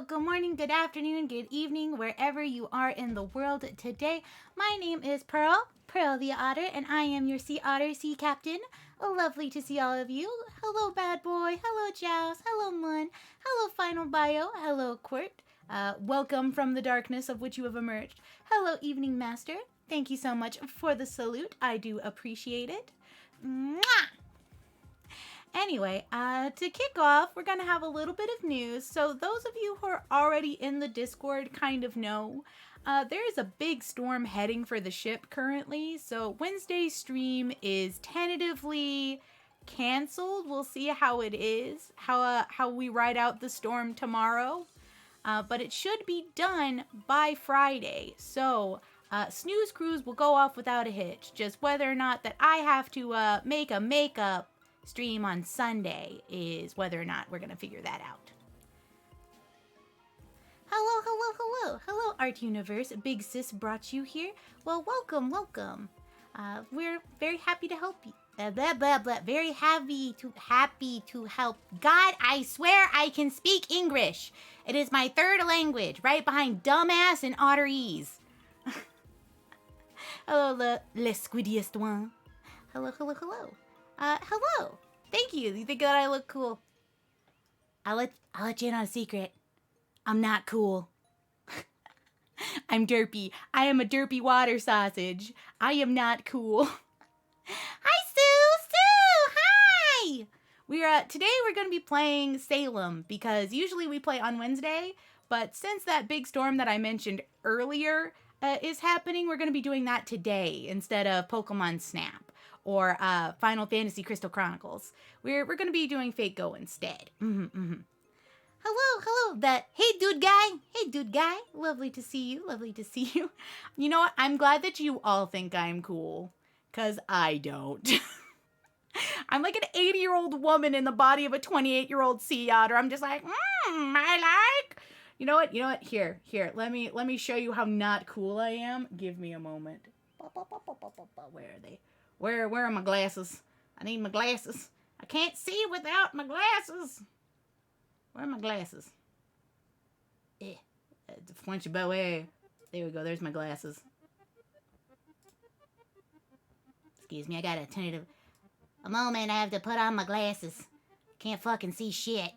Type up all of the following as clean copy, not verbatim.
good morning, good afternoon, good evening, wherever you are in the world today. My name is Pearl the Otter, and I am your Sea Otter Sea Captain. Lovely to see all of you. Hello, Bad Boy. Hello, Joust. Hello, Mun. Hello, Final Bio. Hello, Quirt. Welcome from the darkness of which you have emerged. Hello, Evening Master. Thank you so much for the salute. I do appreciate it. Mwah! Anyway, to kick off, we're going to have a little bit of news. So those of you who are already in the Discord kind of know, there is a big storm heading for the ship currently. So Wednesday's stream is tentatively canceled. We'll see how it is, how we ride out the storm tomorrow. But it should be done by Friday. So snooze cruise will go off without a hitch. Just whether or not that I have to make a makeup stream on Sunday is whether or not we're gonna figure that out. Hello, Art Universe. Big Sis brought you here. Well, welcome. We're very happy to help you. Very happy to help. God, I swear I can speak English. It is my third language, right behind dumbass and otterese. Hello, le squiddiest one. Hello. Hello. Thank you. You think that I look cool? I'll let you in on a secret. I'm not cool. I'm derpy. I am a derpy water sausage. I am not cool. Hi, Sue. Hi. Today we're going to be playing Salem because usually we play on Wednesday, but since that big storm that I mentioned earlier is happening, we're going to be doing that today instead of Pokemon Snap or Final Fantasy Crystal Chronicles. We're going to be doing FateGo instead. Hello, hey dude guy. Lovely to see you. You know what? I'm glad that you all think I'm cool, because I don't. I'm like an 80-year-old woman in the body of a 28-year-old sea otter. I'm just like, I like. You know what? Here. Let me show you how not cool I am. Give me a moment. Where are they? Where are my glasses? I need my glasses. I can't see without my glasses. Where are my glasses? There we go. There's my glasses. Excuse me. I got a tentative. A moment. I have to put on my glasses. Can't fucking see shit.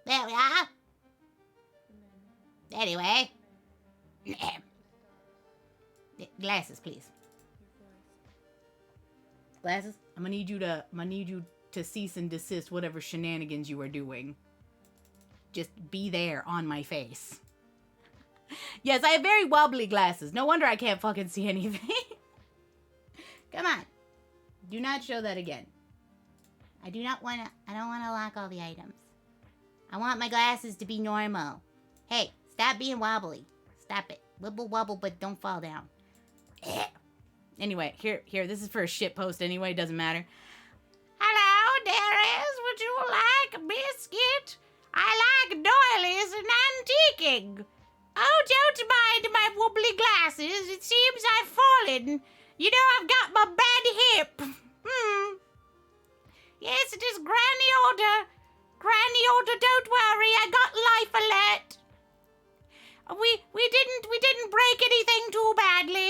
There we are. Anyway. Glasses, please. Glasses? I'm gonna need you to cease and desist whatever shenanigans you are doing. Just be there on my face. Yes, I have very wobbly glasses. No wonder I can't fucking see anything. Come on. Do not show that again. I don't wanna lock all the items. I want my glasses to be normal. Hey, stop being wobbly. Stop it. Wibble wobble, but don't fall down. Anyway, here, this is for a shit post anyway, doesn't matter. Hello, dearest, would you like a biscuit? I like doilies and antiquing. Oh, don't mind my wobbly glasses, it seems I've fallen. You know I've got my bad hip. Yes, it is Granny Order. Granny Order, don't worry, I got life alert. We didn't break anything too badly.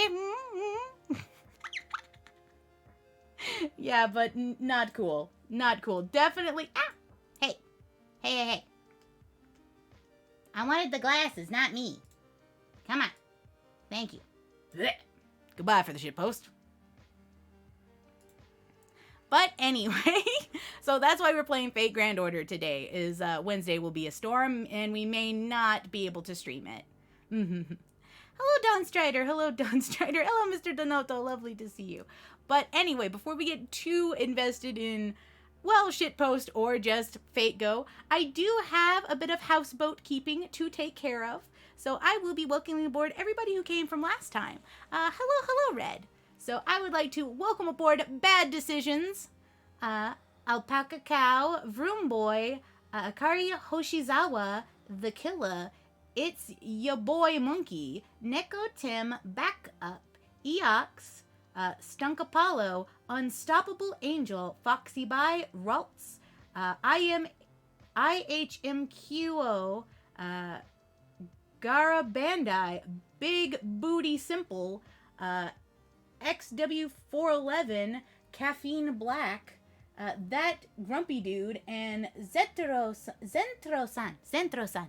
Yeah, but not cool. Not cool. Definitely. Hey. I wanted the glasses, not me. Come on. Thank you. Blech. Goodbye for the shitpost. But anyway, so that's why we're playing FateGrandOtter today, is Wednesday will be a storm, and we may not be able to stream it. Hello, Don Strider. Hello, Mr. Donoto. Lovely to see you. But anyway, before we get too invested in, well, shitpost or just FateGo, I do have a bit of houseboat keeping to take care of. So I will be welcoming aboard everybody who came from last time. Hello, Red. So I would like to welcome aboard Bad Decisions, Alpaca Cow, Vroom Boy, Akari Hoshizawa, The Killer, It's Ya Boy Monkey, Neko Tim, Backup, Eox, Stunk Apollo, Unstoppable Angel, Foxy By, Raltz, I am IHMQO, Gara Bandai, Big Booty Simple, XW411, Caffeine Black, that Grumpy Dude, and Zentro-san,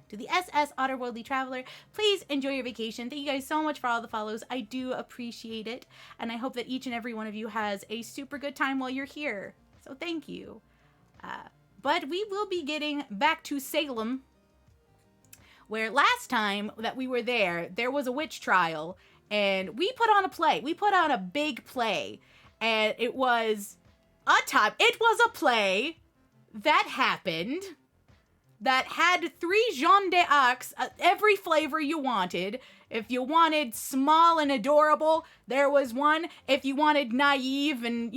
to the SS Otterworldly Traveler. Please enjoy your vacation. Thank you guys so much for all the follows. I do appreciate it, and I hope that each and every one of you has a super good time while you're here. So thank you. But we will be getting back to Salem, where last time that we were there, there was a witch trial, and we put on a play. We put on a big play, and it was a play that happened, that had 3 Jean d'Arcs, every flavor you wanted. If you wanted small and adorable, there was one. If you wanted naive and,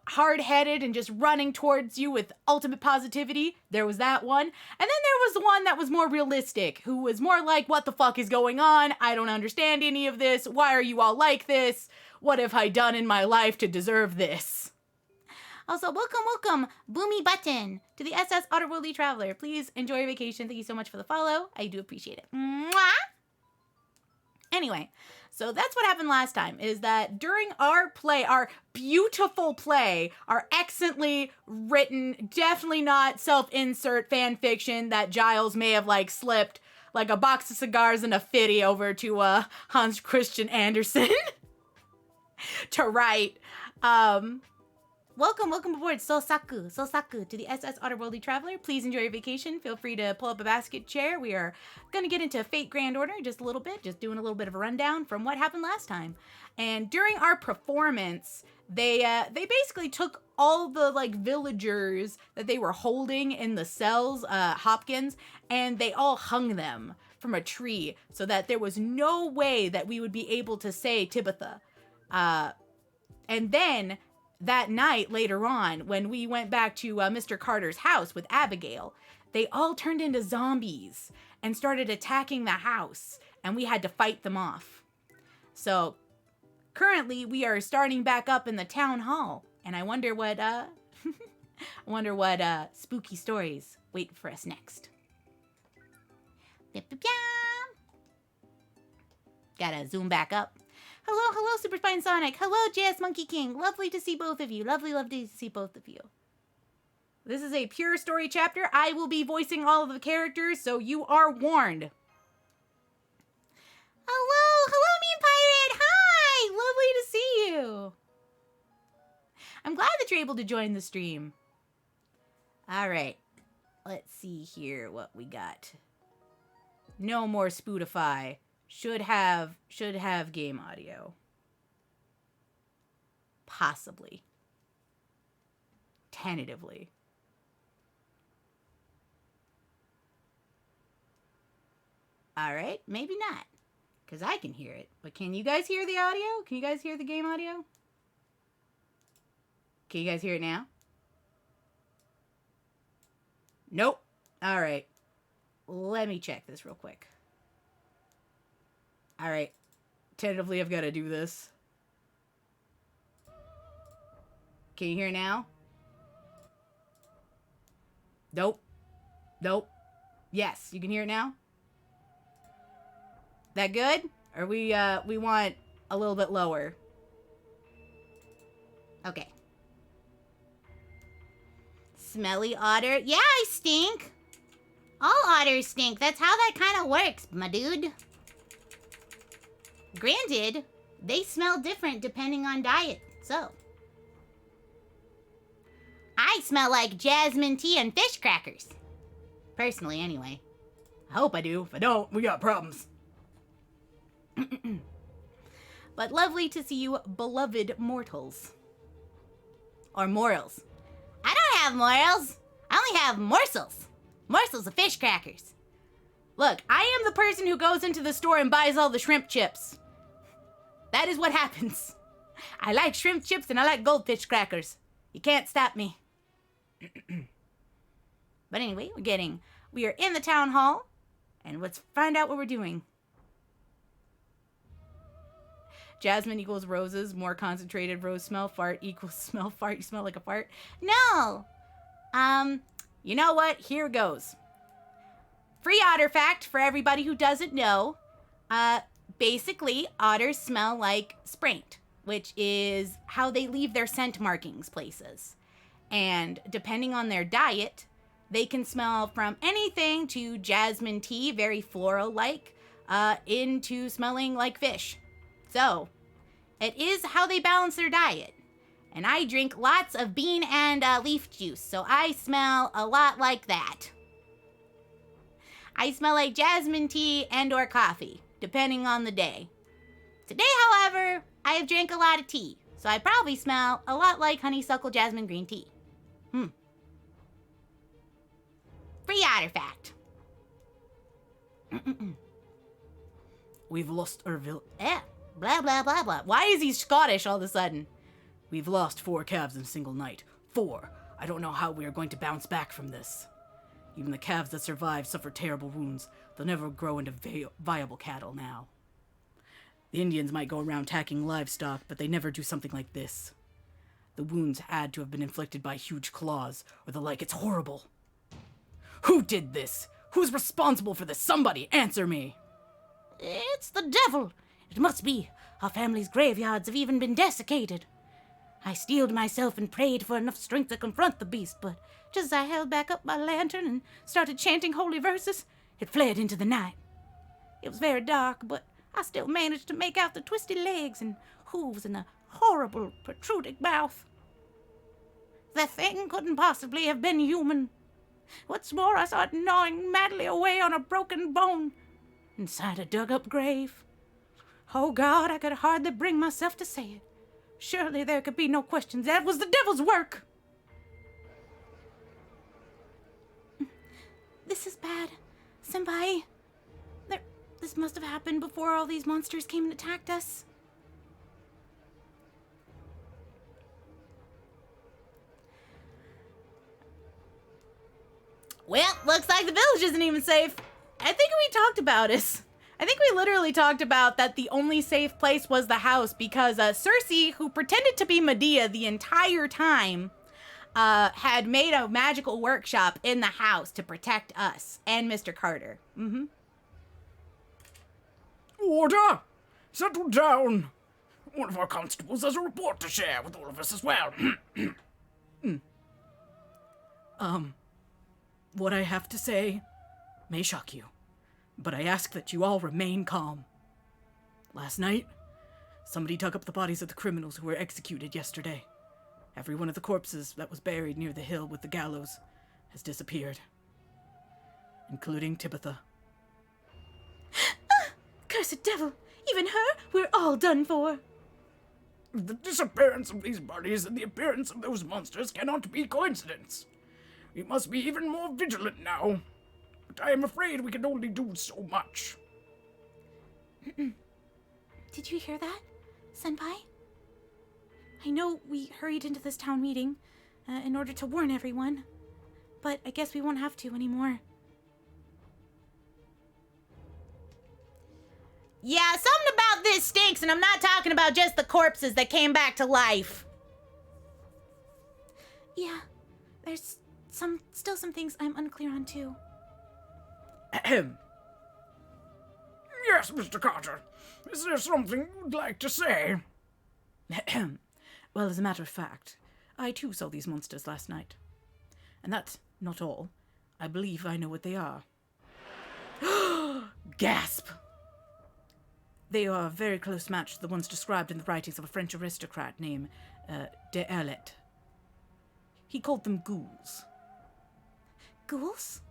hard-headed and just running towards you with ultimate positivity, there was that one. And then there was the one that was more realistic, who was more like, what the fuck is going on? I don't understand any of this. Why are you all like this? What have I done in my life to deserve this? Also, welcome, Boomy Button, to the SS Otterworldly Traveler. Please enjoy your vacation. Thank you so much for the follow. I do appreciate it. Mwah! Anyway, so that's what happened last time, is that during our play, our beautiful play, our excellently written, definitely not self-insert fan fiction that Giles may have, slipped like a box of cigars and a fitty over to Hans Christian Andersen to write. Welcome aboard, Sosaku, to the SS Otterworldly Traveler. Please enjoy your vacation. Feel free to pull up a basket chair. We are going to get into FateGrandOtter just a little bit, just doing a little bit of a rundown from what happened last time. And during our performance, they basically took all the, villagers that they were holding in the cells, Hopkins, and they all hung them from a tree so that there was no way that we would be able to say Tibitha. And then that night later on, when we went back to Mr. Carter's house with Abigail, they all turned into zombies and started attacking the house, and we had to fight them off. So currently we are starting back up in the town hall, and I wonder what spooky stories wait for us next. Gotta zoom back up. Hello, Super Spine Sonic. Hello, JS Monkey King. Lovely to see both of you. Lovely to see both of you. This is a pure story chapter. I will be voicing all of the characters, so you are warned. Hello, Mean Pirate. Hi, lovely to see you. I'm glad that you're able to join the stream. All right, let's see here what we got. No more Spotify. Should have game audio. Possibly. Tentatively. All right, maybe not. Because I can hear it. But can you guys hear the audio? Can you guys hear the game audio? Can you guys hear it now? Nope. All right. Let me check this real quick. All right. Tentatively, I've got to do this. Can you hear now? Nope. Yes, you can hear it now? That good? Or we want a little bit lower? Okay. Smelly otter. Yeah, I stink. All otters stink. That's how that kind of works, my dude. Granted, they smell different depending on diet, so. I smell like jasmine tea and fish crackers. Personally, anyway. I hope I do. If I don't, we got problems. But lovely to see you, beloved mortals. Or morals. I don't have morals. I only have morsels. Morsels of fish crackers. Look, I am the person who goes into the store and buys all the shrimp chips. That is what happens. I like shrimp chips and I like goldfish crackers. You can't stop me. But anyway, we are in the town hall, and let's find out what we're doing. Jasmine equals roses, more concentrated rose smell, fart equals smell, fart, you smell like a fart. No! You know what? Here goes. Free otter fact for everybody who doesn't know. Basically, otters smell like spraint, which is how they leave their scent markings places. And depending on their diet, they can smell from anything to jasmine tea, very floral-like, into smelling like fish. So, it is how they balance their diet. And I drink lots of bean and leaf juice, so I smell a lot like that. I smell like jasmine tea and or coffee, depending on the day. Today, however, I have drank a lot of tea, so I probably smell a lot like honeysuckle jasmine green tea. Free otter fact. We've lost our Blah, blah, blah, blah. Why is he Scottish all of a sudden? We've lost 4 calves in a single night. 4. I don't know how we are going to bounce back from this. Even the calves that survive suffer terrible wounds. They'll never grow into viable cattle now. The Indians might go around attacking livestock, but they never do something like this. The wounds had to have been inflicted by huge claws, or the like. It's horrible. Who did this? Who's responsible for this? Somebody answer me! It's the devil. It must be. Our family's graveyards have even been desiccated. I steeled myself and prayed for enough strength to confront the beast, but just as I held back up my lantern and started chanting holy verses, it fled into the night. It was very dark, but I still managed to make out the twisted legs and hooves and the horrible protruding mouth. The thing couldn't possibly have been human. What's more, I saw it gnawing madly away on a broken bone inside a dug-up grave. Oh God, I could hardly bring myself to say it. Surely there could be no questions. That was the devil's work. This is bad, Senpai. This must have happened before all these monsters came and attacked us. Well, looks like the village isn't even safe. I think we talked about it. I think we literally talked about that the only safe place was the house because Cersei, who pretended to be Medea the entire time, had made a magical workshop in the house to protect us and Mr. Carter. Order! Settle down! One of our constables has a report to share with all of us as well. What I have to say may shock you, but I ask that you all remain calm. Last night, somebody dug up the bodies of the criminals who were executed yesterday. Every one of the corpses that was buried near the hill with the gallows has disappeared, including Tabitha. Cursed devil! Even her? We're all done for. The disappearance of these bodies and the appearance of those monsters cannot be coincidence. We must be even more vigilant now. But I am afraid we can only do so much. Did you hear that, Senpai? I know we hurried into this town meeting in order to warn everyone, but I guess we won't have to anymore. Yeah, something about this stinks, and I'm not talking about just the corpses that came back to life. Yeah, there's still some things I'm unclear on, too. Ahem. Yes, Mr. Carter. Is there something you'd like to say? Well, as a matter of fact, I too saw these monsters last night. And that's not all. I believe I know what they are. Gasp! They are a very close match to the ones described in the writings of a French aristocrat named de Erlet. He called them ghouls. Ghouls?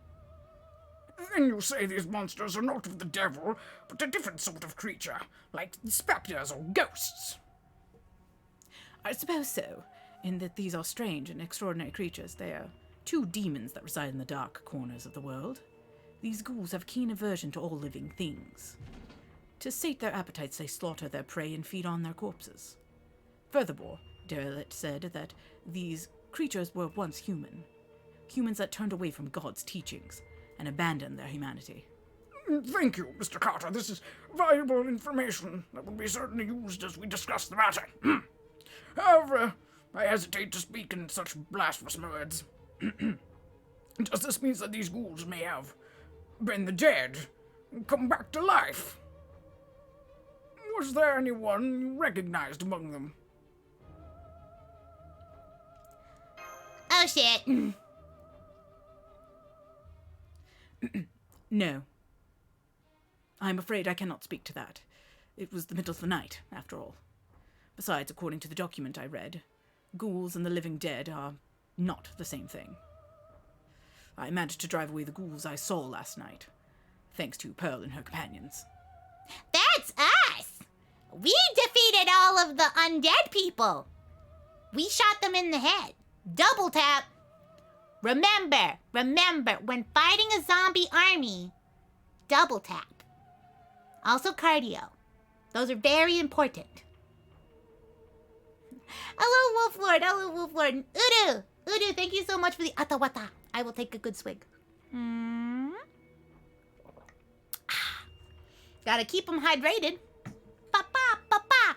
Then you say these monsters are not of the devil, but a different sort of creature, like spectres or ghosts. I suppose so, in that these are strange and extraordinary creatures. They are 2 demons that reside in the dark corners of the world. These ghouls have keen aversion to all living things. To sate their appetites, they slaughter their prey and feed on their corpses. Furthermore, Derelict said that these creatures were once human. Humans that turned away from God's teachings and abandoned their humanity. Thank you, Mr. Carter. This is valuable information that will be certainly used as we discuss the matter. However, I hesitate to speak in such blasphemous words. Does this mean that these ghouls may have been the dead, come back to life? Was there anyone you recognized among them? Oh, shit. No. I'm afraid I cannot speak to that. It was the middle of the night, after all. Besides, according to the document I read, ghouls and the living dead are not the same thing. I managed to drive away the ghouls I saw last night, thanks to Pearl and her companions. That's us! We defeated all of the undead people. We shot them in the head. Double tap. Remember, when fighting a zombie army, double tap. Also cardio. Those are very important. Hello, Wolf Lord. Hello, Wolf Lord. Udu, thank you so much for the atawata. I will take a good swig. Gotta keep them hydrated. Pa-pa.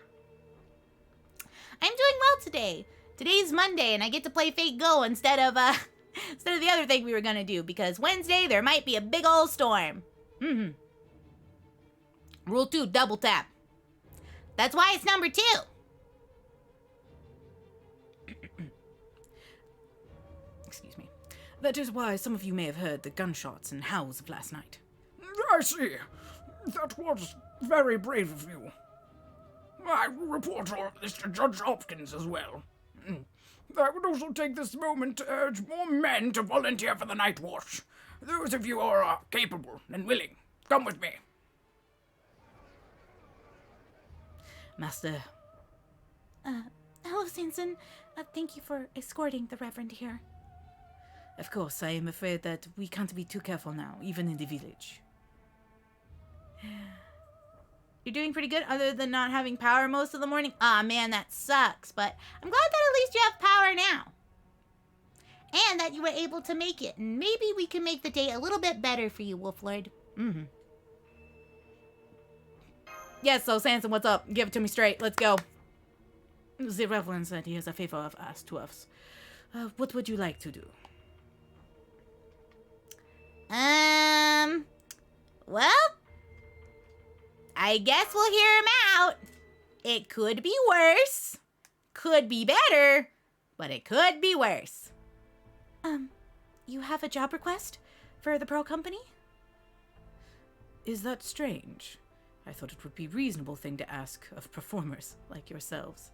I'm doing well today. Today's Monday, and I get to play Fate Go instead of the other thing we were gonna do, because Wednesday there might be a big old storm. Rule 2, double tap. That's why it's number 2. Excuse me. That is why some of you may have heard the gunshots and howls of last night. I see. That was very brave of you. I will report all of this to Judge Hopkins as well. I would also take this moment to urge more men to volunteer for the night watch. Those of you who are capable and willing, come with me. Master. Hello, Sanson. Thank you for escorting the Reverend here. Of course, I am afraid that we can't be too careful now, even in the village. You're doing pretty good, other than not having power most of the morning. Aw, man, that sucks. But I'm glad that at least you have power now. And that you were able to make it. And maybe we can make the day a little bit better for you, Wolf Lord. Yes, so Sanson, what's up? Give it to me straight. Let's go. The Reverend said he has a favor of us to us. What would you like to do? Well, I guess we'll hear him out. It could be worse. Could be better. But it could be worse. You have a job request for the Pearl Company? Is that strange? I thought it would be a reasonable thing to ask of performers like yourselves.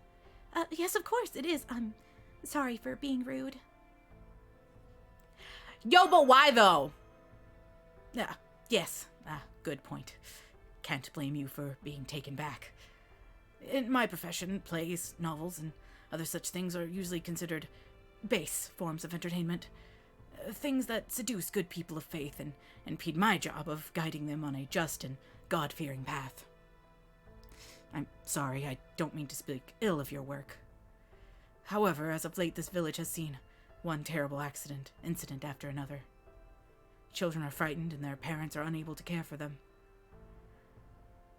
Yes, of course it is. I'm sorry for being rude. Yo, but why though? Yes, good point. Can't blame you for being taken back. In my profession, plays, novels, and other such things are usually considered base forms of entertainment. Things that seduce good people of faith and impede my job of guiding them on a just and God-fearing path. I'm sorry, I don't mean to speak ill of your work. However, as of late, this village has seen one terrible incident after another. Children are frightened and their parents are unable to care for them.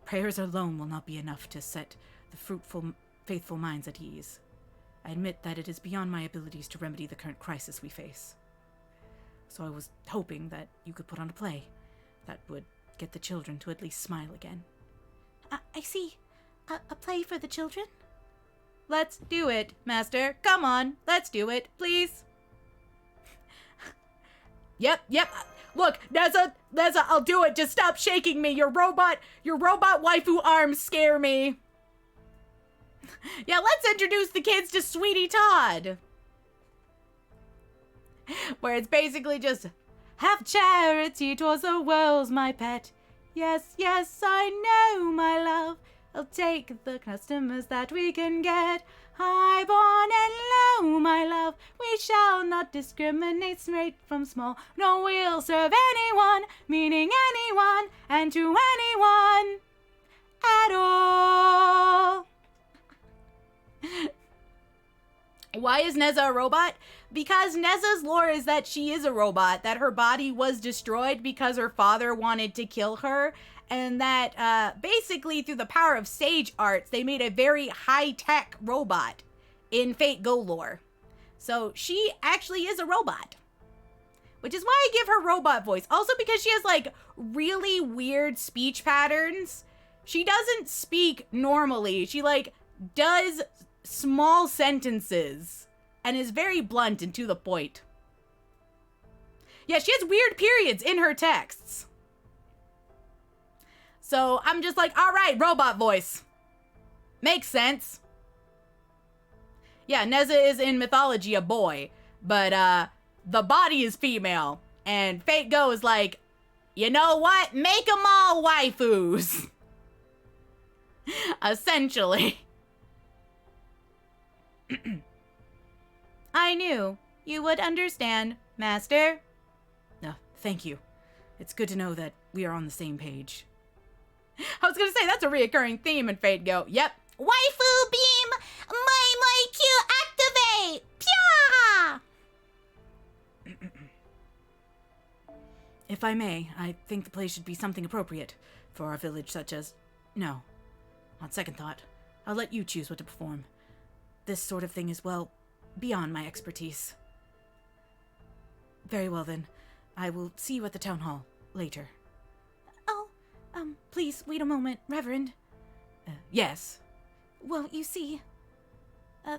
Prayers alone will not be enough to set the faithful minds at ease. I admit that it is beyond my abilities to remedy the current crisis we face. So I was hoping that you could put on a play that would get the children to at least smile again. I see. A play for the children? Let's do it, Master. Come on, let's do it, please. Yep. Look, Neza, I'll do it. Just stop shaking me. Your robot waifu arms scare me. Yeah, let's introduce the kids to Sweetie Todd. Where it's basically just, have charity towards the world's my pet. Yes, I know, my love. I'll take the customers that we can get. High, born, and low, my love. We shall not discriminate straight from small. No, we'll serve anyone, meaning anyone, and to anyone at all. Why is Neza a robot? Because Neza's lore is that she is a robot, that her body was destroyed because her father wanted to kill her, and that basically through the power of sage arts, they made a very high-tech robot in Fate Go lore. So she actually is a robot. which is why I give her robot voice. Also because she has like really weird speech patterns. She doesn't speak normally. She like does small sentences and is very blunt and to the point. Yeah, she has weird periods in her texts. So I'm just like, all right, robot voice. Makes sense. Yeah, Neza is in mythology a boy, but the body is female. And FateGo is like, you know what? Make them all waifus. Essentially. I knew you would understand, Master. No, thank you. It's good to know that we are on the same page. I was gonna say, that's a reoccurring theme in FateGo. Yep. Waifu beam, my Q activate! Pya! If I may, I think the play should be something appropriate for our village, such as... No. On second thought, I'll let you choose what to perform. This sort of thing is, well, beyond my expertise. Very well then. I will see you at the town hall later. Oh, please wait a moment, Reverend. Yes. Well, you see,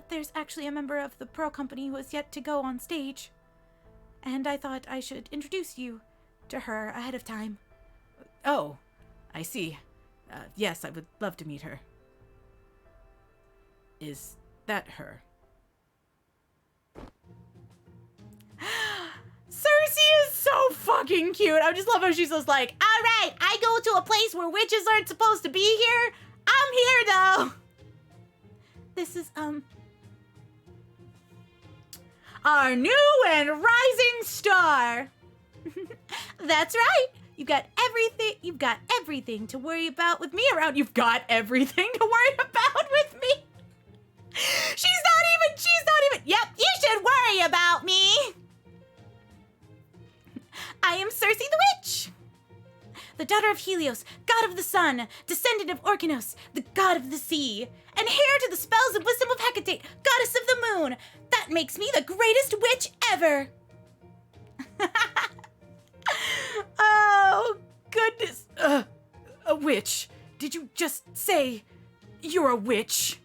there's actually a member of the Pearl Company who has yet to go on stage. And I thought I should introduce you to her ahead of time. Oh, I see. Yes, I would love to meet her. Is that her? Cersei is so fucking cute. I just love how she's just like, All right, I go to a place where witches aren't supposed to be here. I'm here, though. This is, our new and rising star. That's right. You've got everything to worry about with me around. You've got everything to worry about with me. She's not even, Yep, you should worry about me. I am Cersei the Witch, the daughter of Helios, god of the sun, descendant of Orkanos, the god of the sea, and heir to the spells and wisdom of Hecate, goddess of the moon. That makes me the greatest witch ever. Oh, goodness. A witch. Did you just say you're a witch?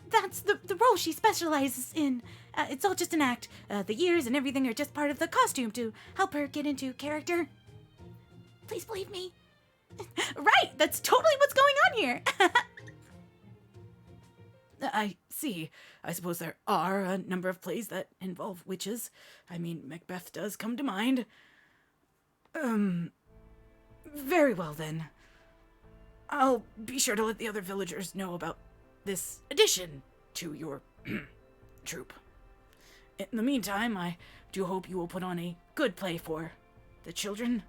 That's the role she specializes in. It's all just an act. The ears and everything are just part of the costume to help her get into character. Please believe me. Right, that's totally what's going on here. I see. I suppose there are a number of plays that involve witches. I mean, Macbeth does come to mind. Very well then. I'll be sure to let the other villagers know about this addition to your troupe. In the meantime, I do hope you will put on a good play for the children.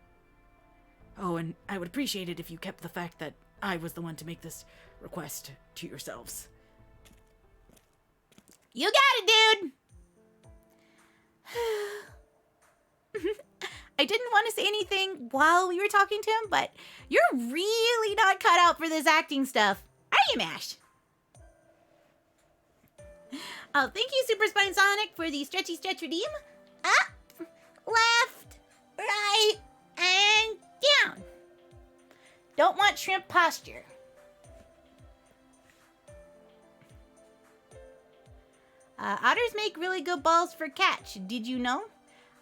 Oh, and I would appreciate it if you kept the fact that I was the one to make this request to yourselves. You got it, dude. I didn't want to say anything while we were talking to him, but you're really not cut out for this acting stuff. Are you, Mash? Oh, thank you, Super Spine Sonic, for the stretchy stretch redeem. Up, left, right, and down. Don't want shrimp posture. Otters make really good balls for catch. Did you know?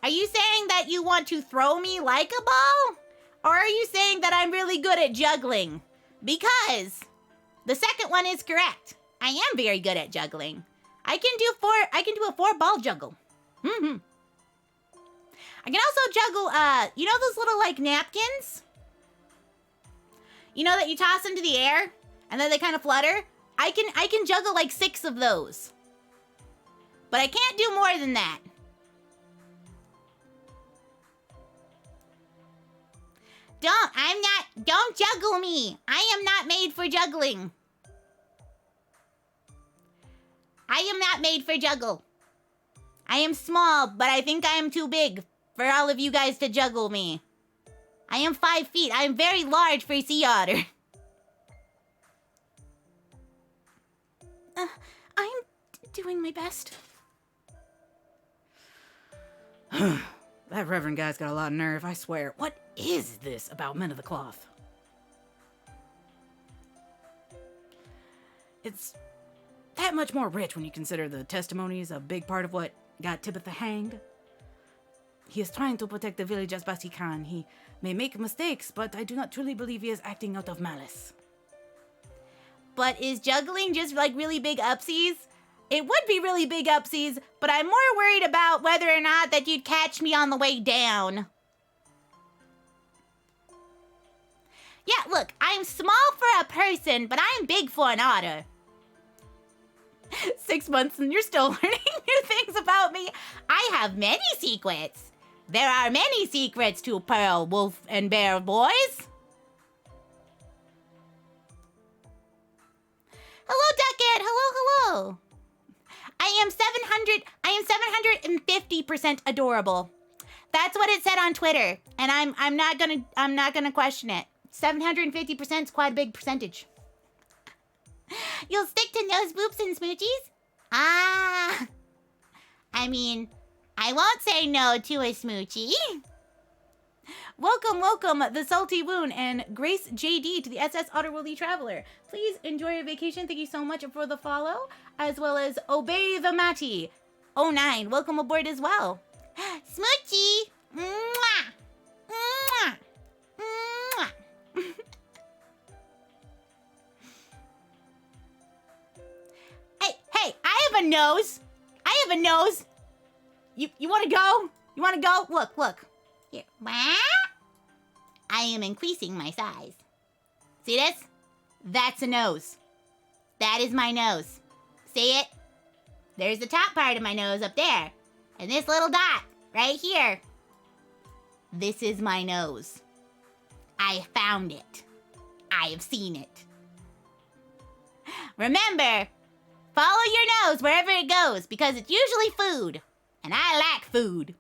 Are you saying that you want to throw me like a ball? Or are you saying that I'm really good at juggling? Because the second one is correct. I am very good at juggling. I can do a 4-ball juggle. I can also juggle, you know those little, like, napkins? You know that you toss into the air and then they kind of flutter? I can juggle like 6 of those. But I can't do more than that. Don't juggle me. I am not made for juggling. I am not made for juggle. I am small, but I think I am too big for all of you guys to juggle me. I am 5 feet. I am very large for a sea otter. I'm doing my best. That reverend guy's got a lot of nerve, I swear. What is this about men of the cloth? It's that much more rich when you consider the testimonies a big part of what got Tibitha hanged. He is trying to protect the village as best he can. He may make mistakes, but I do not truly believe he is acting out of malice. But is juggling just like really big upsies? It would be really big upsies, but I'm more worried about whether or not that you'd catch me on the way down. Yeah, look, I'm small for a person, but I'm big for an otter. 6 months and you're still learning new things about me. I have many secrets. There are many secrets to Pearl, Wolf, and Bear boys. Hello, Duckett. Hello. I am 750% adorable. That's what it said on Twitter, and I'm not gonna question it. 750% is quite a big percentage. You'll stick to nose, boobs, and smoochies? I mean, I won't say no to a smoochie. Welcome, the Salty Wound and Grace JD to the SS Otterworldly Traveler. Please enjoy your vacation. Thank you so much for the follow, as well as Obey the Matty. 09, welcome aboard as well. Smoochie! Mwah! Mwah! Mwah! Hey, I have a nose. You want to go? Look. Here. I am increasing my size. See this? That's a nose. That is my nose. See it? There's the top part of my nose up there. And this little dot right here. This is my nose. I found it. I have seen it. Remember, follow your nose wherever it goes because it's usually food. And I like food.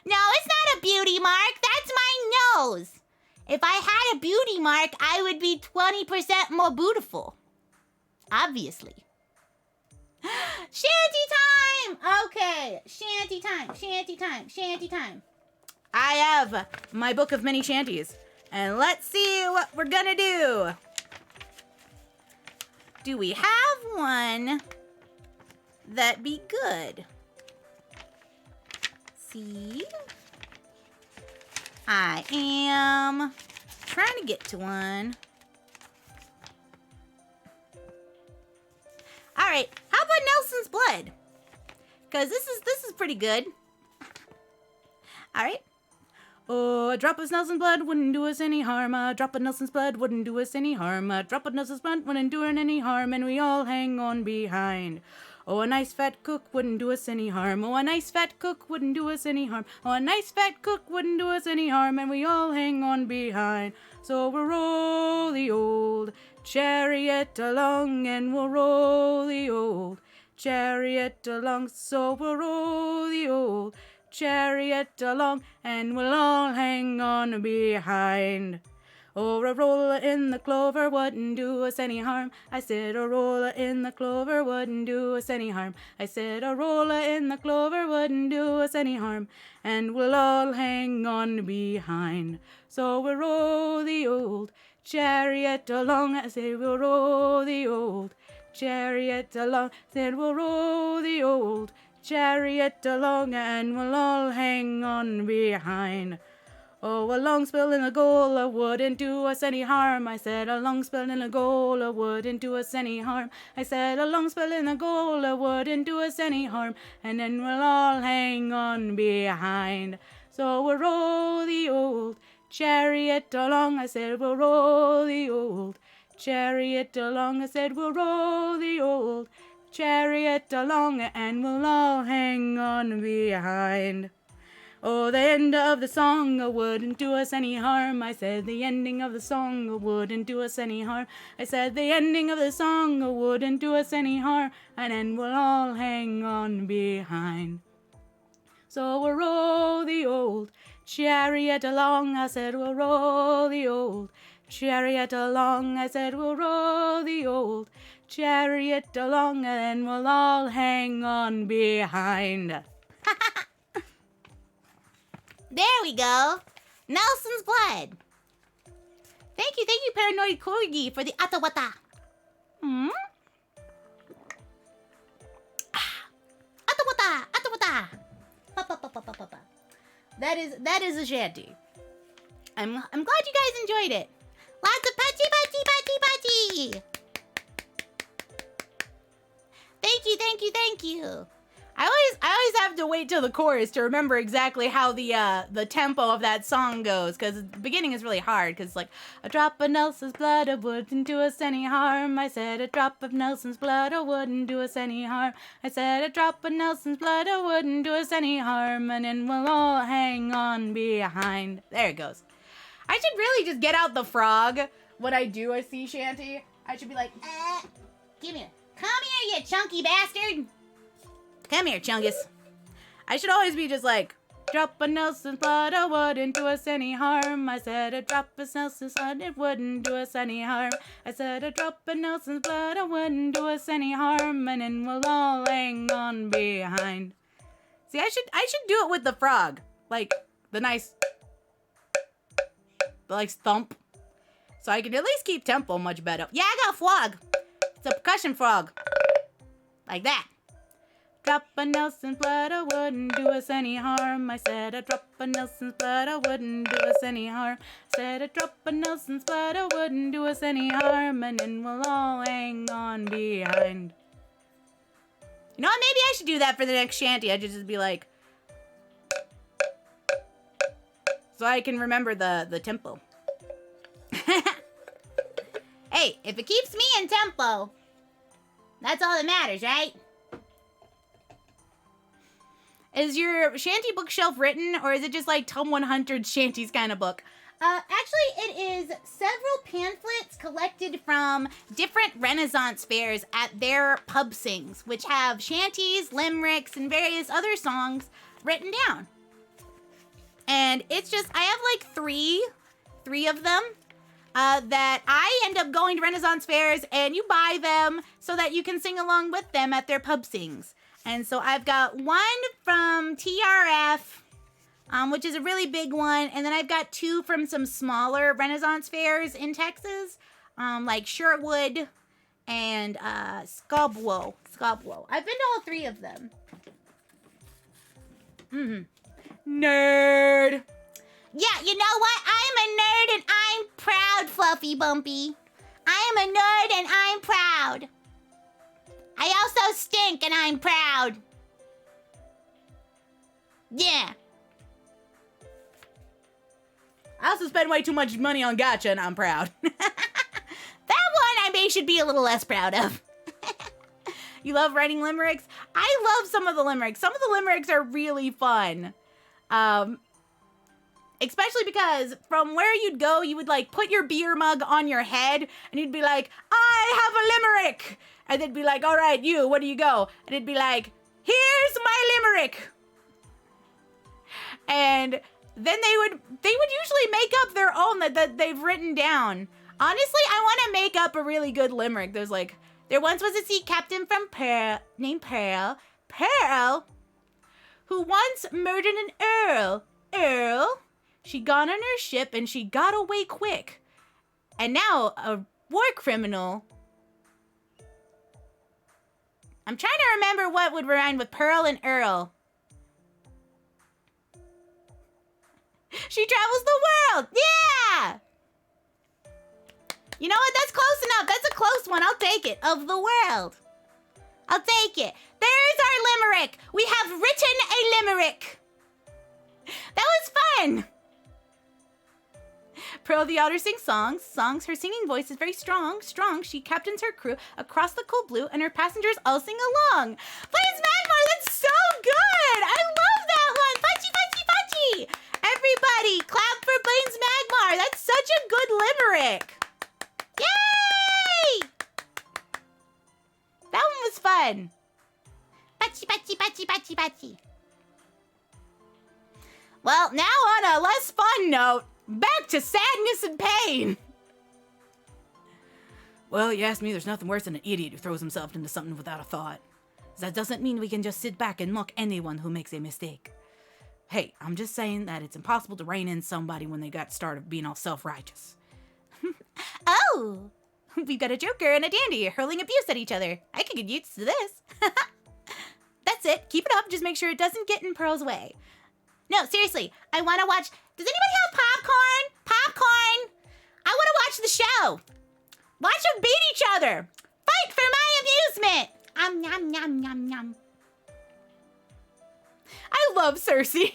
No, it's not a beauty mark. That's my nose. If I had a beauty mark, I would be 20% more beautiful. Obviously. Shanty time! Okay, shanty time. I have my book of many shanties, and let's see what we're gonna do. Do we have one that be good? See, I am trying to get to one. All right, how about Nelson's blood? Because this is pretty good. All right. Oh, a drop of Nelson's blood wouldn't do us any harm. A drop of Nelson's blood wouldn't do us any harm. A drop of Nelson's blood wouldn't do any harm, and we all hang on behind. Oh, a nice fat cook wouldn't do us any harm. Oh, a nice fat cook wouldn't do us any harm. Oh, a nice fat cook wouldn't do us any harm, and we all hang on behind. So we'll roll the old chariot along, and we'll roll the old chariot along. So we'll roll the old chariot along, and we'll all hang on behind. Oh, a roller in the clover wouldn't do us any harm. I said a roller in the clover wouldn't do us any harm. I said a roller in the clover wouldn't do us any harm. And we'll all hang on behind. So we'll roll the old chariot along. I said we'll roll the old chariot along. I said we'll roll the old chariot along, and we'll all hang on behind. Oh, a long spill in the gola wouldn't do us any harm. I said a long spill in the gola wouldn't do us any harm. I said a long spill in the gola wouldn't do us any harm. And then we'll all hang on behind. So we'll roll the old chariot along. I said we'll roll the old chariot along. I said we'll roll the old chariot along, and we'll all hang on behind. Oh, the end of the song wouldn't do us any harm. I said the ending of the song wouldn't do us any harm. I said the ending of the song wouldn't do us any harm. And then we'll all hang on behind. So we'll roll the old chariot along. I said we'll roll the old chariot along. I said we'll roll the old chariot along and we'll all hang on behind. There we go. Nelson's blood. Thank you, Paranoid Corgi, for the Atawata. Atawata. Pa. That is a shanty. I'm glad you guys enjoyed it. Lots of patchy. Thank you. I always have to wait till the chorus to remember exactly how the tempo of that song goes, because the beginning is really hard, because it's like, a drop of Nelson's blood wouldn't do us any harm. I said a drop of Nelson's blood wouldn't do us any harm. I said a drop of Nelson's blood wouldn't do us any harm, and then we'll all hang on behind. There it goes. I should really just get out the frog when I do a sea shanty. I should be like, Give me Come here, you chunky bastard. come here, Chungus. I should always be just like, drop of Nelson's blood, wouldn't do us any harm. I said a drop of Nelson's blood, it wouldn't do us any harm. I said a drop of Nelson's blood, wouldn't do us any harm, and then we'll all hang on behind. See, I should do it with the frog, like the nice thump, so I can at least keep tempo much better. Yeah, I got a frog. It's a percussion frog, like that. Drop of Nelson's blood, wouldn't do us any harm. I said a drop of Nelson's blood, wouldn't do us any harm. I said a drop of Nelson's blood, wouldn't do us any harm, and then we'll all hang on behind. You know what? Maybe I should do that for the next shanty. I should just be like, so I can remember the tempo. Hey, if it keeps me in tempo, that's all that matters, right? Is your shanty bookshelf written, or is it just like Tom 100 shanties kind of book? Actually, it is several pamphlets collected from different Renaissance fairs at their pub sings, which have shanties, limericks, and various other songs written down. And it's just, I have like three of them that I end up going to Renaissance fairs, and you buy them so that you can sing along with them at their pub sings. And so I've got one from TRF, which is a really big one. And then I've got two from some smaller Renaissance fairs in Texas, like Sherwood and Scobwoe. I've been to all three of them. Nerd. Yeah, you know what? I am a nerd and I'm proud, Fluffy Bumpy. I am a nerd and I'm proud. I also stink and I'm proud. Yeah. I also spend way too much money on gacha and I'm proud. That one I may should be a little less proud of. You love writing limericks? I love some of the limericks. Some of the limericks are really fun. Especially because from where you'd go, you would like put your beer mug on your head and you'd be like, I have a limerick. And they'd be like, all right, you, where do you go? And it'd be like, here's my limerick. And then they would usually make up their own that they've written down. Honestly, I want to make up a really good limerick. There's like, there once was a sea captain from named Pearl, who once murdered an earl. She got on her ship and she got away quick. And now a war criminal. I'm trying to remember what would rhyme with Pearl and Earl. She travels the world. Yeah! You know what? That's close enough. That's a close one. I'll take it. Of the world. I'll take it. There's our limerick. We have written a limerick. That was fun. Pearl the Otter sings songs. Her singing voice is very strong. She captains her crew across the cold blue, and her passengers all sing along. Plains Magmar, that's so good! I love that one! Pachi! Everybody, clap for Plains Magmar! That's such a good limerick! Yay! That one was fun. Pachi. Well, now on a less fun note, back to sadness and pain. Well, you ask me, there's nothing worse than an idiot who throws himself into something without a thought. That doesn't mean we can just sit back and mock anyone who makes a mistake. Hey, I'm just saying that it's impossible to rein in somebody when they got started being all self-righteous. Oh, we've got a joker and a dandy hurling abuse at each other. I could get used to this. That's it. Keep it up. Just make sure it doesn't get in Pearl's way. No, seriously. I want to watch. Does anybody have popcorn? Popcorn. I want to watch the show. Watch them beat each other. Fight for my amusement. Yum, yum, yum, yum. I love Cersei.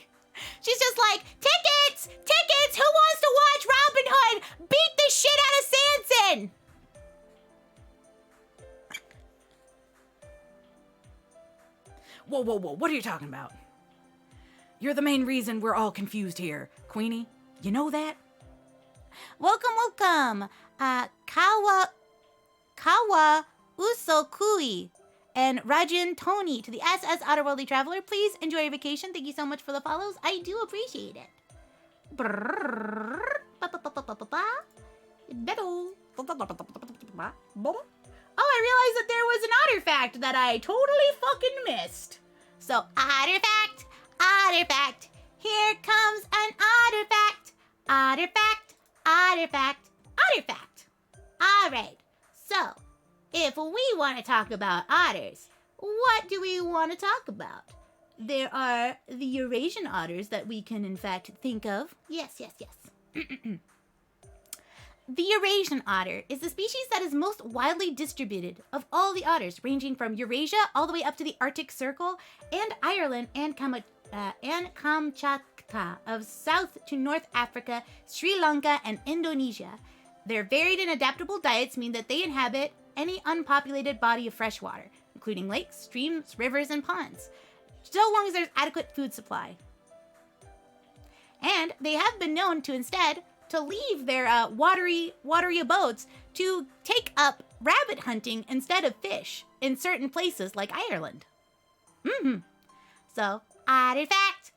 She's just like, tickets! Tickets! Who wants to watch Robin Hood beat the shit out of Sanson? Whoa, whoa, whoa, what are you talking about? You're the main reason we're all confused here, Queenie. You know that? Welcome, welcome. Kawa Usokui and Rajun Tony to the SS Otterworldly Traveler. Please enjoy your vacation. Thank you so much for the follows. I do appreciate it. Oh, I realized that there was an otter fact that I totally fucking missed. So, otter fact, otter fact. Here comes an otter fact. Otter fact, otter fact, otter fact. All right. So, if we want to talk about otters, what do we want to talk about? There are the Eurasian otters that we can, in fact, think of. Yes, yes, yes. The Eurasian otter is the species that is most widely distributed of all the otters, ranging from Eurasia all the way up to the Arctic Circle and Ireland and Kamchatka of South to North Africa, Sri Lanka, and Indonesia. Their varied and adaptable diets mean that they inhabit any unpopulated body of fresh water, including lakes, streams, rivers, and ponds, so long as there's adequate food supply. And they have been known to instead to leave their watery abodes to take up rabbit hunting instead of fish in certain places like Ireland. So, otter fact,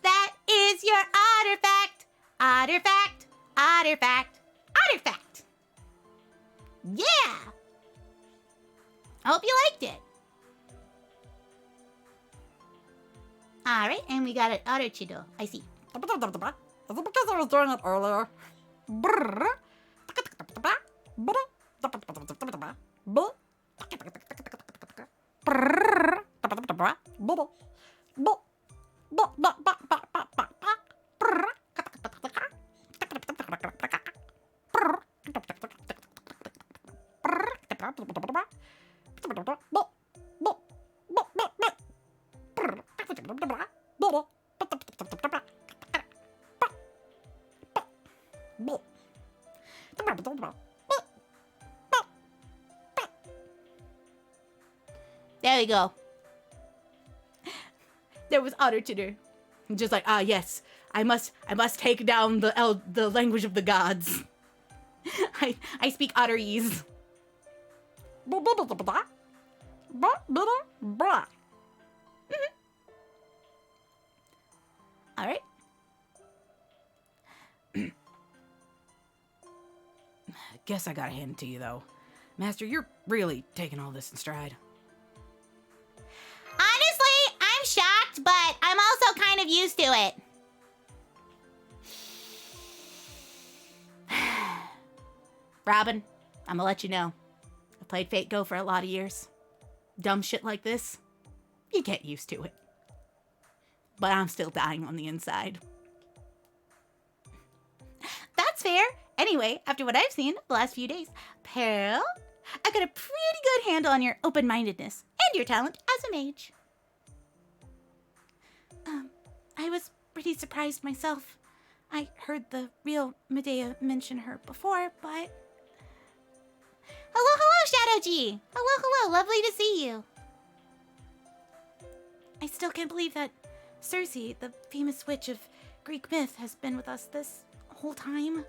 that is your otter fact, otter fact, otter fact, otter fact. Yeah! I hope you liked it. Alright, and we got an otter chido. I see. Is it because I was doing it earlier? There we go. There was otter chitter. Just like, yes, I must take down the language of the gods. I speak otterese. All right. Guess I gotta hand it to you, though. Master, you're really taking all this in stride. Honestly, I'm shocked, but I'm also kind of used to it. Robin, I'm gonna let you know. I played FateGo for a lot of years. Dumb shit like this, you get used to it. But I'm still dying on the inside. That's fair. Anyway, after what I've seen the last few days, Pearl, I got a pretty good handle on your open-mindedness and your talent as a mage. I was pretty surprised myself. I heard the real Medea mention her before, but... Hello, Shadow G! Hello, lovely to see you. I still can't believe that Cersei, the famous witch of Greek myth, has been with us this whole time.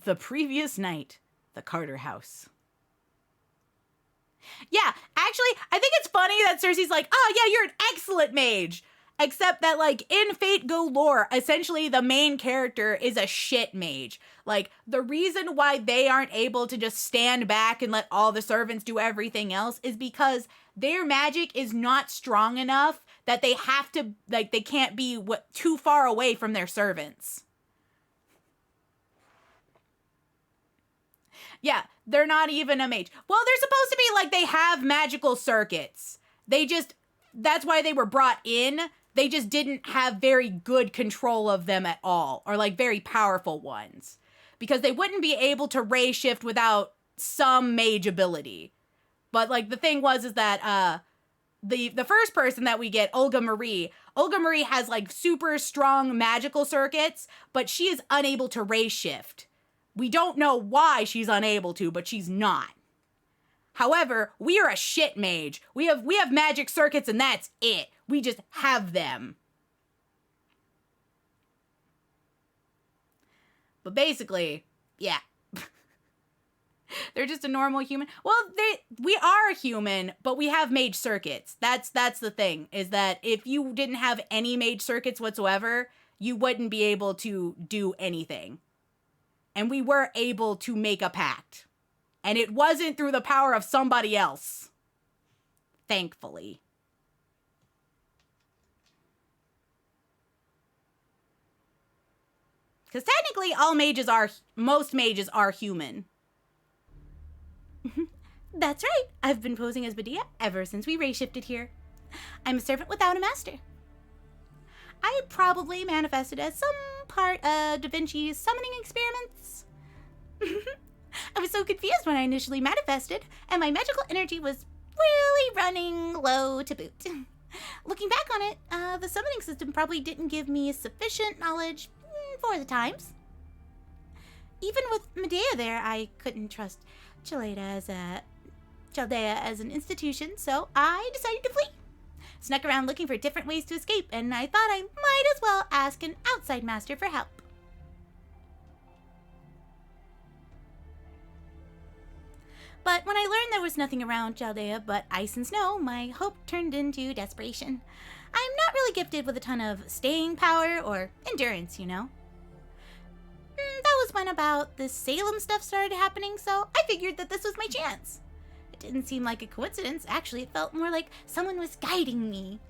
The previous night, the Carter house. Yeah, actually, I think it's funny that Cersei's like, oh yeah, you're an excellent mage. Except that, like, in Fate Go lore, essentially the main character is a shit mage. Like, the reason why they aren't able to just stand back and let all the servants do everything else is because their magic is not strong enough that they have to, like, they can't be too far away from their servants. Yeah, they're not even a mage. Well, they're supposed to be like they have magical circuits. That's why they were brought in. They just didn't have very good control of them at all, or like very powerful ones. Because they wouldn't be able to ray shift without some mage ability. But like the thing is that the first person that we get, Olga Marie has like super strong magical circuits, but she is unable to ray shift. We don't know why she's unable to, but she's not. However, we are a shit mage. We have magic circuits and that's it. We just have them. But basically, yeah. They're just a normal human. Well, we are a human, but we have mage circuits. That's the thing, is that if you didn't have any mage circuits whatsoever, you wouldn't be able to do anything. And we were able to make a pact. And it wasn't through the power of somebody else. Thankfully. Because technically, most mages are human. That's right. I've been posing as Medea ever since we ray-shifted here. I'm a servant without a master. I probably manifested as some part of Da Vinci's summoning experiments. I was so confused when I initially manifested, and my magical energy was really running low to boot. Looking back on it, the summoning system probably didn't give me sufficient knowledge for the times. Even with Medea there, I couldn't trust Chaldea as an institution, so I decided to flee. Snuck around looking for different ways to escape, and I thought I might as well ask an outside master for help. But when I learned there was nothing around Chaldea but ice and snow, my hope turned into desperation. I'm not really gifted with a ton of staying power or endurance, you know. That was when about the Salem stuff started happening, so I figured that this was my chance. It didn't seem like a coincidence. Actually, it felt more like someone was guiding me.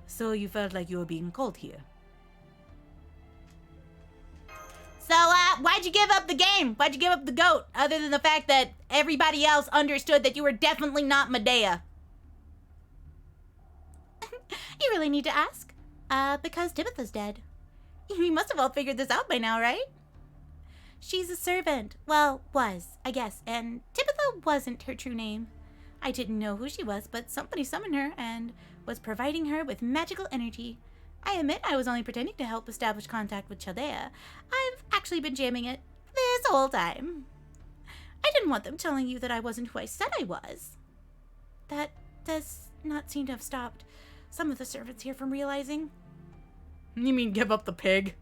So you felt like you were being called here? So, why'd you give up the game? Why'd you give up the goat? Other than the fact that everybody else understood that you were definitely not Medea. You really need to ask. Because Tabitha's dead. You must have all figured this out by now, right? She's a servant. Well, was, I guess. And Tabitha wasn't her true name. I didn't know who she was, but somebody summoned her and was providing her with magical energy. I admit I was only pretending to help establish contact with Chaldea. I've actually been jamming it this whole time. I didn't want them telling you that I wasn't who I said I was. That does not seem to have stopped some of the servants here from realizing. You mean give up the pig?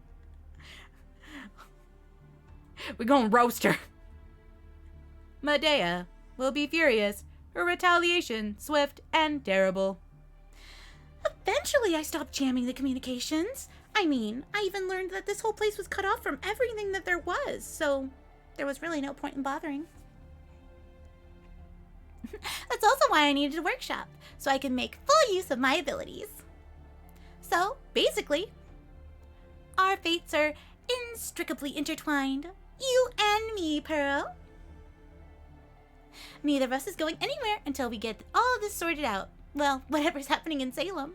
We're gonna roast her. Medea will be furious. Her retaliation swift and terrible. Eventually, I stopped jamming the communications. I mean, I even learned that this whole place was cut off from everything that there was, so there was really no point in bothering. That's also why I needed a workshop, so I could make full use of my abilities. So, basically, our fates are inextricably intertwined. You and me, Pearl. Neither of us is going anywhere until we get all of this sorted out. Well, whatever's happening in Salem.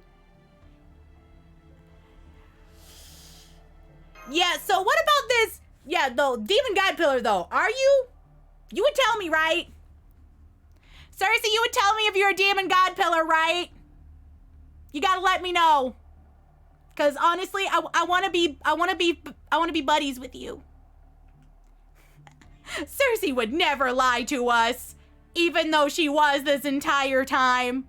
Yeah, so what about this? Yeah, though, Demon God Pillar, though. Are you? You would tell me, right? Cersei, you would tell me if you're a Demon God Pillar, right? You gotta let me know. Cause honestly, I wanna be buddies with you. Cersei would never lie to us, even though she was this entire time.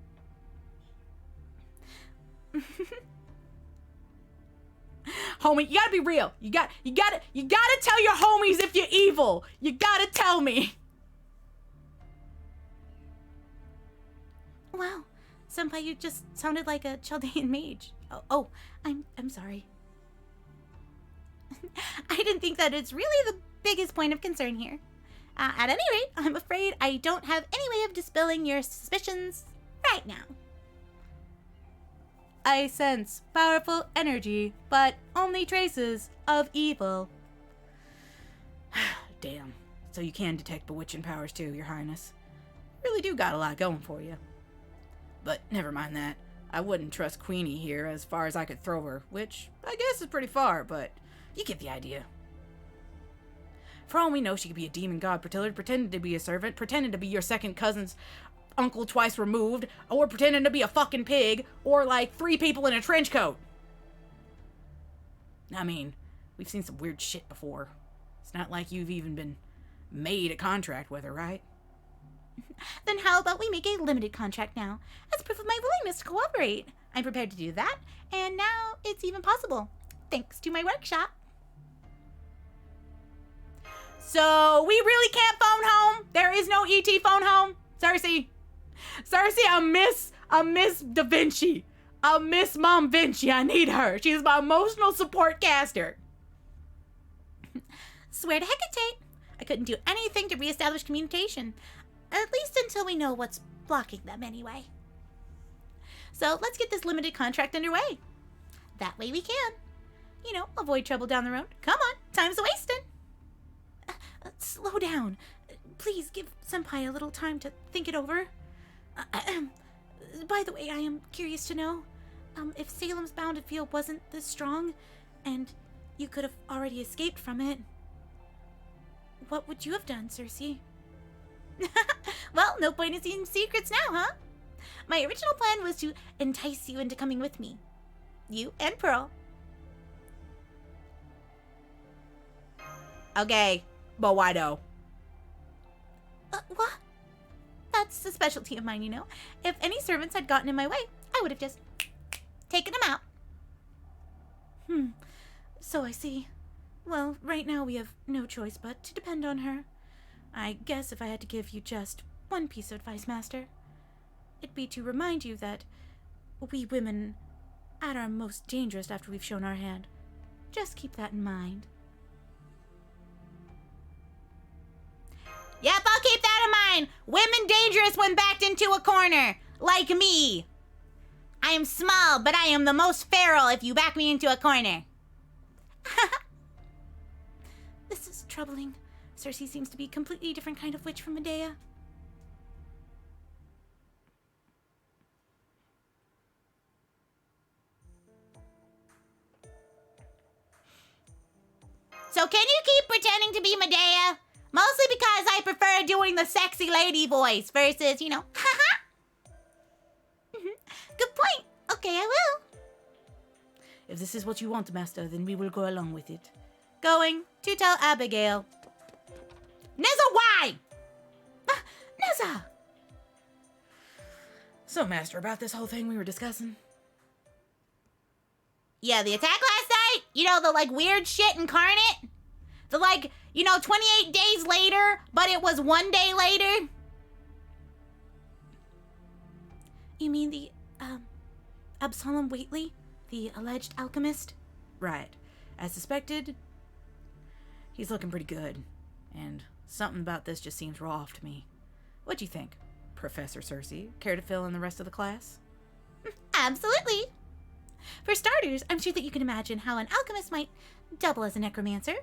Homie, you gotta be real. You gotta tell your homies if you're evil. You gotta tell me. Wow, Senpai, you just sounded like a Chaldean mage. Oh, I'm sorry. I didn't think that it's really the biggest point of concern here. At any rate, I'm afraid I don't have any way of dispelling your suspicions right now. I sense powerful energy, but only traces of evil. Damn. So you can detect bewitching powers too, Your Highness. Really do got a lot going for you. But never mind that. I wouldn't trust Queenie here as far as I could throw her, which I guess is pretty far, but you get the idea. For all we know, she could be a demon god pretending to be a servant, pretending to be your second cousin's uncle twice removed, or pretending to be a fucking pig, or like 3 people in a trench coat. I mean, we've seen some weird shit before. It's not like you've even been made a contract with her, right? Then how about we make a limited contract now, as proof of my willingness to cooperate? I'm prepared to do that, and now it's even possible, thanks to my workshop. So, we really can't phone home? There is no ET phone home? Cersei, a Miss Da Vinci. A Miss Mom Vinci. I need her. She's my emotional support caster. Swear to Hecate, I couldn't do anything to reestablish communication. At least until we know what's blocking them anyway. So let's get this limited contract underway. That way we can, avoid trouble down the road. Come on, time's wasting. Slow down. Please give Senpai a little time to think it over. By the way, I am curious to know, if Salem's bounded field wasn't this strong, and you could have already escaped from it, what would you have done, Cersei? Well, no point in seeing secrets now, huh? My original plan was to entice you into coming with me. You and Pearl. Okay, but why though? What? That's a specialty of mine, If any servants had gotten in my way, I would have just taken them out. So I see. Well, right now we have no choice but to depend on her. I guess if I had to give you just one piece of advice, Master, it'd be to remind you that we women at our most dangerous after we've shown our hand. Just keep that in mind. Yep, I'll keep that in mind. Women dangerous when backed into a corner. Like me. I am small, but I am the most feral if you back me into a corner. This is troubling. Cersei seems to be a completely different kind of witch from Medea. So can you keep pretending to be Medea? Mostly because I prefer doing the sexy lady voice versus, haha. Good point. Okay, I will. If this is what you want, Master, then we will go along with it. Going to tell Abigail. Nizza, why? Nizza! So, Master, about this whole thing we were discussing? Yeah, the attack last night? The, weird shit incarnate? The, 28 days later, but it was 1 day later? You mean the, Absalom Whately? The alleged alchemist? Right. As suspected, he's looking pretty good. And something about this just seems raw off to me. What do you think, Professor Cersei? Care to fill in the rest of the class? Absolutely. For starters, I'm sure that you can imagine how an alchemist might double as a necromancer.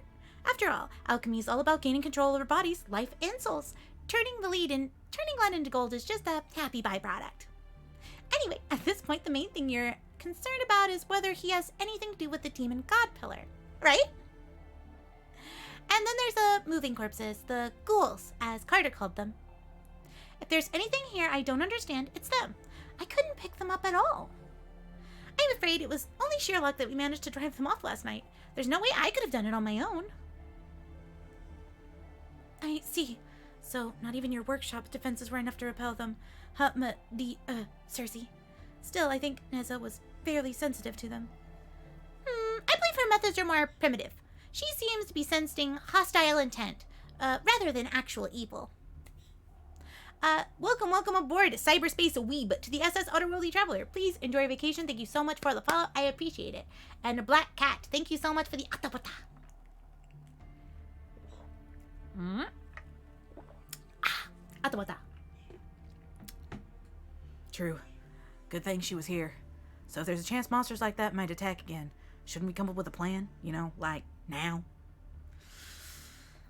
After all, alchemy is all about gaining control over bodies, life, and souls. Turning lead into gold is just a happy byproduct. Anyway, at this point, the main thing you're concerned about is whether he has anything to do with the demon god pillar, right? And then there's the moving corpses, the ghouls, as Carter called them. If there's anything here I don't understand, it's them. I couldn't pick them up at all. I'm afraid it was only sheer luck that we managed to drive them off last night. There's no way I could have done it on my own. I see. So, not even your workshop defenses were enough to repel them. Cersei. Still, I think Neza was fairly sensitive to them. I believe her methods are more primitive. She seems to be sensing hostile intent, rather than actual evil. Welcome aboard Cyberspace Weeb to the SS Otterworldly Traveler. Please enjoy your vacation. Thank you so much for the follow. I appreciate it. And a Black Cat, thank you so much for the atapata. Atapata. True. Good thing she was here. So if there's a chance monsters like that might attack again, shouldn't we come up with a plan? You know, like now?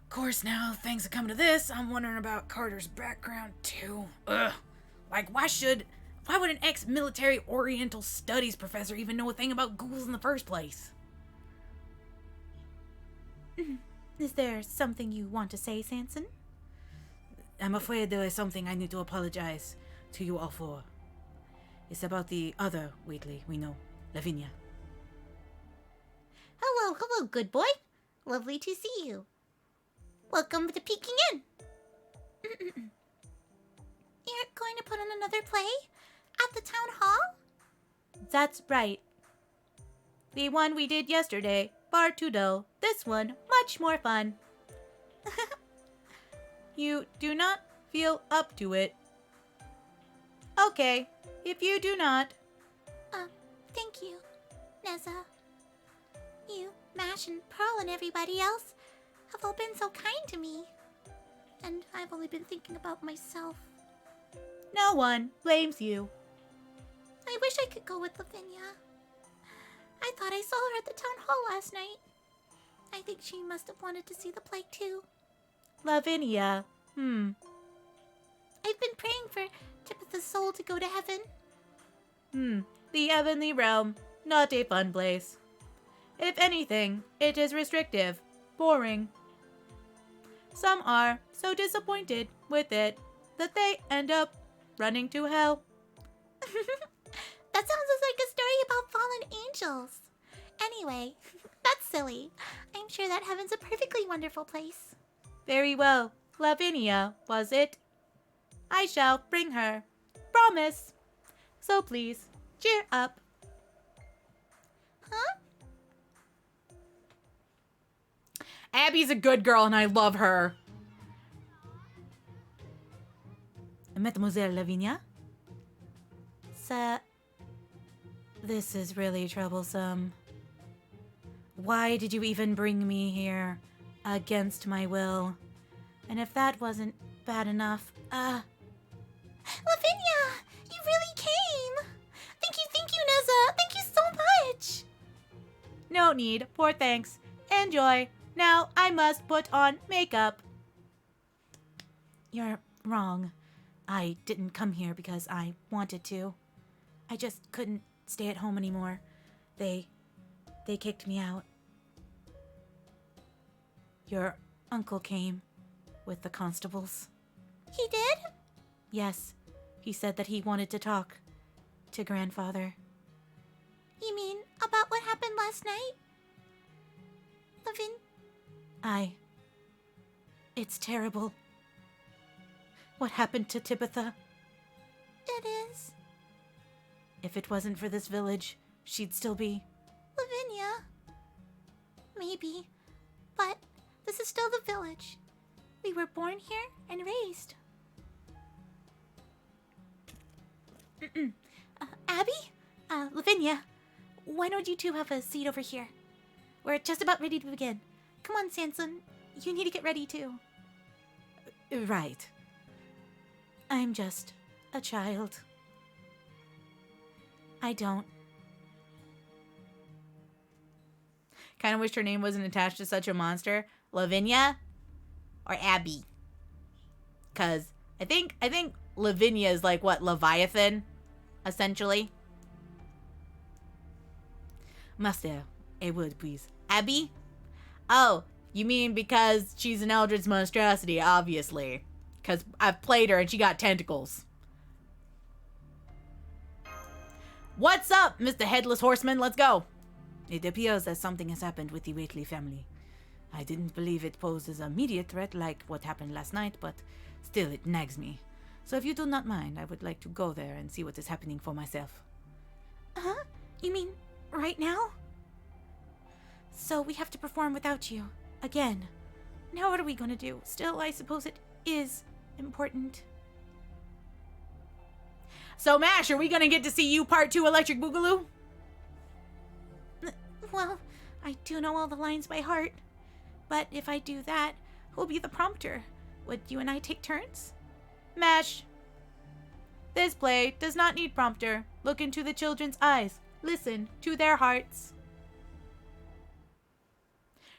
Of course, now things have come to this, I'm wondering about Carter's background too. Ugh. Like, why would an ex-military Oriental Studies professor even know a thing about ghouls in the first place? Is there something you want to say, Sanson? I'm afraid there is something I need to apologize to you all for. It's about the other Wheatley we know, Lavinia. Hello, good boy. Lovely to see you. Welcome to peeking in. You're going to put on another play at the town hall? That's right. The one we did yesterday, far too dull. This one, much more fun. You do not feel up to it. Okay, if you do not. Thank you, Neza. You, Mash, and Pearl, and everybody else have all been so kind to me. And I've only been thinking about myself. No one blames you. I wish I could go with Lavinia. I thought I saw her at the town hall last night. I think she must have wanted to see the play too. Lavinia. I've been praying for Tabitha's soul to go to heaven. The heavenly realm. Not a fun place. If anything, it is restrictive. Boring. Some are so disappointed with it that they end up running to hell. That sounds like a story about fallen angels. Anyway, that's silly. I'm sure that heaven's a perfectly wonderful place. Very well. Lavinia, was it? I shall bring her. Promise. So please, cheer up. Huh? Abby's a good girl and I love her. Mademoiselle Lavinia? Sir, this is really troublesome. Why did you even bring me here against my will? And if that wasn't bad enough, Lavinia! You really came! Thank you, Neza! Thank you so much! No need for thanks. Enjoy. Now I must put on makeup. You're wrong. I didn't come here because I wanted to. I just couldn't stay at home anymore. They kicked me out. Your uncle came with the constables. He did? Yes, he said that he wanted to talk to grandfather. You mean about what happened last night? It's terrible. What happened to Tabitha? It is. If it wasn't for this village, she'd still be... Lavinia. Maybe. But this is still the village. We were born here and raised. Abby? Lavinia, why don't you two have a seat over here? We're just about ready to begin. Come on, Sanson. You need to get ready too. Right. I'm just a child. I don't. Kind of wished her name wasn't attached to such a monster. Lavinia or Abby? Because I think Lavinia is like what, Leviathan, essentially. Master, a word, please. Abby? Oh, you mean because she's an Eldritch monstrosity, obviously. Because I've played her and she got tentacles. What's up, Mr. Headless Horseman? Let's go. It appears that something has happened with the Waitley family. I didn't believe it posed as an immediate threat like what happened last night, but still it nags me. So if you do not mind, I would like to go there and see what is happening for myself. Huh? You mean right now? So we have to perform without you. Again. Now what are we going to do? Still, I suppose it is important. So, Mash, are we gonna get to see you part 2 Electric Boogaloo? Well, I do know all the lines by heart. But if I do that, who'll be the prompter? Would you and I take turns? Mash, this play does not need prompter. Look into the children's eyes. Listen to their hearts.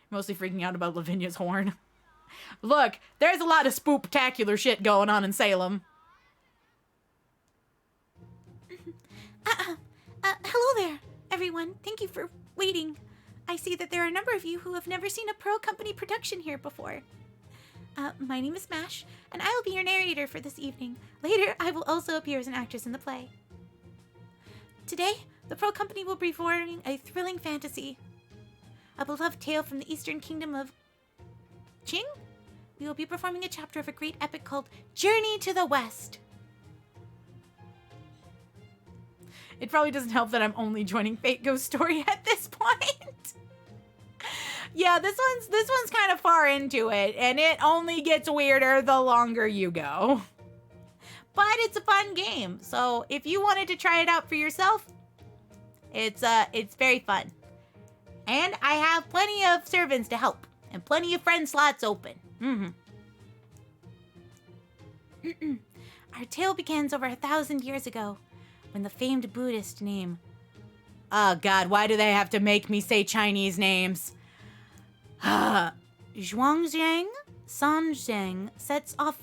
Mostly freaking out about Lavinia's horn. Look, there's a lot of spooktacular shit going on in Salem. Hello there, everyone. Thank you for waiting. I see that there are a number of you who have never seen a Pearl Company production here before. My name is Mash, and I will be your narrator for this evening. Later, I will also appear as an actress in the play. Today, the Pearl Company will be performing a thrilling fantasy. A beloved tale from the Eastern Kingdom of Qing? We will be performing a chapter of a great epic called Journey to the West. It probably doesn't help that I'm only joining Fate Ghost Story at this point. Yeah, this one's kind of far into it, and it only gets weirder the longer you go. But it's a fun game, so if you wanted to try it out for yourself, it's very fun. And I have plenty of servants to help, and plenty of friend slots open. Our tale begins over 1,000 years ago, when the famed Buddhist named... Oh god, why do they have to make me say Chinese names? Zhuangzhang Sanzheng sets off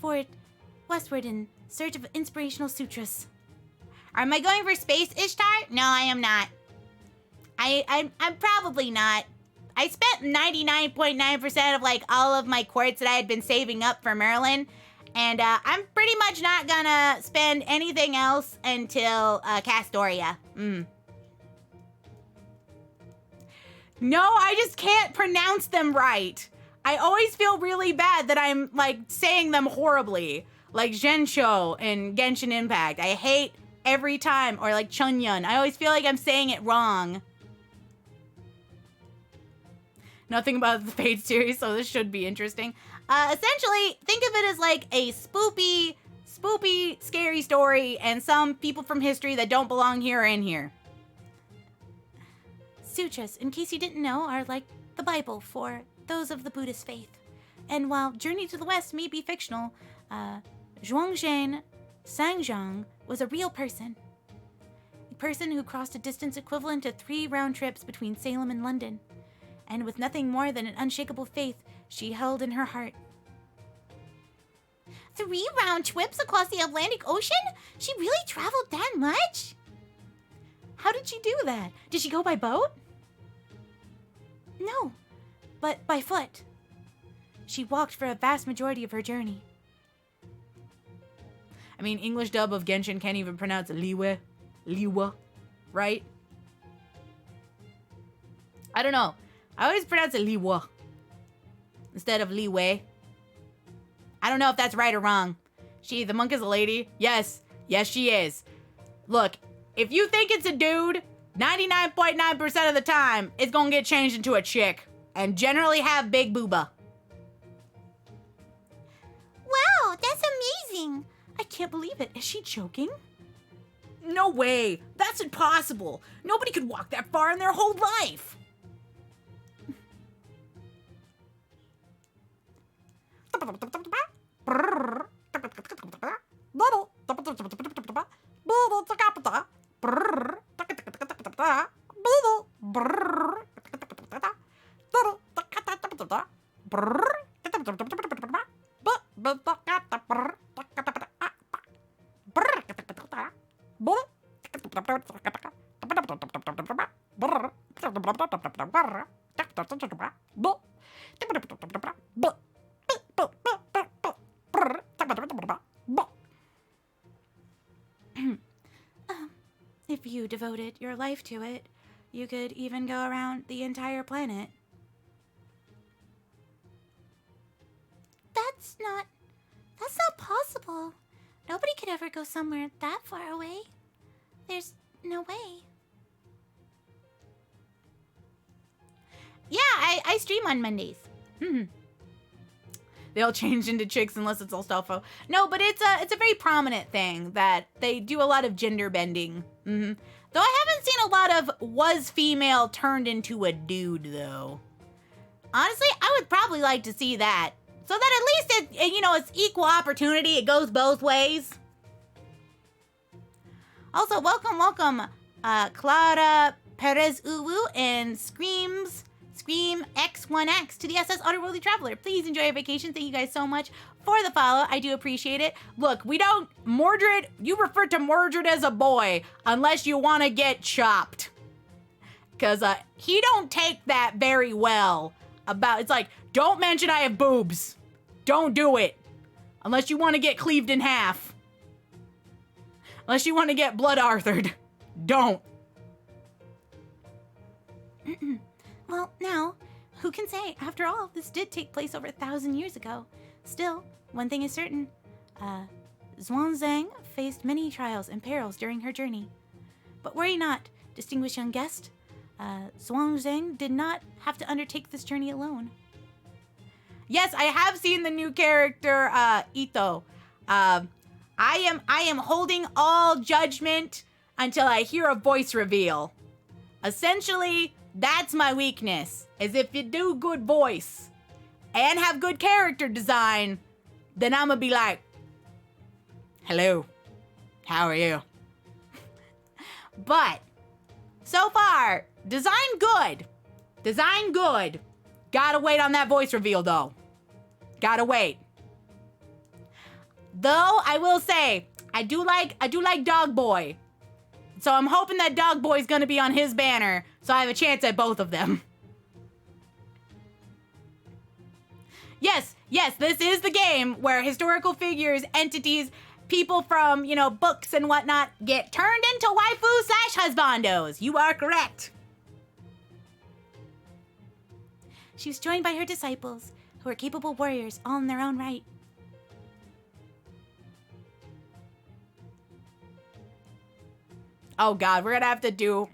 westward in search of inspirational sutras. Am I going for Space Ishtar? No, I am not. I'm probably not. I spent 99.9% of like all of my quartz that I had been saving up for Merlin. And I'm pretty much not gonna spend anything else until Castoria. No, I just can't pronounce them right. I always feel really bad that I'm like saying them horribly. Like Zhensho and Genshin Impact. I hate every time. Or like Chunyun. I always feel like I'm saying it wrong. Nothing about the Fate series, so this should be interesting. Essentially, think of it as like a spoopy, scary story, and some people from history that don't belong here are in here. Sutras, in case you didn't know, are like the Bible for those of the Buddhist faith. And while Journey to the West may be fictional, Zhuangzhang Sanzhang was a real person. A person who crossed a distance equivalent to 3 round trips between Salem and London. And with nothing more than an unshakable faith she held in her heart. 3 round trips across the Atlantic Ocean? She really traveled that much? How did she do that? Did she go by boat? No, but by foot. She walked for a vast majority of her journey. I mean, English dub of Genshin can't even pronounce Liwa, right? I don't know. I always pronounce it Liwa instead of Liwei. I don't know if that's right or wrong. The monk is a lady? Yes, she is. Look, if you think it's a dude, 99.9% of the time, it's gonna get changed into a chick. And generally have big booba. Wow, that's amazing. I can't believe it. Is she joking? No way. That's impossible. Nobody could walk that far in their whole life. If you devoted your life to it, you could even go around the entire planet. That's not possible. Nobody could ever go somewhere that far away. There's no way. Yeah, I stream on Mondays. they all change into chicks unless it's Astolfo. No, but it's a very prominent thing that they do a lot of gender bending. Mm-hmm. Though I haven't seen a lot of was female turned into a dude, though. Honestly, I would probably like to see that. So that at least it's equal opportunity. It goes both ways. Also, welcome, Clara Perez Uwu and Scream X1X to the SS Otherworldly Traveler. Please enjoy your vacation. Thank you guys so much for the follow. I do appreciate it. Look, Mordred, you refer to Mordred as a boy unless you want to get chopped. Because he don't take that very well. It's like, don't mention I have boobs. Don't do it. Unless you want to get cleaved in half. Unless you want to get blood Arthered. Don't. Well, now, who can say? After all, this did take place over 1,000 years ago. Still, one thing is certain. Zhuangzhang faced many trials and perils during her journey. But worry not, distinguished young guest. Zhuangzhang did not have to undertake this journey alone. Yes, I have seen the new character, Ito. I am holding all judgment until I hear a voice reveal. Essentially, that's my weakness, is if you do good voice and have good character design, then I'm gonna be like, hello, how are you? But, so far, design good. Gotta wait on that voice reveal, though. Gotta wait. Though, I will say, I do like Dog Boy. So I'm hoping that Dog Boy's gonna be on his banner, so I have a chance at both of them. Yes, this is the game where historical figures, entities, people from, books and whatnot get turned into waifu/husbandos. You are correct. She was joined by her disciples, who are capable warriors all in their own right. Oh god, we're gonna have to do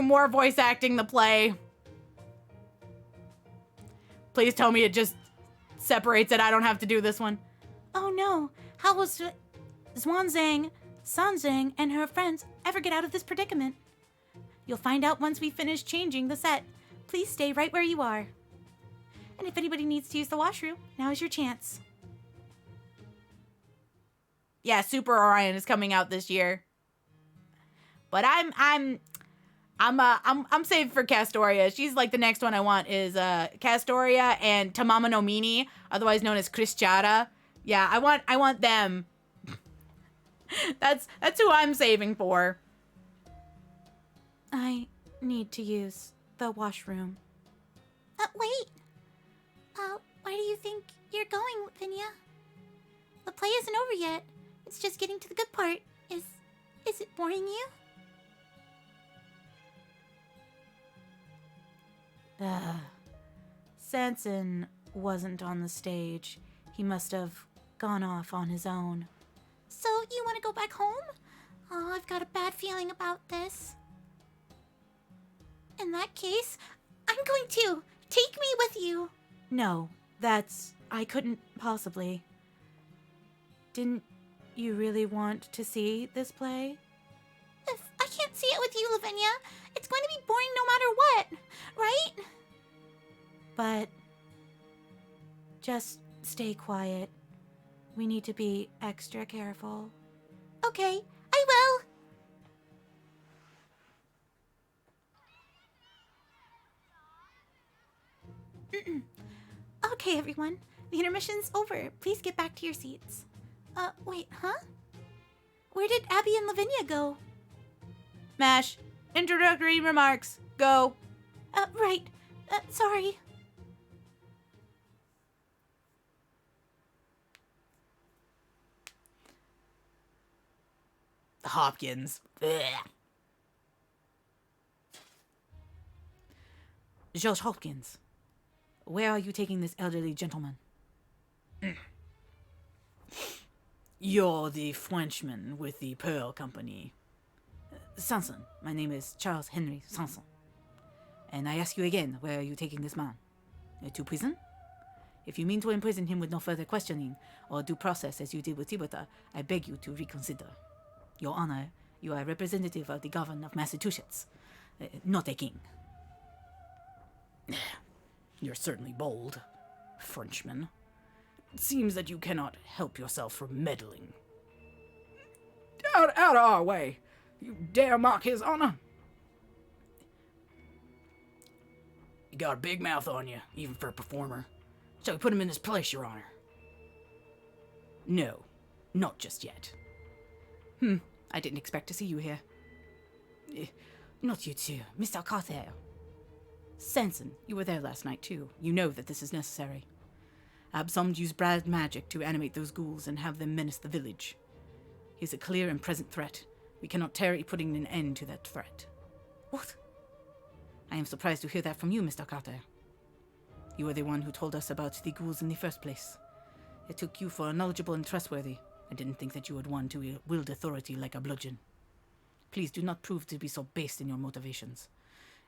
more voice acting the play. Please tell me it just separates it. I don't have to do this one. Oh no, how will Zhuangzhang, Sanzhang, and her friends ever get out of this predicament? You'll find out once we finish changing the set. Please stay right where you are. And if anybody needs to use the washroom, now is your chance. Yeah, Super Orion is coming out this year. But I'm saved for Castoria. She's like the next one I want is Castoria and Tamama no Mini, otherwise known as Christiara. Yeah, I want them. That's who I'm saving for. I need to use the washroom. Wait. Where do you think you're going, Vinya? The play isn't over yet. It's just getting to the good part. Is it boring you? Sanson wasn't on the stage. He must have gone off on his own. So you want to go back home? Oh, I've got a bad feeling about this. In that case, I'm going to. Take me with you. No, I couldn't possibly. Didn't you really want to see this play? If I can't see it with you, Lavinia, it's going to be boring no matter what, right? But just stay quiet. We need to be extra careful. Okay, I will. Okay, everyone. The intermission's over. Please get back to your seats. Wait, huh? Where did Abby and Lavinia go? Mash, introductory remarks, go. Right. Sorry. Hopkins. Ugh. George Hopkins, where are you taking this elderly gentleman? You're the Frenchman with the Pearl Company. Sanson, my name is Charles Henry Sanson. And I ask you again, where are you taking this man? To prison? If you mean to imprison him with no further questioning or due process as you did with Tibata, I beg you to reconsider. Your Honor, you are a representative of the governor of Massachusetts, not a king. You're certainly bold, Frenchman. It seems that you cannot help yourself from meddling. Out of our way! You dare mock his honor? You got a big mouth on you, even for a performer. Shall we put him in his place, Your Honor? No, not just yet. I didn't expect to see you here. Not you too, Mr. Carter. Sanson, you were there last night too. You know that this is necessary. Absomd used bad magic to animate those ghouls and have them menace the village. He is a clear and present threat. We cannot tarry putting an end to that threat. What? I am surprised to hear that from you, Mr. Carter. You were the one who told us about the ghouls in the first place. It took you for knowledgeable and trustworthy. I didn't think that you would want to wield authority like a bludgeon. Please do not prove to be so base in your motivations.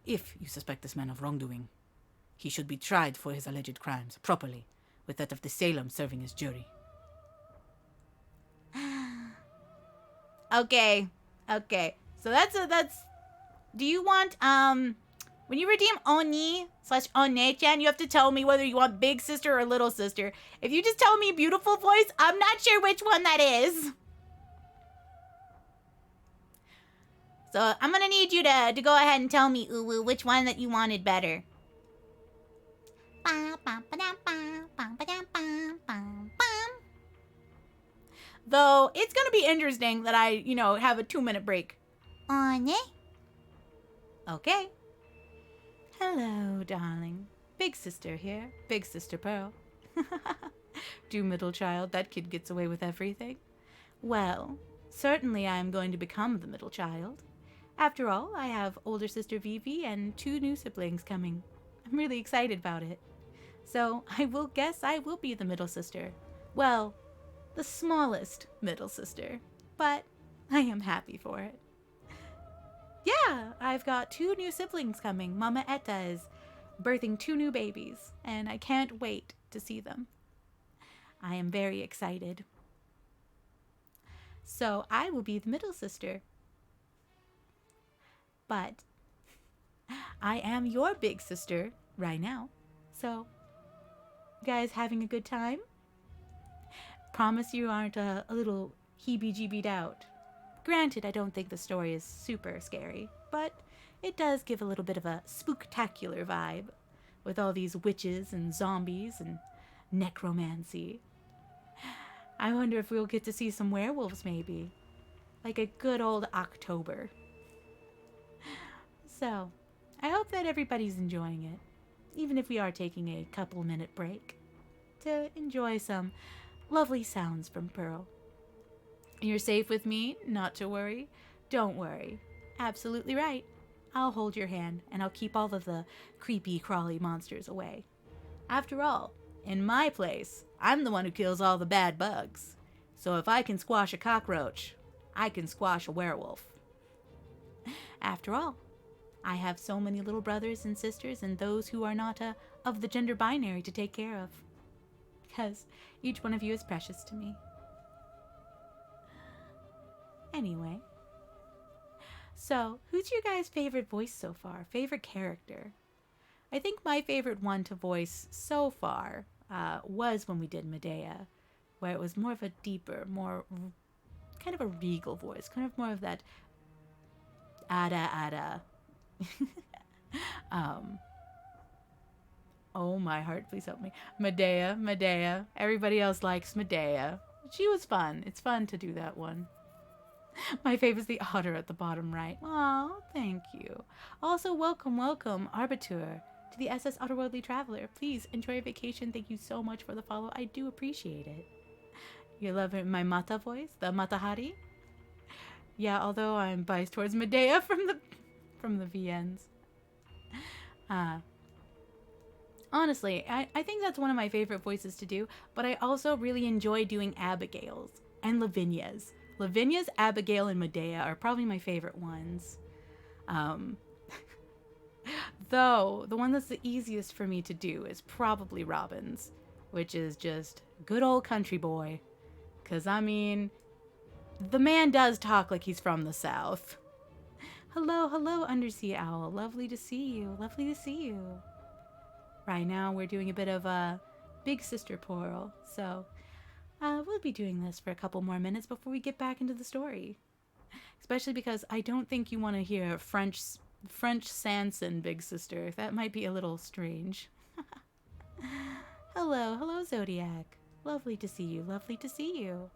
If you suspect this man of wrongdoing, he should be tried for his alleged crimes properly, with that of the Salem serving as jury. Okay. So that's do you want when you redeem Oni/One-chan, you have to tell me whether you want big sister or little sister. If you just tell me beautiful voice, I'm not sure which one that is. So I'm gonna need you to go ahead and tell me, Uwu, which one that you wanted better. Though it's gonna be interesting that I, have a 2-minute break. One. Okay. Hello, darling. Big sister here. Big sister Pearl. Do middle child, that kid gets away with everything. Well, certainly I am going to become the middle child. After all, I have older sister Vivi and 2 new siblings coming. I'm really excited about it. So I will guess I will be the middle sister. Well, the smallest middle sister. But I am happy for it. Yeah, I've got 2 new siblings coming. Mama Etta is birthing 2 new babies, and I can't wait to see them. I am very excited. So I will be the middle sister. But I am your big sister right now. So, you guys having a good time? Promise you aren't a little heebie-jeebied out. Granted, I don't think the story is super scary, but it does give a little bit of a spooktacular vibe with all these witches and zombies and necromancy. I wonder if we'll get to see some werewolves maybe, like a good old October. So, I hope that everybody's enjoying it, even if we are taking a couple-minute break to enjoy some lovely sounds from Pearl. You're safe with me, not to worry. Don't worry. Absolutely right. I'll hold your hand, and I'll keep all of the creepy, crawly monsters away. After all, in my place, I'm the one who kills all the bad bugs. So if I can squash a cockroach, I can squash a werewolf. After all, I have so many little brothers and sisters and those who are not of the gender binary to take care of. Because each one of you is precious to me. Anyway, so who's your guys' favorite voice so far? Favorite character? I think my favorite one to voice so far was when we did Medea, where it was more of a deeper, more kind of a regal voice, kind of more of that ada. Oh my heart, please help me. Medea. Everybody else likes Medea. She was fun. It's fun to do that one. My favorite is the otter at the bottom right. Oh, thank you. Also, welcome, Arbiter, to the SS Otterworldly Traveler. Please enjoy your vacation. Thank you so much for the follow. I do appreciate it. You love my Mata voice, the Matahari? Yeah, although I'm biased towards Medea from the VNs. Honestly, I think that's one of my favorite voices to do, but I also really enjoy doing Abigail's and Lavinia's. Lavinia's, Abigail, and Medea are probably my favorite ones. Though, the one that's the easiest for me to do is probably Robin's. which is just good old country boy. Because, I mean, the man does talk like he's from the South. Hello, hello, Undersea Owl. Lovely to see you. Lovely to see you. Right now, we're doing a bit of a Big Sister Portal, so we'll be doing this for a couple more minutes before we get back into the story. Especially because I don't think you want to hear French Sanson, Big Sister. That might be a little strange. Hello, Zodiac. Lovely to see you. Lovely to see you.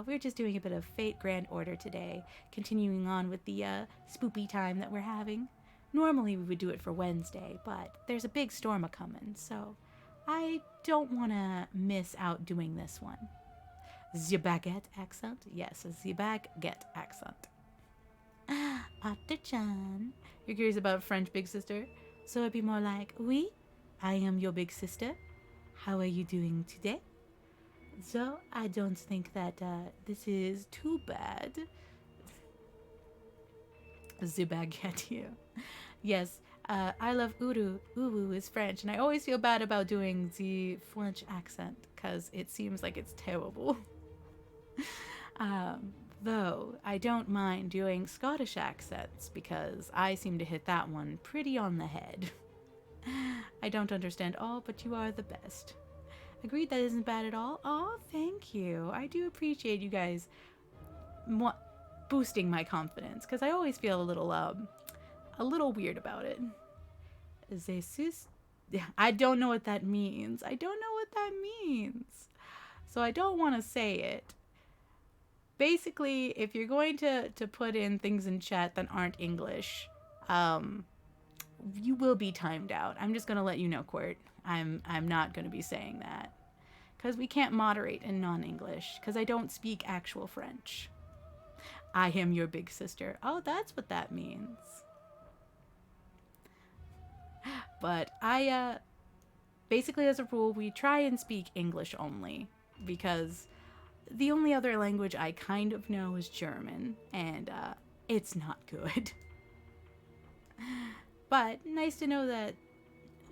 We're just doing a bit of FateGrandOtter today, continuing on with the spoopy time that we're having. Normally we would do it for Wednesday, but there's a big storm a-coming, so I don't want to miss out doing this one. The baguette accent? Yes, the baguette accent. Otter-chan. You're curious about French Big Sister? So it'd be more like, oui, I am your big sister. How are you doing today? So I don't think that this is too bad. The baguette here. Yes, I love Uru. Uru is French, and I always feel bad about doing the French accent because it seems like it's terrible. Though I don't mind doing Scottish accents because I seem to hit that one pretty on the head. I don't understand all, but you are the best. Agreed, that isn't bad at all. Oh, thank you. I do appreciate you guys boosting my confidence because I always feel a little weird about it. I don't know what that means. So I don't want to say it. Basically, if you're going to put in things in chat that aren't English, you will be timed out. I'm just going to let you know, Quirt. I'm not going to be saying that. Because we can't moderate in non-English. Because I don't speak actual French. I am your big sister. Oh, that's what that means. But basically as a rule, we try and speak English only. Because the only other language I kind of know is German. And it's not good. But nice to know that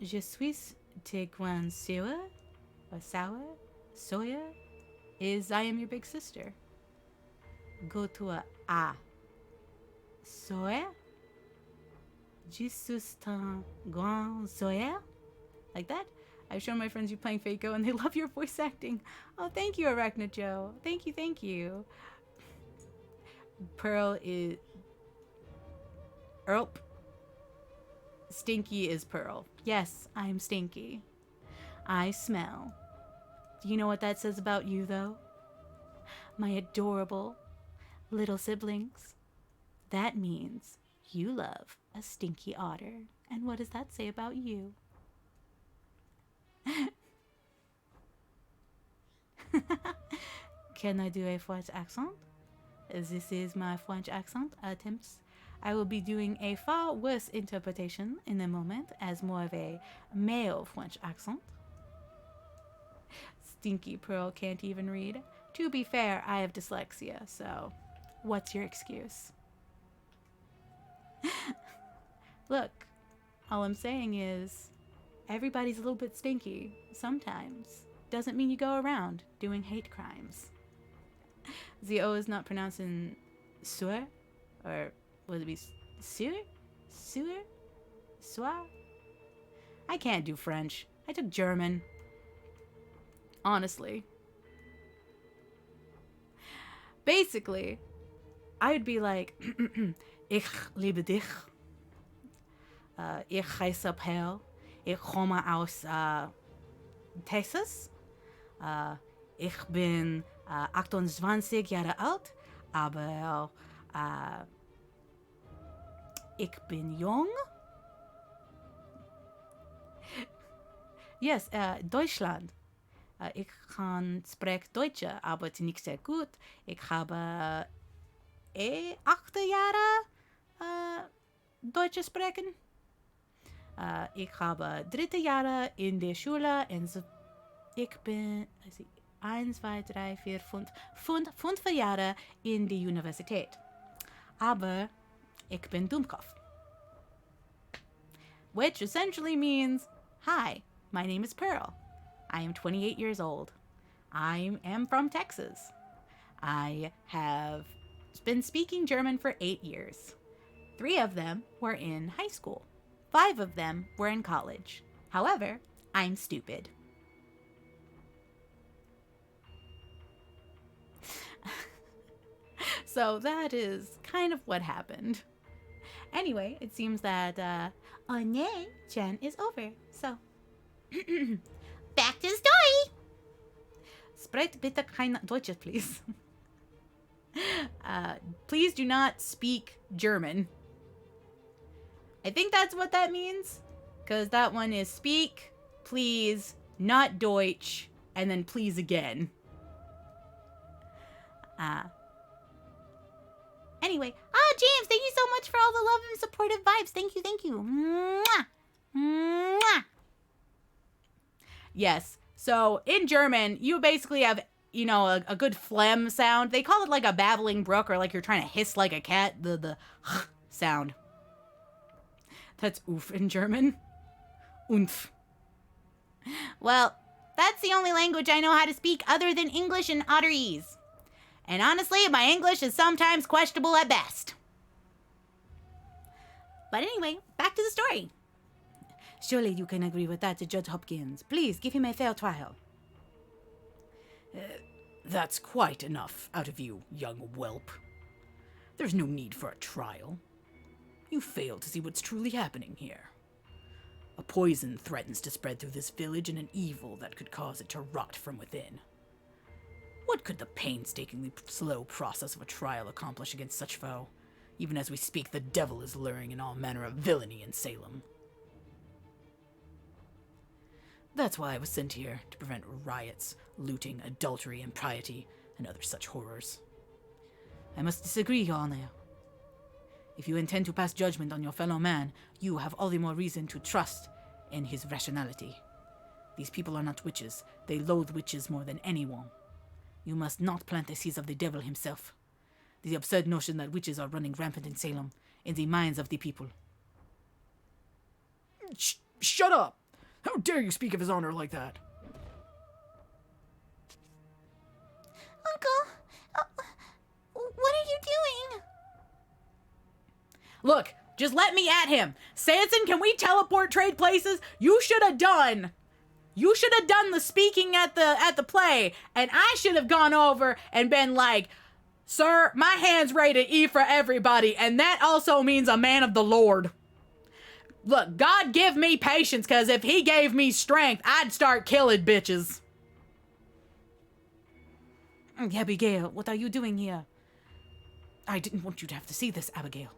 je suis Tigwan Siwa, or Soya, is I am your big sister. Go to a Soya, Jesus Tigwan Soya, like that. I've shown my friends you playing FateGo and they love your voice acting. Oh, thank you, Arachna Joe. Thank you. Pearl is... Erp. Stinky is Pearl. Yes, I'm stinky. I smell. Do you know what that says about you, though? My adorable little siblings. That means you love a stinky otter. And what does that say about you? Can I do a French accent? This is my French accent attempts. I will be doing a far worse interpretation in a moment as more of a male French accent. Stinky Pearl can't even read. To be fair, I have dyslexia, so what's your excuse? Look, all I'm saying is everybody's a little bit stinky sometimes. Doesn't mean you go around doing hate crimes. The O is not pronounced in sur, or would it be sur? Soir? I can't do French. I took German. Honestly. Basically, I'd be like, Ich liebe dich. Ich heiße Pearl. Ich komme aus Texas. Ich bin 28 Jahre alt, aber ich bin jung. Yes, Deutschland. Ich kann sprechen Deutsch, aber nicht sehr gut. Ich habe 8 Jahre Deutsch sprechen. Ich habe 3 Jahre in der Schule und ich bin 1, 2, 3, 4, 5 Jahre in der Universität. Aber ich bin Dummkopf. Which essentially means, hi, my name is Pearl. I am 28 years old. I am from Texas. I have been speaking German for 8 years. 3 of them were in high school. 5 of them were in college. However, I'm stupid. So that is kind of what happened. Anyway, it seems that Onye Gen is over. So, Back to the story. Sprite bitte kein Deutsches, please. Please do not speak German. I think that's what that means. Because that one is speak, please, not Deutsch, and then please again. Anyway, James, thank you so much for all the love and supportive vibes. Thank you. Mwah. Mwah. Yes. So in German, you basically have, you know, a good phlegm sound. They call it like a babbling brook, or like you're trying to hiss like a cat. The sound. That's oof in German. Unf. Well, that's the only language I know how to speak other than English and Otterese. And honestly, my English is sometimes questionable at best. But anyway, back to the story. Surely you can agree with that, Judge Hopkins. Please give him a fair trial. That's quite enough out of you, young whelp. There's no need for a trial. You fail to see what's truly happening here. A poison threatens to spread through this village, and an evil that could cause it to rot from within. What could the painstakingly slow process of a trial accomplish against such foe? Even as we speak, the devil is luring in all manner of villainy in Salem. That's why I was sent here, to prevent riots, looting, adultery, impiety, and other such horrors. I must disagree, Your Honor. If you intend to pass judgment on your fellow man, you have all the more reason to trust in his rationality. These people are not witches. They loathe witches more than anyone. You must not plant the seeds of the devil himself. The absurd notion that witches are running rampant in Salem, in the minds of the people. Shut up! How dare you speak of his honor like that? Uncle, what are you doing? Look, just let me at him. Sanson, can we teleport trade places? You should have done the speaking at the play, and I should have gone over and been like, sir, my hand's ready to eat for everybody, and that also means a man of the Lord. Look, God give me patience, because if he gave me strength, I'd start killing bitches. Abigail, what are you doing here? I didn't want you to have to see this, Abigail.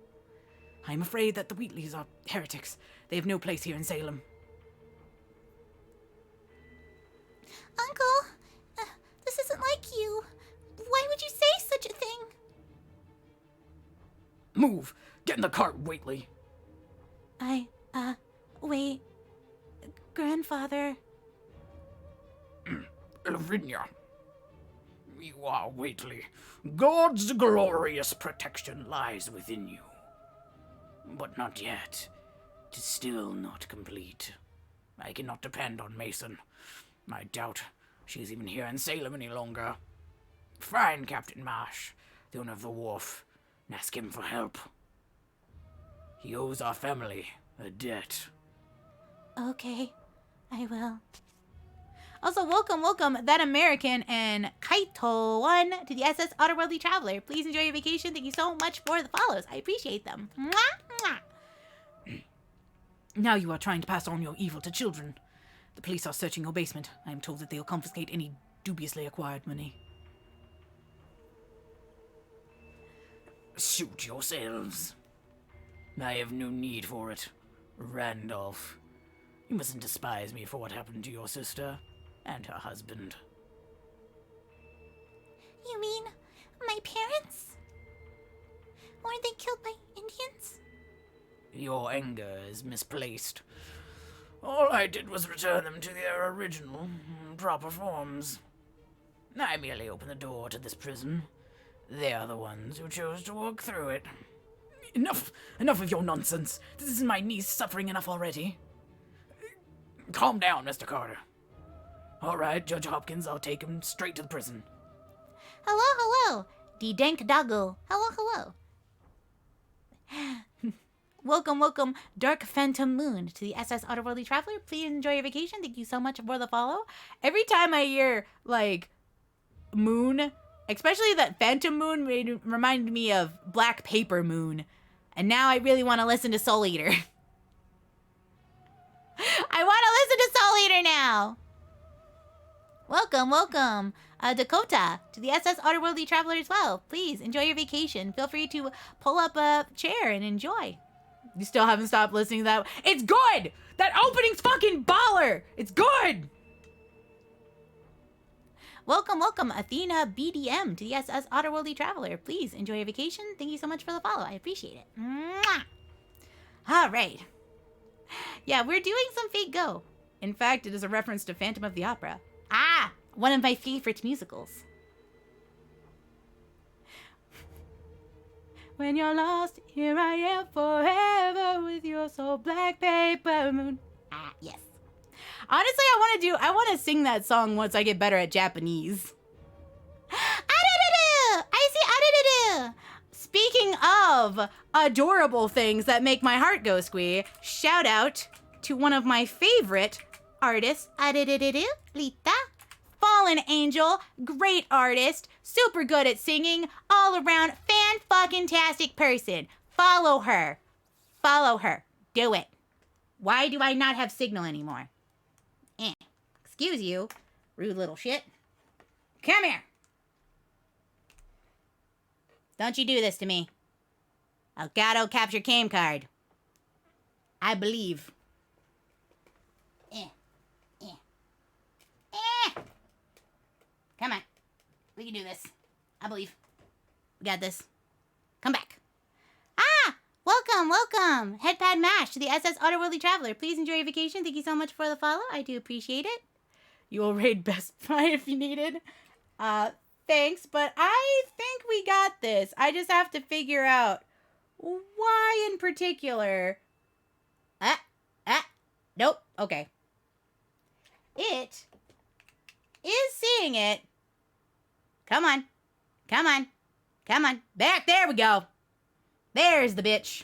I'm afraid that the Wheatleys are heretics. They have no place here in Salem. Uncle, this isn't like you. Why would you say such a thing? Move! Get in the cart, Waitley! Wait. Grandfather. Lavinia. You are Waitley. God's glorious protection lies within you. But not yet. 'Tis still not complete. I cannot depend on Mason. I doubt she is even here in Salem any longer. Find Captain Marsh, the owner of the wharf, and ask him for help. He owes our family a debt. Okay, I will. Also, welcome, that American and Kaito1 to the SS Otterworldly Traveler. Please enjoy your vacation. Thank you so much for the follows. I appreciate them. Mwah, mwah. Now you are trying to pass on your evil to children. The police are searching your basement. I am told that they will confiscate any dubiously acquired money. Suit yourselves. I have no need for it. Randolph, you mustn't despise me for what happened to your sister and her husband. You mean my parents? Weren't they killed by Indians? Your anger is misplaced. All I did was return them to their original, proper forms. I merely opened the door to this prison. They are the ones who chose to walk through it. Enough of your nonsense. This is my niece suffering enough already. Calm down, Mr. Carter. All right, Judge Hopkins, I'll take him straight to the prison. Hello, hello. Die Denkdagel. Hello, hello. Welcome, welcome, Dark Phantom Moon to the SS Otterworldly Traveler. Please enjoy your vacation. Thank you so much for the follow. Every time I hear, like, moon, especially that Phantom Moon reminded me of Black Paper Moon. And now I really want to listen to Soul Eater. I want to listen to Soul Eater now. Welcome, welcome, Dakota to the SS Otterworldly Traveler as well. Please enjoy your vacation. Feel free to pull up a chair and enjoy. You still haven't stopped listening to that? It's good! That opening's fucking baller! It's good! Welcome, welcome, Athena BDM to the SS Otterworldly Traveler. Please enjoy your vacation. Thank you so much for the follow. I appreciate it. Mwah! All right. Yeah, we're doing some Fate Go. In fact, it is a reference to Phantom of the Opera. Ah, one of my favorite musicals. When you're lost, here I am forever with your soul, Black Paper Moon. Ah, yes. Honestly, I want to sing that song once I get better at Japanese. I see. Speaking of adorable things that make my heart go squee, shout out to one of my favorite artists, Lita. Fallen Angel, great artist, super good at singing, all around fan-fucking-tastic person. Follow her. Follow her. Do it. Why do I not have signal anymore? Excuse you, rude little shit. Come here. Don't you do this to me. Elgato capture cam card. I believe. Come on. We can do this. I believe. We got this. Come back. Ah, welcome. Headpad Mash to the SS Otterworldly Traveler. Please enjoy your vacation. Thank you so much for the follow. I do appreciate it. You will raid Best Buy if you needed. Thanks, but I think we got this. I just have to figure out why in particular. Nope. Okay. It is seeing it. Come on. Back. There we go. There's the bitch.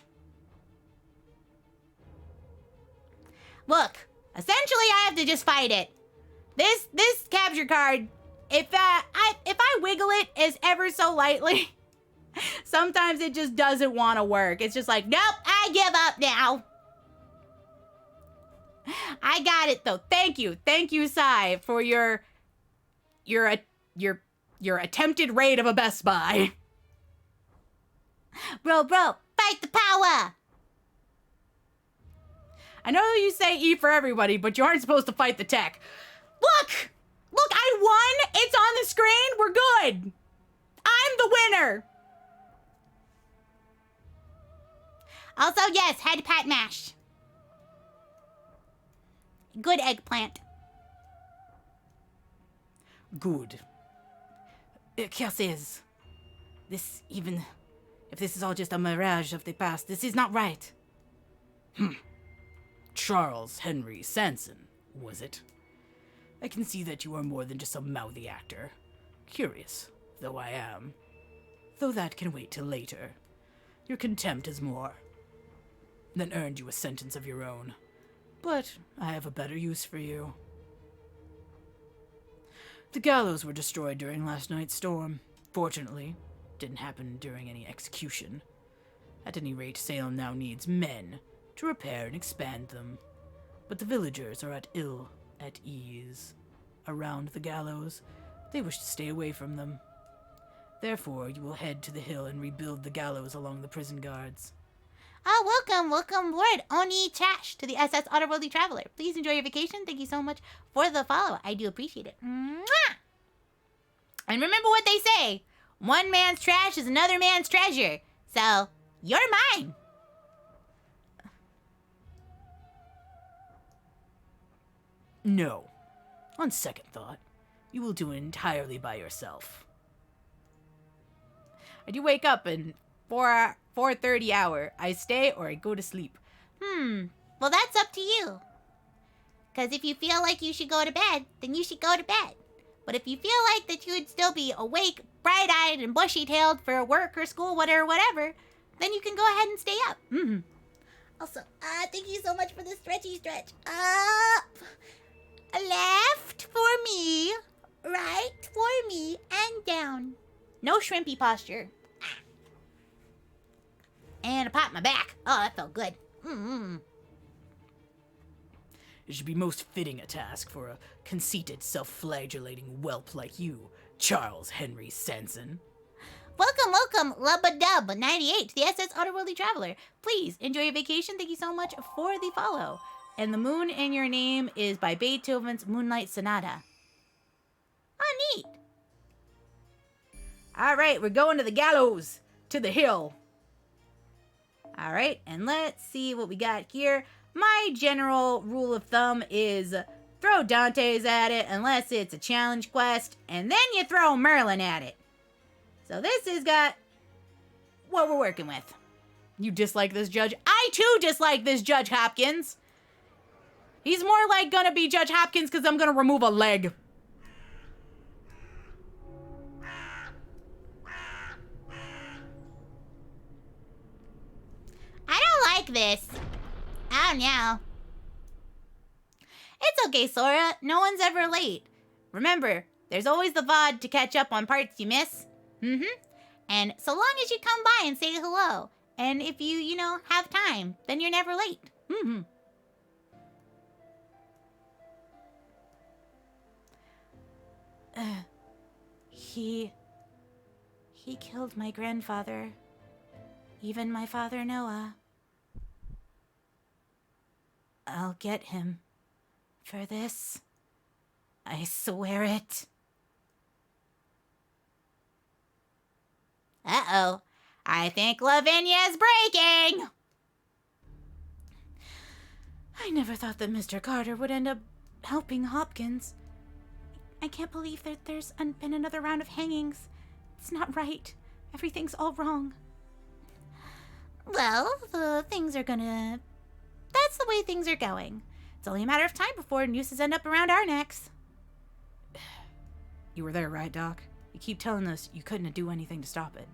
Look, essentially I have to just fight it. This capture card, if I wiggle it as ever so lightly, sometimes it just doesn't want to work. It's just like, nope, I give up now. I got it though. Thank you, Sai, for your attempted raid of a Best Buy. Bro, fight the power. I know you say E for everybody, but you aren't supposed to fight the tech. Look, I won. It's on the screen. We're good. I'm the winner. Also, yes, head pat mash. Good eggplant. Good. Curses. This, even if this is all just a mirage of the past, this is not right. Charles Henry Sanson, was it? I can see that you are more than just a mouthy actor. Curious, though I am. Though that can wait till later. Your contempt is more than earned you a sentence of your own. But I have a better use for you. The gallows were destroyed during last night's storm. Fortunately, didn't happen during any execution. At any rate, Salem now needs men to repair and expand them. But the villagers are at ease around the gallows. They wish to stay away from them. Therefore, you will head to the hill and rebuild the gallows along the prison guards. Welcome, Lord Oni Trash to the SS Otterworldly Traveler. Please enjoy your vacation. Thank you so much for the follow. I do appreciate it. Mwah! And remember what they say. One man's trash is another man's treasure. So, you're mine. No. On second thought, you will do it entirely by yourself. I do wake up in 4:30 hour. I stay or I go to sleep. Well, that's up to you. Because if you feel like you should go to bed, then you should go to bed. But if you feel like that you would still be awake, bright-eyed, and bushy-tailed for work or school, whatever, then you can go ahead and stay up. Mm-hmm. Also, thank you so much for the stretchy stretch. Up, left for me, right for me, and down. No shrimpy posture. And a pat my back. Oh, that felt good. Mm-hmm. It should be most fitting a task for a conceited, self-flagellating whelp like you, Charles Henry Sanson. Welcome, Lubba-Dub 98 to the SS Otterworldly Traveler. Please enjoy your vacation. Thank you so much for the follow. And the moon in your name is by Beethoven's Moonlight Sonata. Oh, neat. All right, we're going to the gallows, to the hill. All right, and let's see what we got here. My general rule of thumb is throw Dante's at it unless it's a challenge quest, and then you throw Merlin at it. So this has got what we're working with. You dislike this judge? I too dislike this Judge Hopkins. He's more like gonna be Judge Hopkins because I'm gonna remove a leg. I don't like this. Oh, no. It's okay, Sora. No one's ever late. Remember, there's always the VOD to catch up on parts you miss. And so long as you come by and say hello, and if you have time, then you're never late. He killed my grandfather. Even my father Noah. I'll get him. For this. I swear it. Uh-oh. I think Lavinia's breaking! I never thought that Mr. Carter would end up helping Hopkins. I can't believe that there's been another round of hangings. It's not right. Everything's all wrong. Well, things are gonna... That's the way things are going. It's only a matter of time before nooses end up around our necks. You were there, right, Doc? You keep telling us you couldn't do anything to stop it.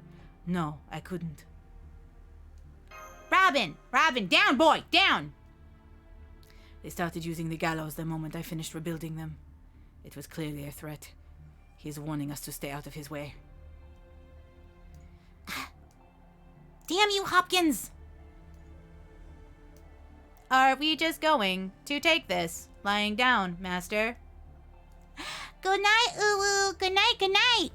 No, I couldn't. Robin, down, boy, down! They started using the gallows the moment I finished rebuilding them. It was clearly a threat. He is warning us to stay out of his way. Damn you, Hopkins! Are we just going to take this? Lying down, Master. Good night, Uwu. Good night.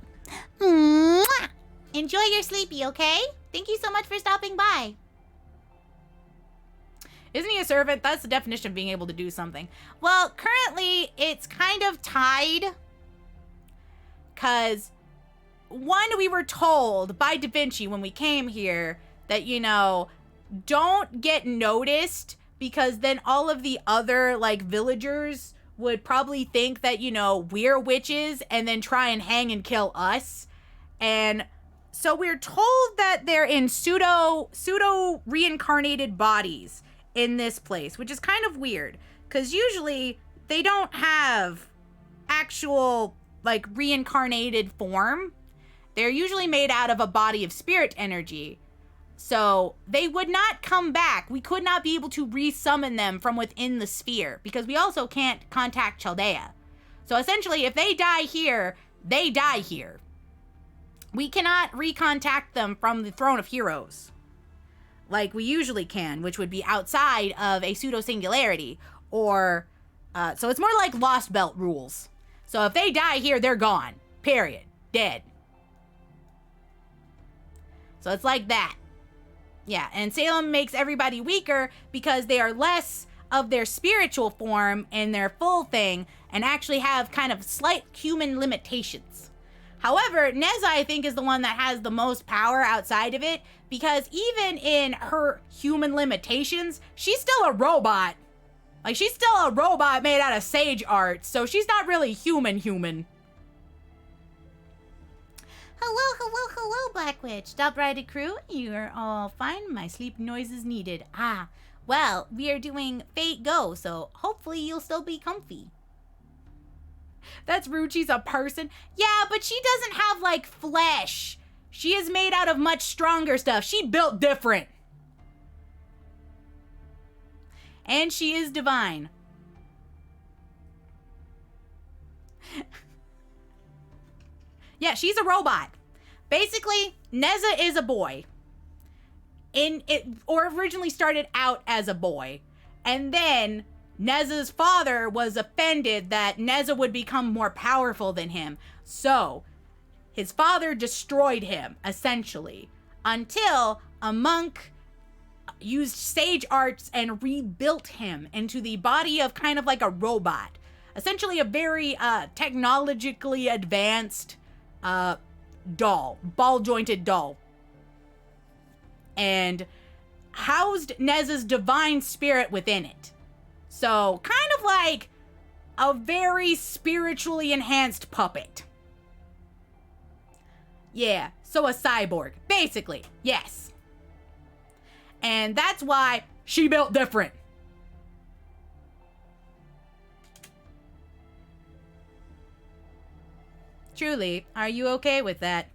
Mwah! Enjoy your sleepy, okay? Thank you so much for stopping by. Isn't he a servant? That's the definition of being able to do something. Well, currently, it's kind of tied. Because, one, we were told by Da Vinci when we came here that, don't get noticed because then all of the other, villagers would probably think that, we're witches and then try and hang and kill us. And so we're told that they're in pseudo reincarnated bodies in this place, which is kind of weird because usually they don't have actual reincarnated form. They're usually made out of a body of spirit energy. So they would not come back. We could not be able to resummon them from within the sphere because we also can't contact Chaldea. So essentially, if they die here, they die here. We cannot recontact them from the Throne of Heroes like we usually can, which would be outside of a pseudo-singularity. Or, so it's more like Lost Belt rules. So if they die here, they're gone. Period. Dead. So it's like that. Yeah, and Salem makes everybody weaker because they are less of their spiritual form in their full thing and actually have kind of slight human limitations. However, Neza, I think, is the one that has the most power outside of it because even in her human limitations, she's still a robot. She's still a robot made out of sage art, so she's not really human. Hello, Black Witch. Top-righted crew, you are all fine. My sleep noise is needed. Well, we are doing Fate Go, so hopefully you'll still be comfy. That's rude. She's a person. Yeah, but she doesn't have, like, flesh. She is made out of much stronger stuff. She built different. And she is divine. Yeah, she's a robot. Basically, Neza is a boy. Or originally started out as a boy. And then Neza's father was offended that Neza would become more powerful than him. So, his father destroyed him, essentially, until a monk used sage arts and rebuilt him into the body of kind of like a robot. Essentially a very technologically advanced doll, ball-jointed doll. And housed Neza's divine spirit within it. So, kind of like a very spiritually enhanced puppet. Yeah, so a cyborg, basically, yes. And that's why she built different. Truly, are you okay with that?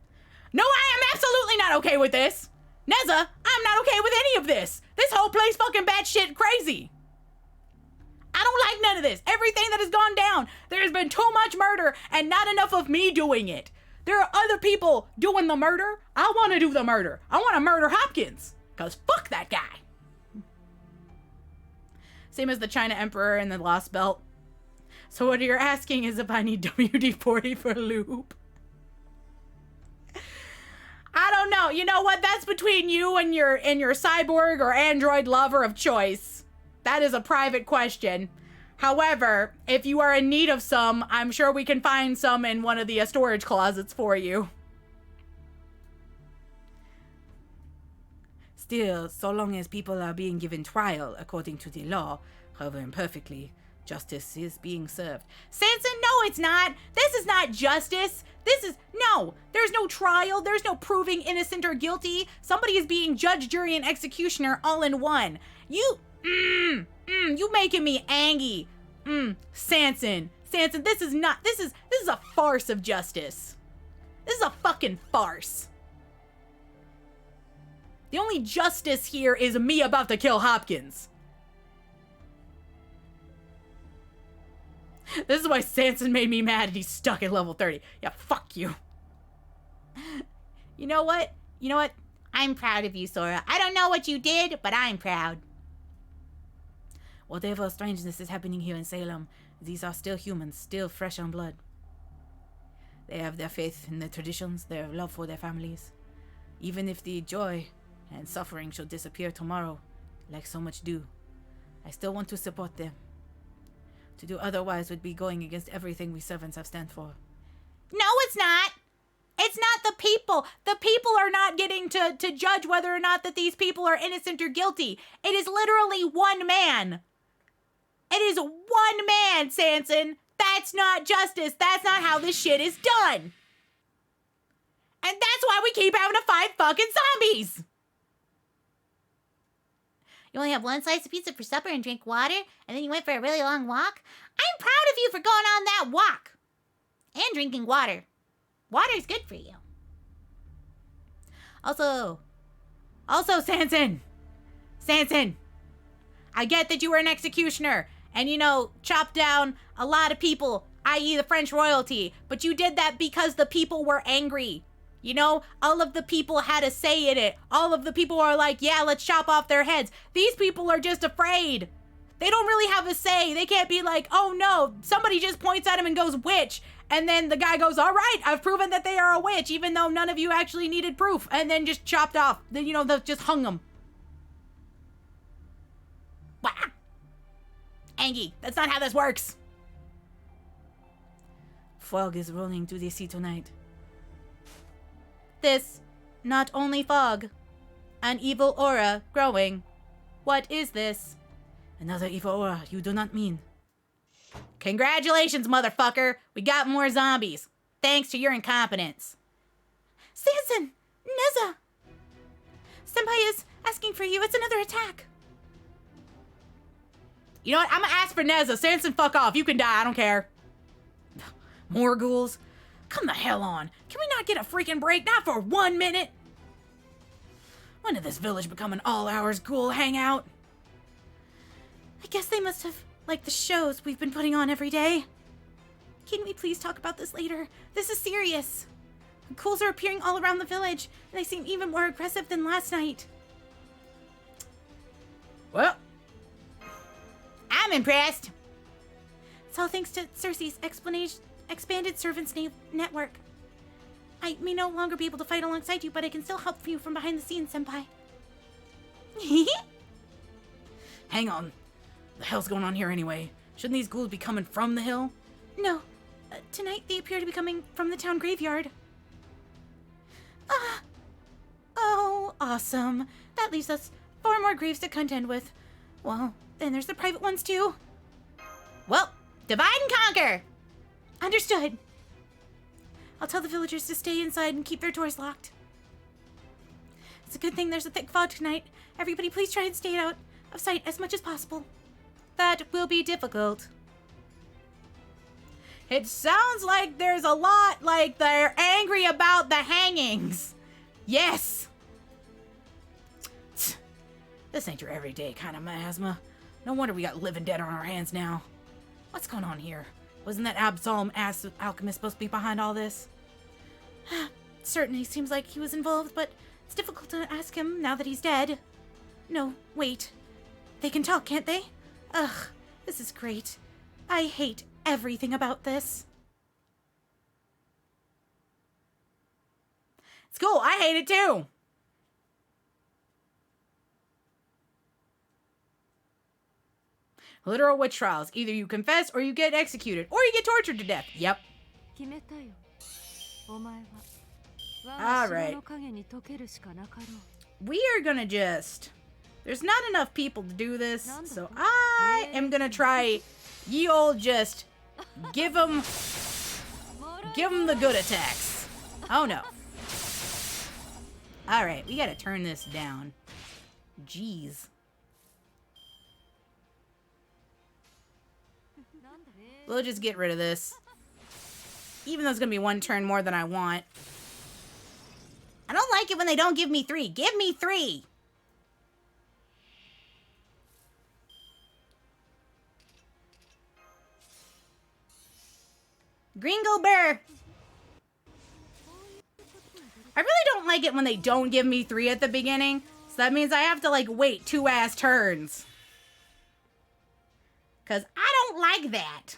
No, I am absolutely not okay with this. Neza, I'm not okay with any of this. This whole place fucking batshit crazy. I don't like none of this. Everything that has gone down. There's been too much murder and not enough of me doing it. There are other people doing the murder. I want to do the murder. I want to murder Hopkins. Because fuck that guy. Same as the China Emperor and the Lost Belt. So what you're asking is if I need WD-40 for lube. I don't know. You know what? That's between you and your cyborg or android lover of choice. That is a private question. However, if you are in need of some, I'm sure we can find some in one of the storage closets for you. Still, so long as people are being given trial according to the law, however imperfectly, justice is being served. Sansa, no, it's not. This is not justice. No, there's no trial. There's no proving innocent or guilty. Somebody is being judge, jury, and executioner all in one. You making me angry. Sanson, this is a farce of justice. This is a fucking farce. The only justice here is me about to kill Hopkins. This is why Sanson made me mad and he's stuck at level 30. Yeah, fuck you. You know what? I'm proud of you, Sora. I don't know what you did, but I'm proud. Whatever strangeness is happening here in Salem, these are still humans, still fresh on blood. They have their faith in their traditions, their love for their families. Even if the joy and suffering should disappear tomorrow, like so much do, I still want to support them. To do otherwise would be going against everything we servants have stand for. No, it's not. It's not the people. The people are not getting to judge whether or not that these people are innocent or guilty. It is literally one man. It is one man, Sanson. That's not justice. That's not how this shit is done. And that's why we keep having to fight fucking zombies. You only have one slice of pizza for supper and drink water, and then you went for a really long walk? I'm proud of you for going on that walk. And drinking water. Water's good for you. Also, Sanson, I get that you were an executioner and, chopped down a lot of people, i.e. the French royalty, but you did that because the people were angry. All of the people had a say in it. All of the people are like, yeah, let's chop off their heads. These people are just afraid. They don't really have a say. They can't be like, oh no, somebody just points at him and goes, witch. And then the guy goes, all right, I've proven that they are a witch, even though none of you actually needed proof. And then just chopped off. Then, they just hung them. Wah. Angie, that's not how this works. Fog is rolling through the sea tonight. This, not only fog, an evil aura growing. What is this? Another evil aura, you do not mean. Congratulations, motherfucker. We got more zombies. Thanks to your incompetence. Sanson! Neza! Senpai is asking for you. It's another attack. You know what? I'm gonna ask for Neza. Sanson, fuck off. You can die. I don't care. More ghouls? Come the hell on. Can we not get a freaking break? Not for 1 minute? When did this village become an all-hours ghoul hangout? I guess they must have liked the shows we've been putting on every day. Can we please talk about this later? This is serious. Ghouls are appearing all around the village, and they seem even more aggressive than last night. Well, I'm impressed. It's all thanks to Cersei's expanded servants network. I may no longer be able to fight alongside you, but I can still help you from behind the scenes, Senpai. Hang on. The hell's going on here anyway? Shouldn't these ghouls be coming from the hill? No. Tonight they appear to be coming from the town graveyard. Oh, awesome. That leaves us 4 more graves to contend with. Well, then there's the private ones too. Well, divide and conquer. Understood. I'll tell the villagers to stay inside and keep their doors locked. It's a good thing there's a thick fog tonight. Everybody please try and stay out of sight as much as possible. That will be difficult. It sounds like there's a lot, like they're angry about the hangings. Yes. This ain't your everyday kind of miasma. No wonder we got living dead on our hands now. What's going on here? Wasn't that Absalom alchemist supposed to be behind all this? Certainly seems like he was involved, but it's difficult to ask him now that he's dead. No, wait. They can talk, can't they? Ugh, this is great. I hate everything about this. It's cool. I hate it too. Literal witch trials. Either you confess or you get executed or you get tortured to death. Yep. All right. We are gonna just... There's not enough people to do this, so I am gonna try ye old just give them the good attacks. Oh no. All right, we gotta turn this down. Jeez. We'll just get rid of this. Even though it's gonna be 1 turn more than I want. I don't like it when they don't give me 3. Give me 3! Gringo Bear! I really don't like it when they don't give me 3 at the beginning. So that means I have to, like, wait 2 ass turns. Because I don't like that.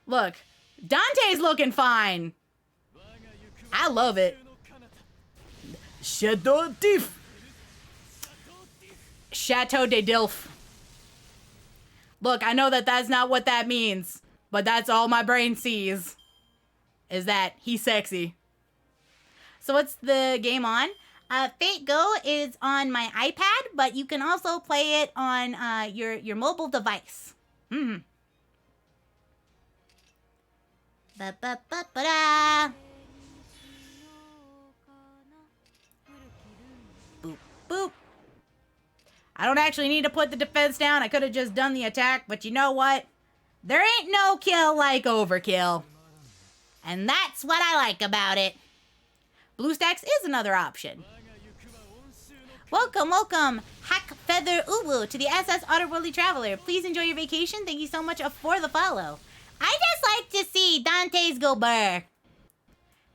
Look, Dante's looking fine. I love it. Shadow Diff! Chateau de Dilf. Look, I know that that's not what that means, but that's all my brain sees. Is that he's sexy. So what's the game on? Fate Go is on my iPad, but you can also play it on your mobile device. Ba-ba-ba-ba-da. Boop, boop. I don't actually need to put the defense down. I could have just done the attack, but you know what? There ain't no kill like overkill. And that's what I like about it. BlueStacks is another option. Welcome, welcome, Hack Feather Uwu to the SS Otterworldly Traveler. Please enjoy your vacation. Thank you so much for the follow. I just like to see Dante's go burr.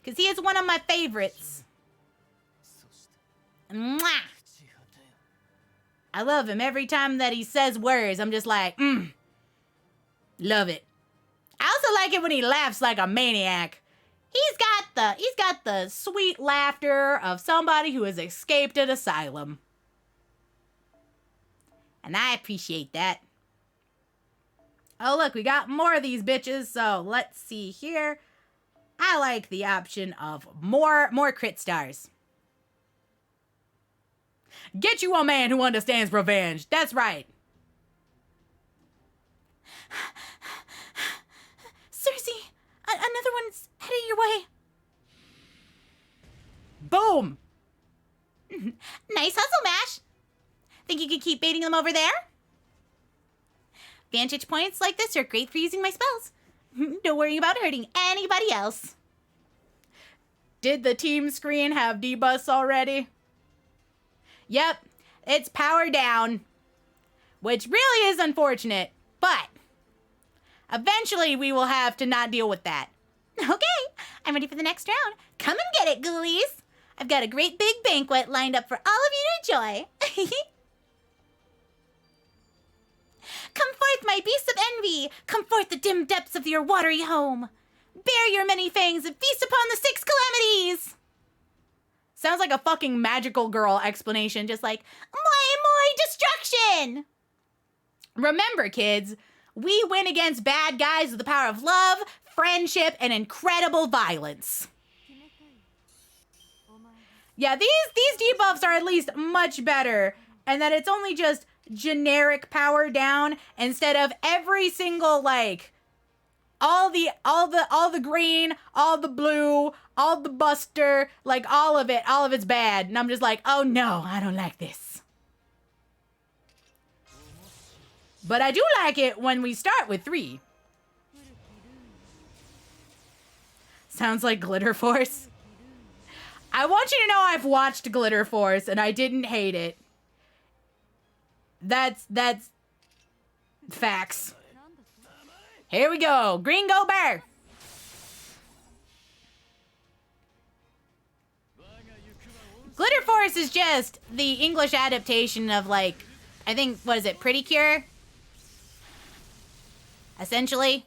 Because he is one of my favorites. Mwah! I love him. Every time that he says words, I'm just like, love it. I also like it when he laughs like a maniac. He's got the sweet laughter of somebody who has escaped an asylum. And I appreciate that. Oh, look, we got more of these bitches. So let's see here. I like the option of more crit stars. Get you a man who understands revenge. That's right. Cersei, another one's headed your way. Boom. Nice hustle, Mash. Think you could keep baiting them over there? Vantage points like this are great for using my spells. Don't worry about hurting anybody else. Did the team screen have D-Bus already? Yep, it's power down. Which really is unfortunate, but eventually we will have to not deal with that. Okay, I'm ready for the next round. Come and get it, ghoulies. I've got a great big banquet lined up for all of you to enjoy. Come forth, my beasts of envy. Come forth the dim depths of your watery home. Bare your many fangs and feast upon the 6 calamities. Sounds like a fucking magical girl explanation, just like, Moi destruction. remember, kids, we win against bad guys with the power of love, friendship, and incredible violence. Yeah, these debuffs are at least much better, and that it's only just generic power down instead of every single, like, all the green, all the blue, all the buster, like all of it's bad. And I'm just like, oh no, I don't like this. But I do like it when we start with 3. Sounds like Glitter Force. I want you to know I've watched Glitter Force and I didn't hate it. That's facts. Here we go. Green Go Bear. Glitter Force is just the English adaptation of, like, I think, what is it, Pretty Cure? Essentially.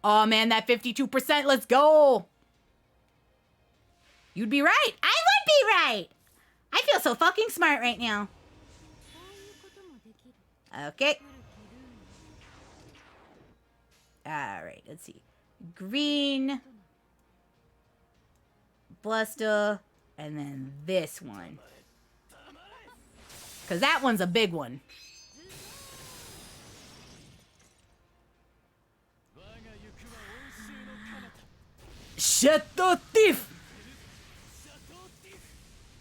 Oh man, that 52%, let's go. You'd be right. I would be right. I feel so fucking smart right now. Okay. All right, let's see. Green, Bluster, and then this one. Because that one's a big one. Shadow Thief!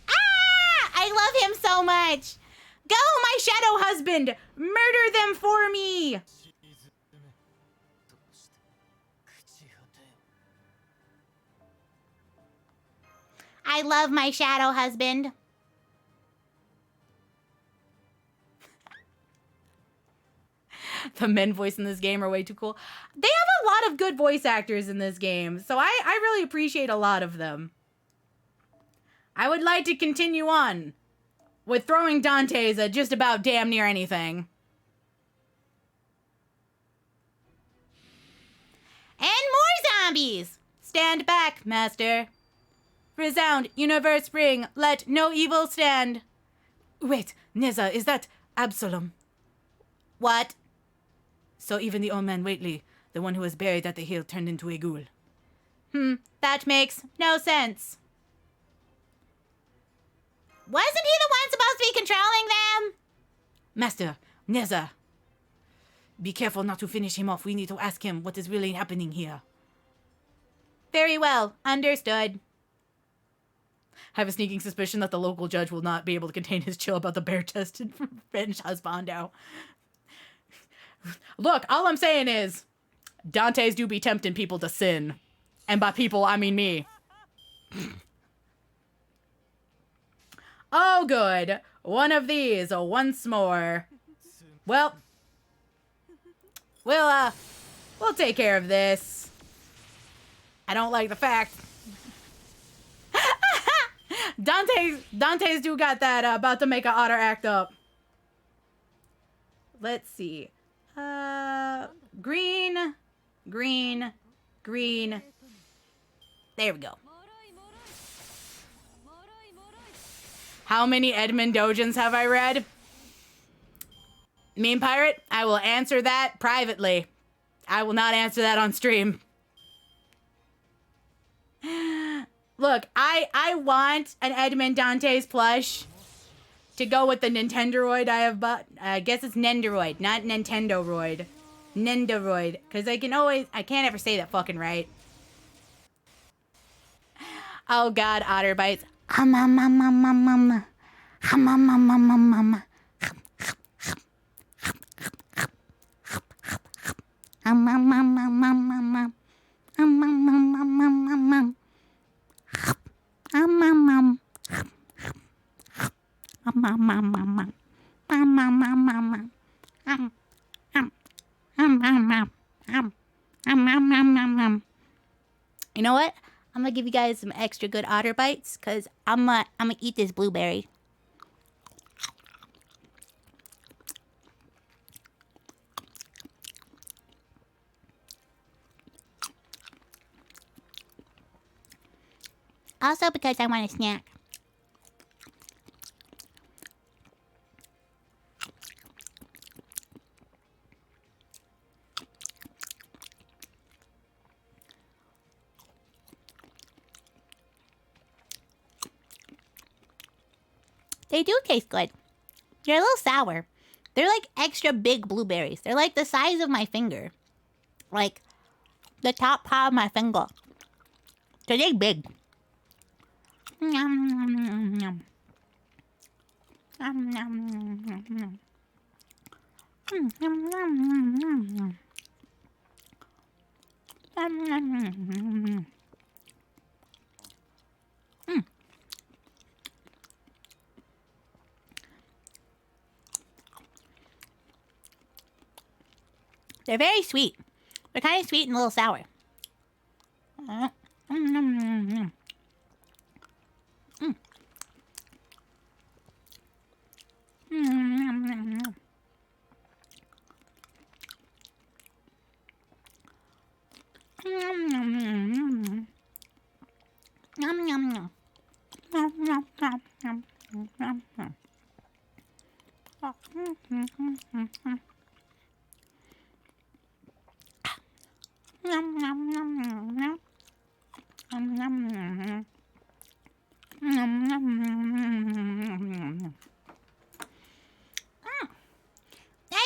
Ah! I love him so much. Go, my shadow husband! Murder them for me! I love my shadow husband. The men voice in this game are way too cool. They have a lot of good voice actors in this game, so I really appreciate a lot of them. I would like to continue on with throwing Dante's at just about damn near anything. And more zombies. Stand back, master. Resound, universe ring, let no evil stand. Wait, Neza, is that Absalom? What? So even the old man Waitley, the one who was buried at the hill, turned into a ghoul. That makes no sense. Wasn't he the one supposed to be controlling them? Master, Neza. Be careful not to finish him off. We need to ask him what is really happening here. Very well, understood. I have a sneaking suspicion that the local judge will not be able to contain his chill about the bare-chested revenge husbando. Look, all I'm saying is, Dante's do be tempting people to sin. And by people, I mean me. Oh, good. One of these, once more. Well, we'll take care of this. I don't like the fact. Dante's do got that about to make an otter act up. Let's see. Green. There we go. How many Edmund Dojins have I read? Mean Pirate, I will answer that privately. I will not answer that on stream. Look, I want an Edmund Dante's plush to go with the Nintendoroid I have bought. I guess it's Nendoroid, not Nintendoroid. Nendoroid, because I can't ever say that fucking right. Oh God, otter bites. Um, um, um, um, um, um. Um, um, um, um, um, um. Um, um, um, um, um, um, um. Um, um, um, um, um, um, um. Um, um, um. Um, um, um, um, um. Um, um, um, um, um. You know what? I'm gonna give you guys some extra good otter bites because I'm gonna eat this blueberry. Also because I want a snack. They do taste good. They're a little sour. They're like extra big blueberries. They're like the size of my finger. Like the top part of my finger. So they're big. Yum, yum, yum, yum. Yum, yum, yum, yum, yum. Yum, yum, yum, yum, yum. Yum, yum, yum, yum, yum. They're very sweet. They're kind of sweet and a little sour. I've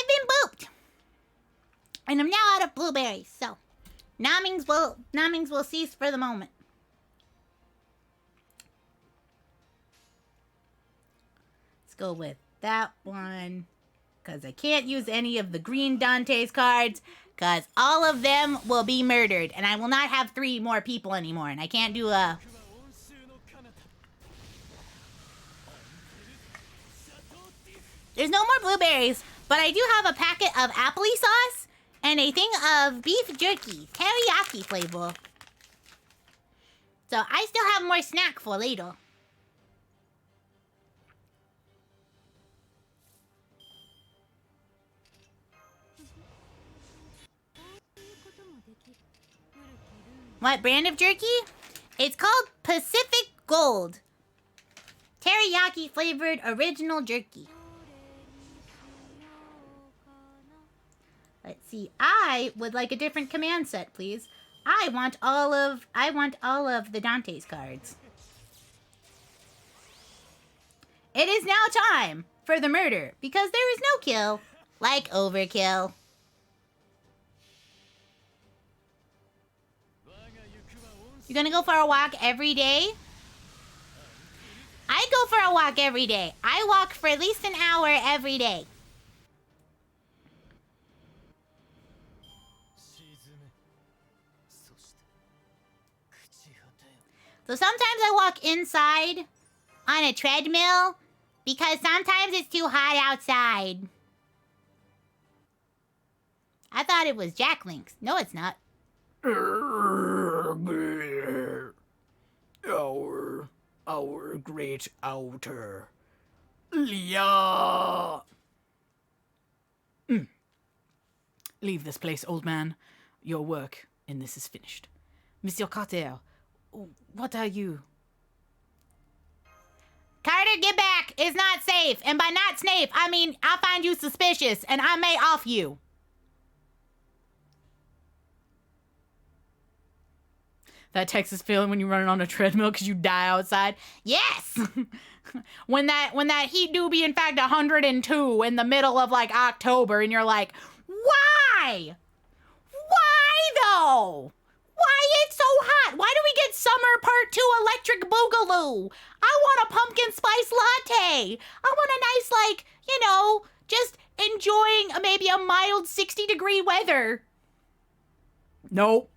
been booped. And I'm now out of blueberries, so nommings will cease for the moment. Let's go with that one. Because I can't use any of the green Dante's cards. Because all of them will be murdered. And I will not have 3 more people anymore. And I can't do a... There's no more blueberries, but I do have a packet of appley sauce and a thing of beef jerky, teriyaki flavor. So I still have more snack for later. What brand of jerky? It's called Pacific Gold. Teriyaki flavored original jerky. Let's see. I would like a different command set, please. I want all of the Dante's cards. It is now time for the murder because there is no kill like overkill. You're gonna go for a walk every day? I go for a walk every day. I walk for at least an hour every day. So sometimes I walk inside on a treadmill because sometimes it's too hot outside. I thought it was Jack Link's. No, it's not. Our great outer. Yeah. Leave this place, old man. Your work in this is finished. Monsieur Carter, what are you? Carter, get back! It's not safe. And by not safe, I mean I find you suspicious and I may off you. That Texas feeling when you're running on a treadmill because you die outside. Yes! When that heat do be in fact 102 in the middle of like October and you're like, why? Why though? Why it's so hot? Why do we get summer part 2 electric boogaloo? I want a pumpkin spice latte. I want a nice, like, just enjoying maybe a mild 60-degree weather. Nope.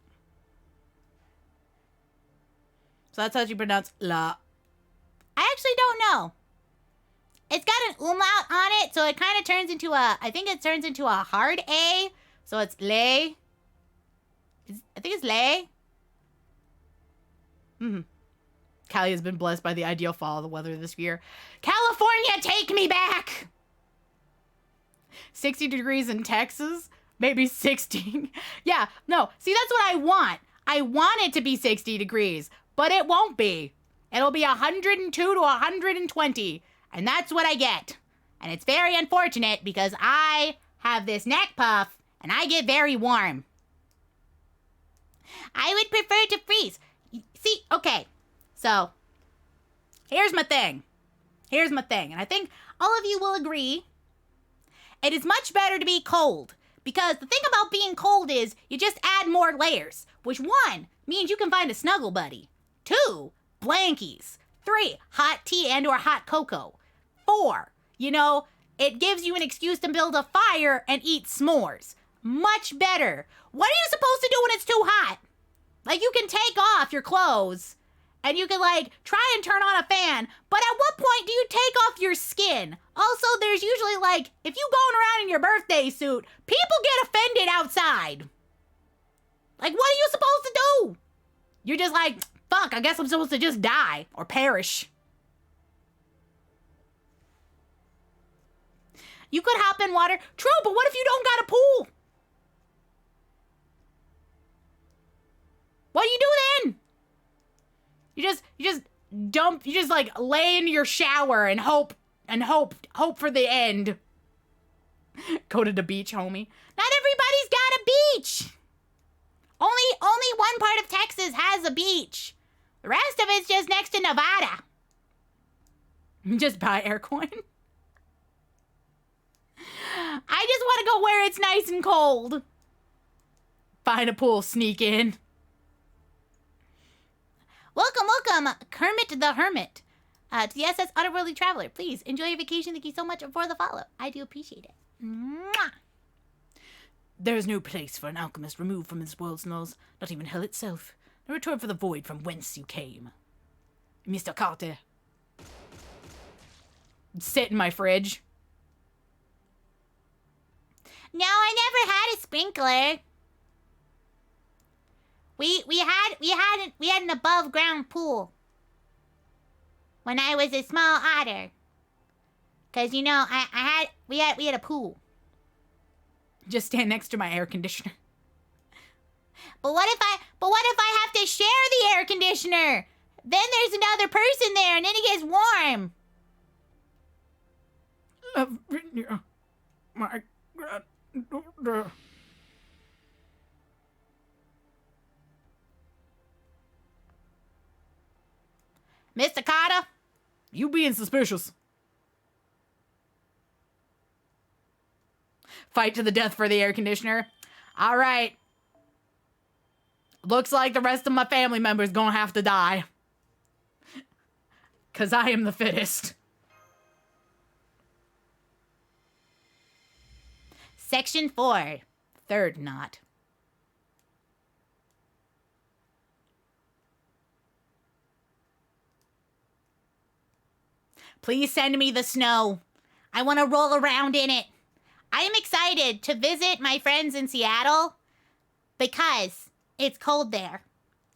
So that's how you pronounce la. I actually don't know. It's got an umlaut on it, so it kind of turns into I think it turns into a hard A. So it's lay. I think it's lay. Callie has been blessed by the ideal fall of the weather this year. California, take me back! 60 degrees in Texas? Maybe 16. Yeah, no. See, that's what I want. I want it to be 60 degrees, but it won't be. It'll be 102 to 120, and that's what I get. And it's very unfortunate because I have this neck puff, and I get very warm. I would prefer to freeze. See, okay, so here's my thing. And I think all of you will agree. It is much better to be cold because the thing about being cold is you just add more layers, which 1, means you can find a snuggle buddy. 2, blankies. 3, hot tea and or hot cocoa. 4, it gives you an excuse to build a fire and eat s'mores. Much better. What are you supposed to do when it's too hot? Like, you can take off your clothes and you can, try and turn on a fan, but at what point do you take off your skin? Also, there's usually, if you going around in your birthday suit, people get offended outside. Like, what are you supposed to do? You're just like, fuck, I guess I'm supposed to just die or perish. You could hop in water. True, but what if you don't got a pool? What do you do then? You just lay in your shower and hope for the end. Go to the beach, homie. Not everybody's got a beach. Only one part of Texas has a beach. The rest of it's just next to Nevada. Just buy Aircoin. I just want to go where it's nice and cold. Find a pool, sneak in. Welcome, Kermit the Hermit, to the SS Otterworldly Traveler. Please enjoy your vacation. Thank you so much for the follow. I do appreciate it. Mwah. There is no place for an alchemist removed from this world's laws, not even hell itself. No return for the void from whence you came. Mr. Carter. Sit in my fridge. No, I never had a sprinkler. We had an above ground pool when I was a small otter. 'Cause we had a pool. Just stand next to my air conditioner. But what if I have to share the air conditioner? Then there's another person there and then it gets warm. Lavinia, my granddaughter. Mr. Carter? You being suspicious. Fight to the death for the air conditioner. All right. Looks like the rest of my family members gonna have to die. 'Cause I am the fittest. Section 4. Third knot. Please send me the snow. I want to roll around in it. I am excited to visit my friends in Seattle because it's cold there.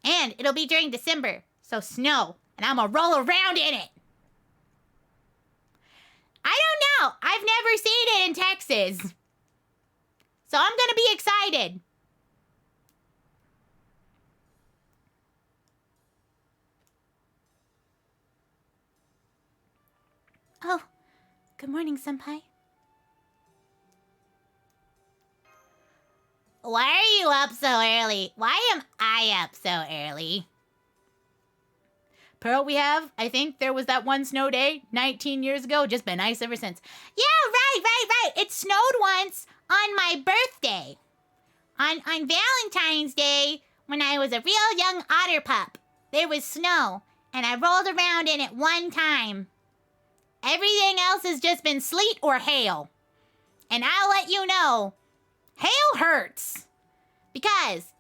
And it'll be during December, so snow, and I'm gonna roll around in it. I don't know. I've never seen it in Texas. So I'm gonna be excited. Oh, good morning, Senpai. Why are you up so early? Why am I up so early? Pearl, I think there was that one snow day 19 years ago. Just been nice ever since. Yeah, right. It snowed once on my birthday. On Valentine's Day, when I was a real young otter pup. There was snow, and I rolled around in it one time. Everything else has just been sleet or hail. And I'll let you know, hail hurts. Because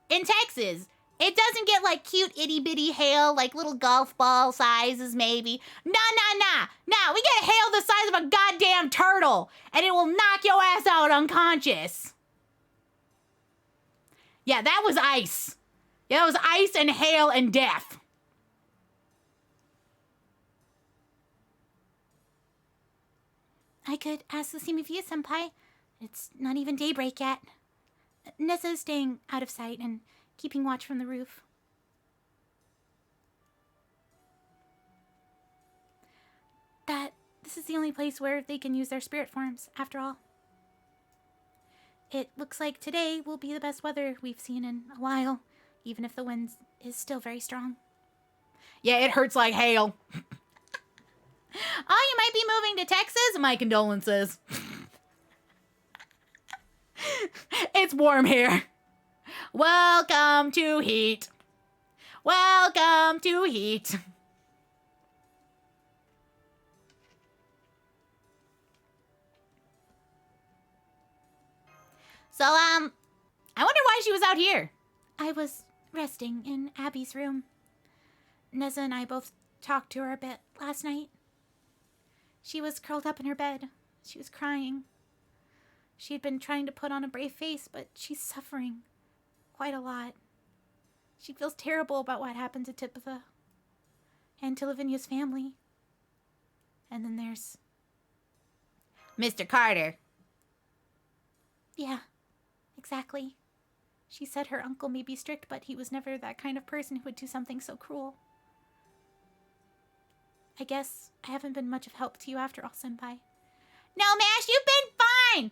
in Texas, it doesn't get like cute itty bitty hail, like little golf ball sizes maybe. Nah, we get hail the size of a goddamn turtle, and it will knock your ass out unconscious. Yeah, that was ice. Yeah, that was ice and hail and death. I could ask the same of you, Senpai. It's not even daybreak yet. Nessa is staying out of sight and keeping watch from the roof. This is the only place where they can use their spirit forms, after all. It looks like today will be the best weather we've seen in a while, even if the wind is still very strong. Yeah, it hurts like hail. Oh, you might be moving to Texas? My condolences. It's warm here. Welcome to heat. Welcome to heat. So, I wonder why she was out here. I was resting in Abby's room. Nessa and I both talked to her a bit last night. She was curled up in her bed. She was crying. She had been trying to put on a brave face, but she's suffering quite a lot. She feels terrible about what happened to Tipitha and to Lavinia's family. And then there's Mr. Carter. Yeah, exactly. She said her uncle may be strict, but he was never that kind of person who would do something so cruel. I guess I haven't been much of help to you after all, Senpai. No, Mash, you've been fine.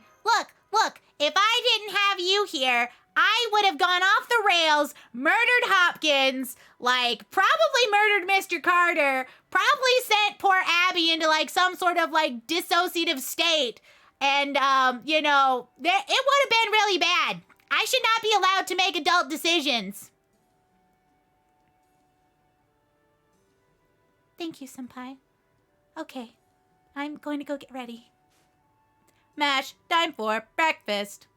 Look, if I didn't have you here, I would have gone off the rails, murdered Hopkins, probably murdered Mr. Carter, probably sent poor Abby into, some sort of, dissociative state. And, it would have been really bad. I should not be allowed to make adult decisions. Thank you, Senpai. Okay, I'm going to go get ready. Mash, time for breakfast.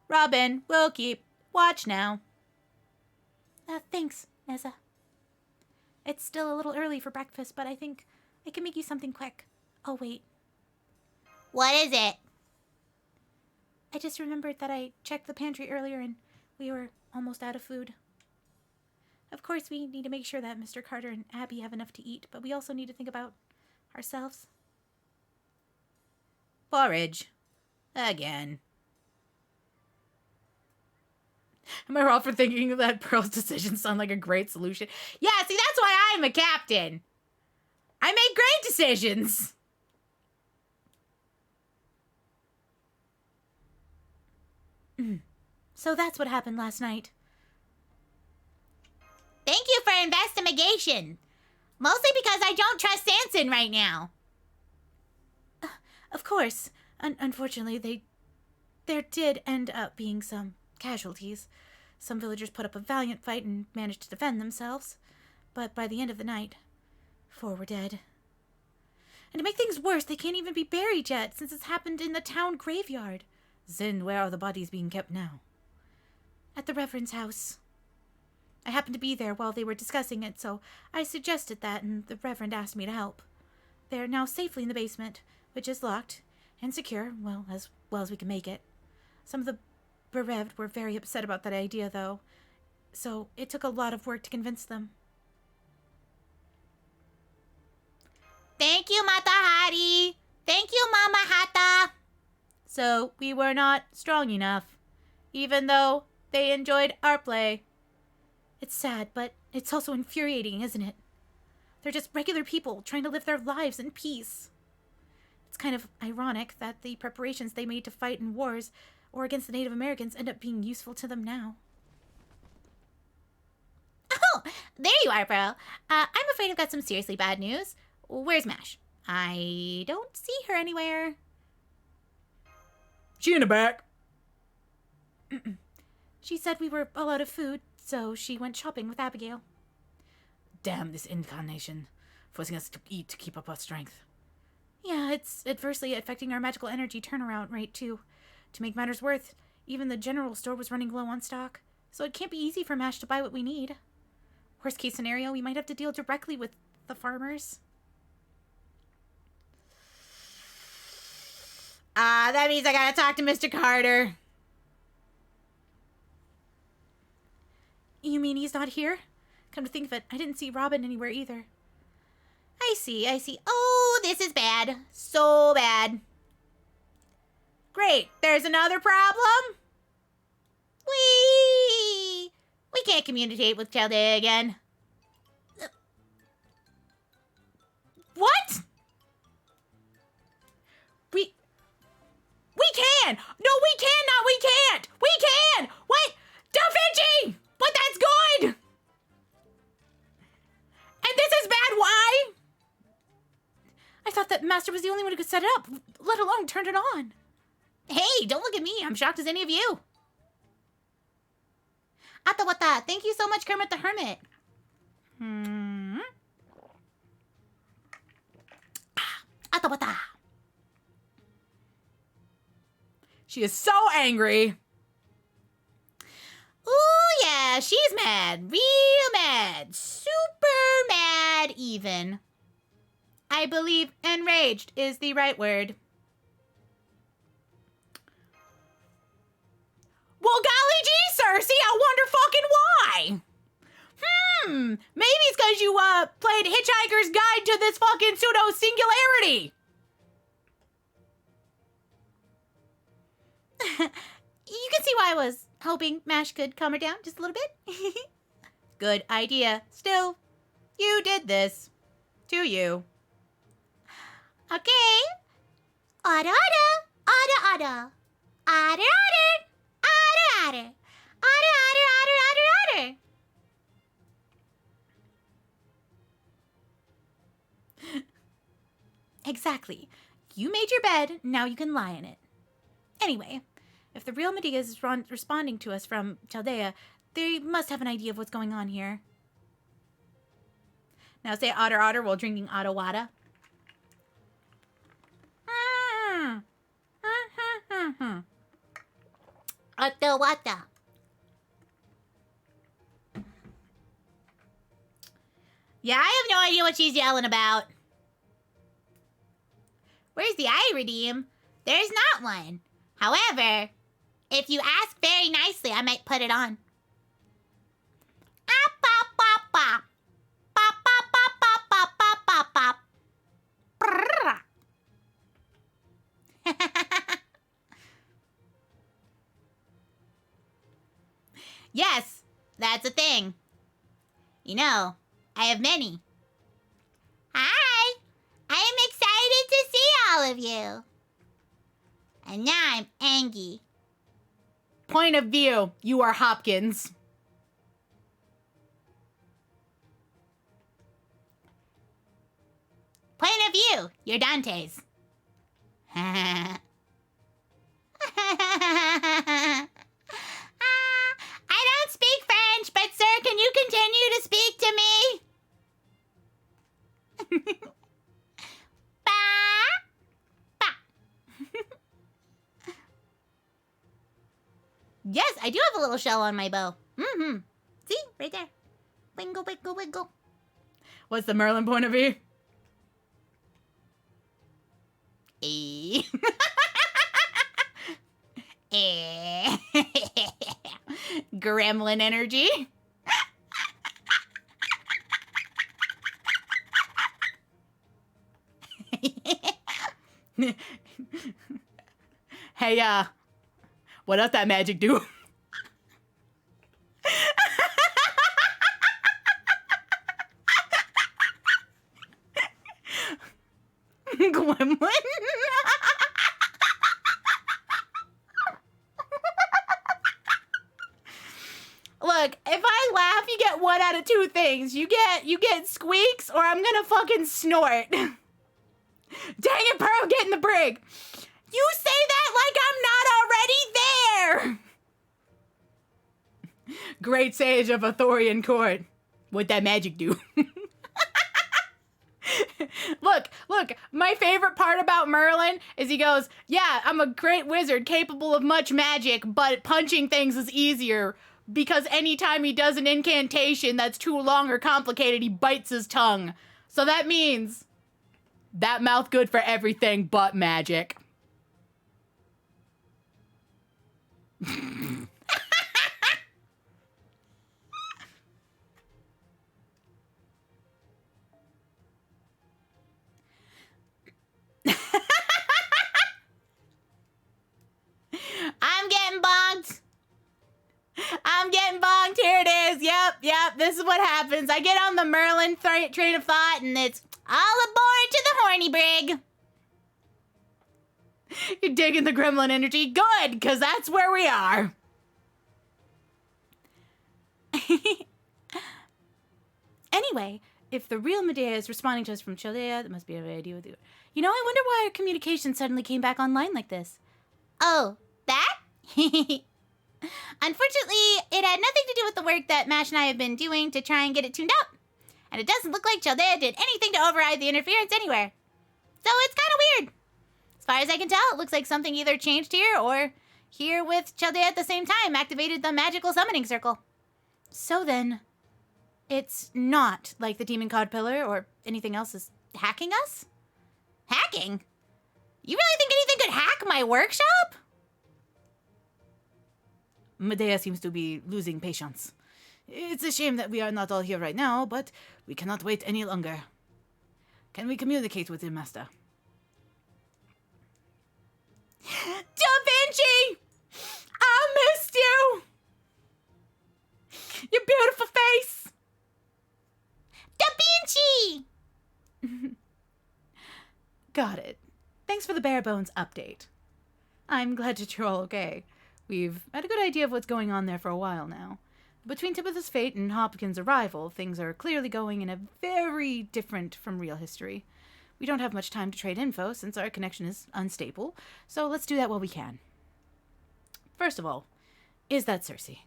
Robin, we'll keep watch now. Thanks, Nessa. It's still a little early for breakfast, but I think I can make you something quick. Oh, wait. What is it? I just remembered that I checked the pantry earlier and we were almost out of food. Of course, we need to make sure that Mr. Carter and Abby have enough to eat, but we also need to think about ourselves. Porridge. Again. Am I wrong for thinking that Pearl's decisions sound like a great solution? Yeah, see, that's why I'm a captain. I make great decisions. So that's what happened last night. Thank you for investigation. Mostly because I don't trust Sanson right now. Of course. Unfortunately, there did end up being some casualties. Some villagers put up a valiant fight and managed to defend themselves. But by the end of the night, 4 were dead. And to make things worse, they can't even be buried yet, since it's happened in the town graveyard. Then where are the bodies being kept now? At the Reverend's house. I happened to be there while they were discussing it, so I suggested that, and the Reverend asked me to help. They're now safely in the basement, which is locked and secure, well as we can make it. Some of the bereaved were very upset about that idea, though, so it took a lot of work to convince them. Thank you, Mata Hari. Thank you, Mama Hata. So we were not strong enough, even though they enjoyed our play. It's sad, but it's also infuriating, isn't it? They're just regular people trying to live their lives in peace. It's kind of ironic that the preparations they made to fight in wars or against the Native Americans end up being useful to them now. Oh, there you are, Pearl. I'm afraid I've got some seriously bad news. Where's Mash? I don't see her anywhere. She in the back. She said we were all out of food, so she went shopping with Abigail. Damn this incarnation, forcing us to eat to keep up our strength. Yeah, it's adversely affecting our magical energy turnaround rate, too. To make matters worse, even the general store was running low on stock, so it can't be easy for Mash to buy what we need. Worst case scenario, we might have to deal directly with the farmers. That means I gotta talk to Mr. Carter. You mean he's not here? Come to think of it, I didn't see Robin anywhere either. I see. Oh, this is bad. So bad. Great, there's another problem? We can't communicate with Chaldea again. What? We can! No, we cannot! We can't! We can! What? Da Vinci! But that's good! And this is bad, why? I thought that Master was the only one who could set it up, let alone turn it on. Hey, don't look at me. I'm shocked as any of you. Atawata, thank you so much, Kermit the Hermit. Atawata. She is so angry. Ooh, yeah, she's mad. Real mad. Super mad, even. I believe enraged is the right word. Well, golly gee, Cersei, I wonder fucking why. Maybe it's because you, played Hitchhiker's Guide to this fucking pseudo-singularity. You can see why I was hoping Mash could calm her down just a little bit. Good idea. Still, you did this. To you. Okay. Otter, otter, otter, otter. Otter, otter, otter, otter. Otter, otter, otter, otter, otter. Exactly. You made your bed, now you can lie in it. Anyway, if the real Medea is responding to us from Chaldea, they must have an idea of what's going on here. Now say otter otter while drinking Ottawada. Ottawada. Yeah, I have no idea what she's yelling about. Where's the iridium? There's not one. However, if you ask very nicely, I might put it on. Yes, that's a thing. You know, I have many. Hi, I am excited to see all of you. And now I'm angry. Point of view, you are Hopkins. Point of view, you're Dante's. I don't speak French, but sir, can you continue to speak to me? Ba, ba. Yes, I do have a little shell on my bow. Mm-hmm. See? Right there. Wiggle, wiggle, wiggle. What's the Merlin point of view? Eh. Eh. Gremlin energy. Hey, what does that magic do? Gremlin. Look, if I laugh, you get one out of two things. You get squeaks, or I'm gonna fucking snort. Dang it, Pearl, get in the brig. You say that like I'm not already there. Great sage of Athorian court. What'd that magic do? Look, my favorite part about Merlin is he goes, yeah, I'm a great wizard capable of much magic, but punching things is easier because anytime he does an incantation that's too long or complicated, he bites his tongue. So that means that mouth good for everything but magic. I'm getting bonked. Here it is. Yep. This is what happens. I get on the Merlin train of thought, and it's All aboard to the horny brig. you're digging the gremlin energy. Good, because that's where we are. Anyway, if the real Medea is responding to us from Chaldea, that must be a very idea with you. You know, I wonder why our communication suddenly came back online like this. Oh, that? Unfortunately, it had nothing to do with the work that Mash and I have been doing to try and get it tuned up. And it doesn't look like Chaldea did anything to override the interference anywhere. So it's kind of weird. As far as I can tell, it looks like something either changed here or here with Chaldea at the same time activated the magical summoning circle. So then, it's not like the Demon Codpillar or anything else is hacking us? Hacking? You really think anything could hack my workshop? Medea seems to be losing patience. It's a shame that we are not all here right now, but we cannot wait any longer. Can we communicate with him, Master? Da Vinci! I missed you! Your beautiful face! Da Vinci! Got it. Thanks for the bare bones update. I'm glad that you're all okay. We've had a good idea of what's going on there for a while now. Between Tabitha's fate and Hopkins' arrival, things are clearly going in a very different from real history. We don't have much time to trade info since our connection is unstable, so let's do that while we can. First of all, is that Cersei?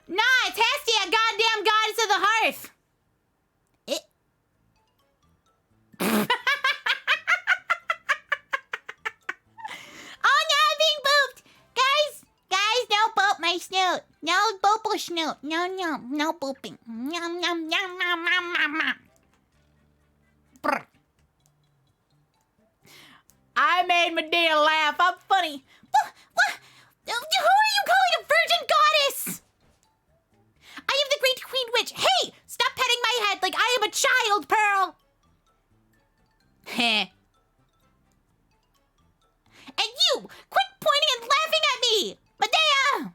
Nah, it's Hestia, goddamn goddess of the hearth! Oh no, I'm being booped! Guys, no boop my snoot. No boop or snoot. No booping. Nom, nom, nom, nom, nom, nom, nom. Brr. I made Medea laugh. I'm funny. What? Who are you calling a virgin goddess? I am the great queen witch. Hey, stop petting my head like I am a child, Pearl. Heh. And you, quit pointing and laughing at me, Medea.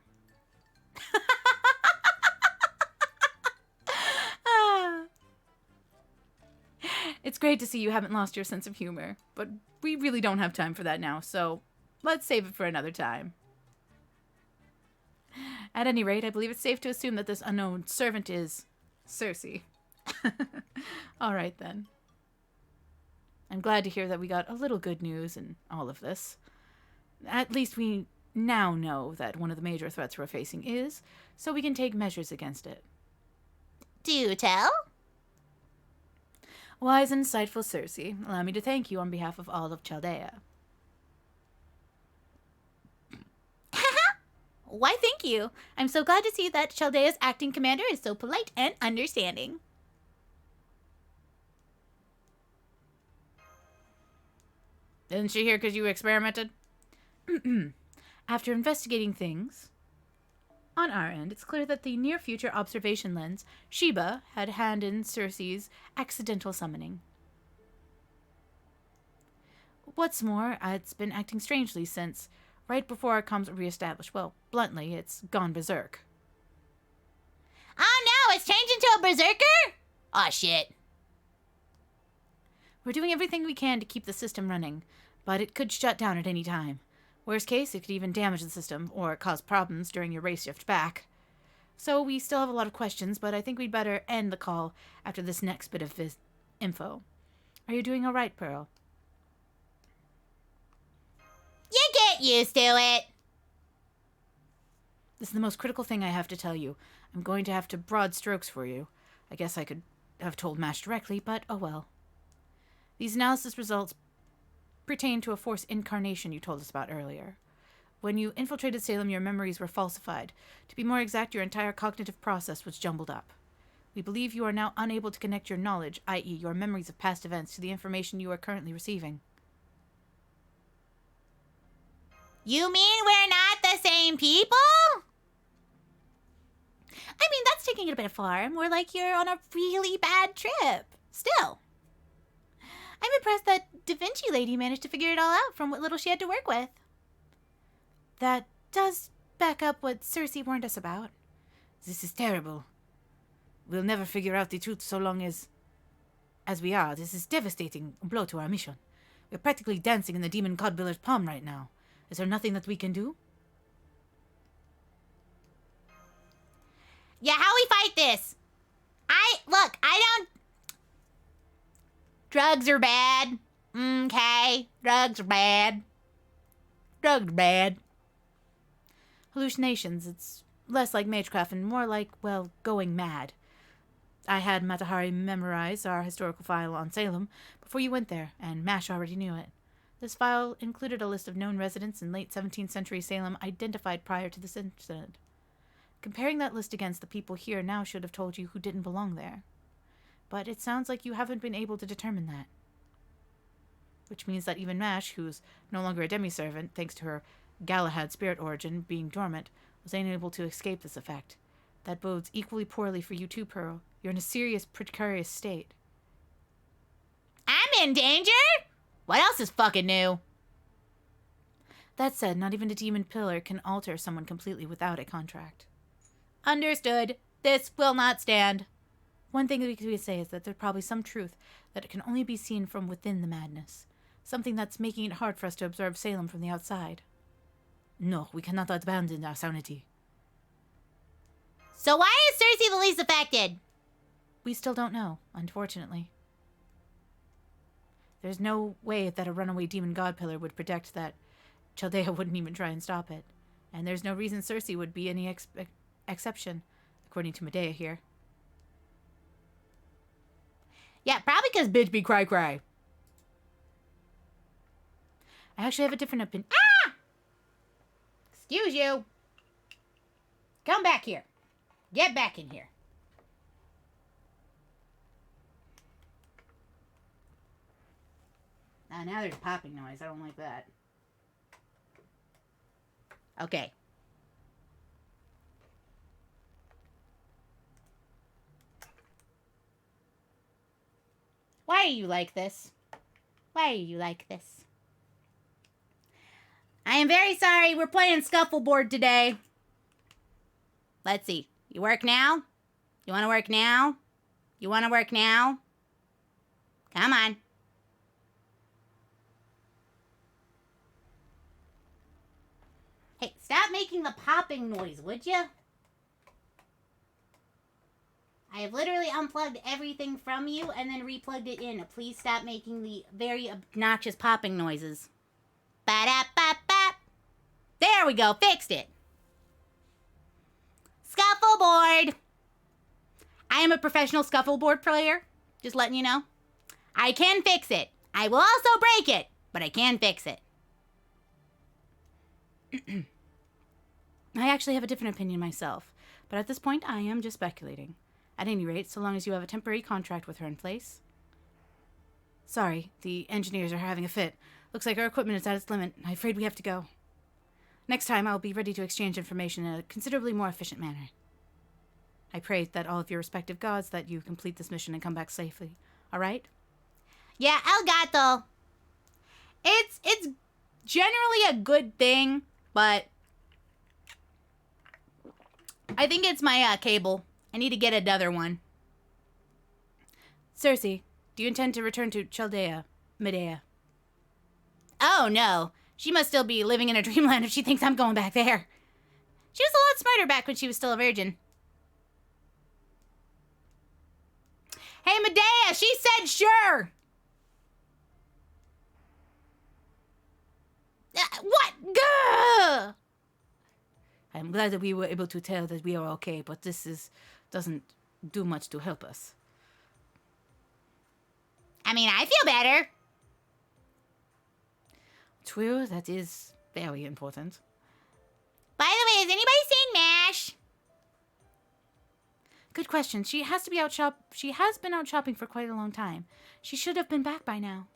It's great to see you haven't lost your sense of humor, but we really don't have time for that now, so let's save it for another time. At any rate, I believe it's safe to assume that this unknown servant is Cersei. All right, then. I'm glad to hear that we got a little good news in all of this. At least we now know that one of the major threats we're facing is, so we can take measures against it. Do tell. Wise and insightful Cersei, allow me to thank you on behalf of all of Chaldea. Why, thank you. I'm so glad to see that Chaldea's acting commander is so polite and understanding. Isn't she here because you experimented? After investigating things, on our end, it's clear that the near-future observation lens, Sheba, had a hand in Cersei's accidental summoning. What's more, it's been acting strangely since, right before our comms were reestablished, well, bluntly, it's gone berserk. Oh no, it's changed into a berserker? Aw, shit. We're doing everything we can to keep the system running, but it could shut down at any time. Worst case, it could even damage the system, or cause problems during your race shift back. So we still have a lot of questions, but I think we'd better end the call after this next bit of info. Are you doing all right, Pearl? Get used to it. This is the most critical thing I have to tell you. I'm going to have to broad strokes for you. I guess I could have told Mash directly, but oh well. These analysis results pertain to a force incarnation you told us about earlier. When you infiltrated Salem, your memories were falsified. To be more exact, your entire cognitive process was jumbled up. We believe you are now unable to connect your knowledge, i.e. your memories of past events, to the information you are currently receiving. You mean we're not the same people? I mean, that's taking it a bit far. More like you're on a really bad trip. Still. I'm impressed that Da Vinci lady managed to figure it all out from what little she had to work with. That does back up what Cersei warned us about. This is terrible. We'll never figure out the truth so long as we are. This is devastating blow to our mission. We're practically dancing in the demon godbiller's palm right now. Is there nothing that we can do? Yeah, how we fight this? I don't... Drugs are bad. Okay, drugs are bad. Drugs are bad. Hallucinations. It's less like magecraft and more like, well, going mad. I had Matahari memorize our historical file on Salem before you went there, and Mash already knew it. This file included a list of known residents in late 17th century Salem identified prior to this incident. Comparing that list against the people here now should have told you who didn't belong there. But it sounds like you haven't been able to determine that. Which means that even Mash, who's no longer a demi-servant thanks to her Galahad spirit origin being dormant, was unable to escape this effect. That bodes equally poorly for you too, Pearl. You're in a serious, precarious state. I'm in danger? What else is fucking new? That said, not even a demon pillar can alter someone completely without a contract. Understood. This will not stand. One thing that we could say is that there's probably some truth that can only be seen from within the madness. Something that's making it hard for us to observe Salem from the outside. No, we cannot abandon our sanity. So why is Cersei the least affected? We still don't know, unfortunately. There's no way that a runaway demon god pillar would protect that. Chaldea wouldn't even try and stop it. And there's no reason Cersei would be any exception, according to Medea here. Yeah, probably because bitch be cry. I actually have a different opinion. Ah! Excuse you. Come back here. Get back in here. Now there's a popping noise. I don't like that. Okay. Why are you like this? Why are you like this? I am very sorry. We're playing scuffleboard today. Let's see. You work now? You want to work now? You want to work now? Come on. Hey, stop making the popping noise, would you? I have literally unplugged everything from you and then replugged it in. Please stop making the very obnoxious popping noises. Ba-da-ba-ba. There we go. Fixed it. Scuffleboard. I am a professional scuffleboard player. Just letting you know. I can fix it. I will also break it, but I can fix it. I actually have a different opinion myself, but at this point I am just speculating. At any rate, so long as you have a temporary contract with her in place. Sorry, the engineers are having a fit. Looks like our equipment is at its limit. I'm afraid we have to go. Next time, I'll be ready to exchange information in a considerably more efficient manner. I pray that all of your respective gods that you complete this mission and come back safely. All right? Yeah, El Gato. It's generally a good thing, but I think it's my cable. I need to get another one. Cersei, do you intend to return to Chaldea, Medea? Oh, no. She must still be living in a dreamland if she thinks I'm going back there. She was a lot smarter back when she was still a virgin. Hey, Medea, she said sure. What? I'm glad that we were able to tell that we are okay, but doesn't do much to help us. I mean, I feel better. True, that is very important. By the way, has anybody seen MASH? Good question. She has been out shopping for quite a long time. She should have been back by now.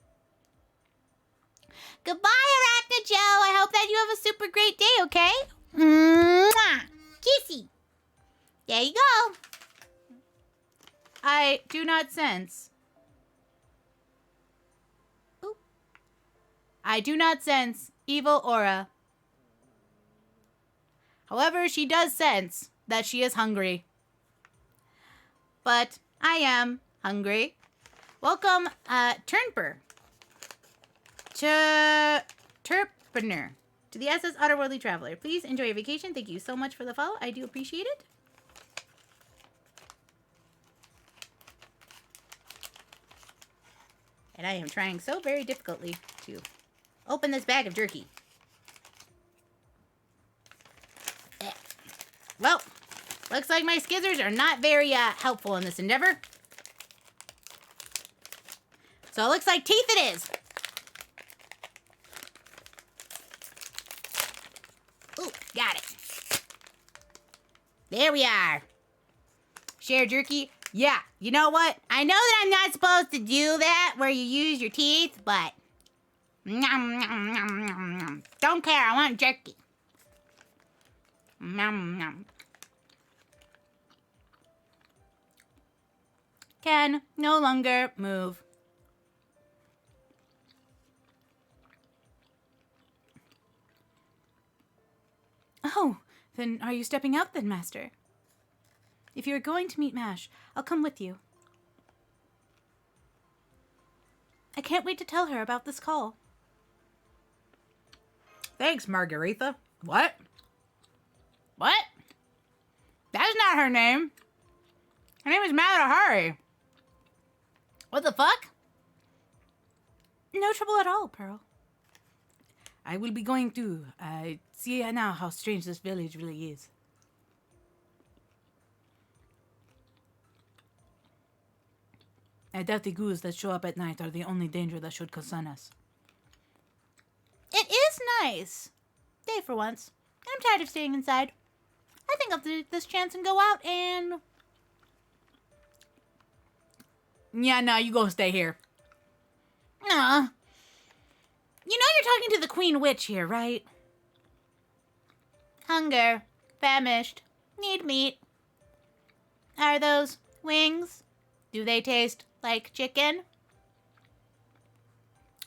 Goodbye, Arachna Joe. I hope that you have a super great day, okay? Mwah! Kissy. There you go. I do not sense. Oop. I do not sense evil aura. However, she does sense that she is hungry. But I am hungry. Welcome, Turnper. Turpner. To the SS Otterworldly Traveler. Please enjoy your vacation. Thank you so much for the follow. I do appreciate it. And I am trying so very difficultly to open this bag of jerky. Well, looks like my skizzers are not very helpful in this endeavor. So it looks like teeth it is. Ooh, got it. There we are. Share jerky. Yeah, you know what? I know that I'm not supposed to do that where you use your teeth, but... Nom, nom, nom, nom, nom. Don't care, I want jerky. Nom, nom. Can no longer move. Oh, then are you stepping out then, Master? If you are going to meet Mash, I'll come with you. I can't wait to tell her about this call. Thanks, Margaretha. What? What? That's not her name. Her name is Malahari. What the fuck? No trouble at all, Pearl. I will be going to see now how strange this village really is. I doubt the ghouls that show up at night are the only danger that should concern us. It is nice. Day for once. I'm tired of staying inside. I think I'll take this chance and go out and... Yeah, no, you go stay here. Nah. You know you're talking to the Queen Witch here, right? Hunger. Famished. Need meat. Are those wings? Do they taste like chicken?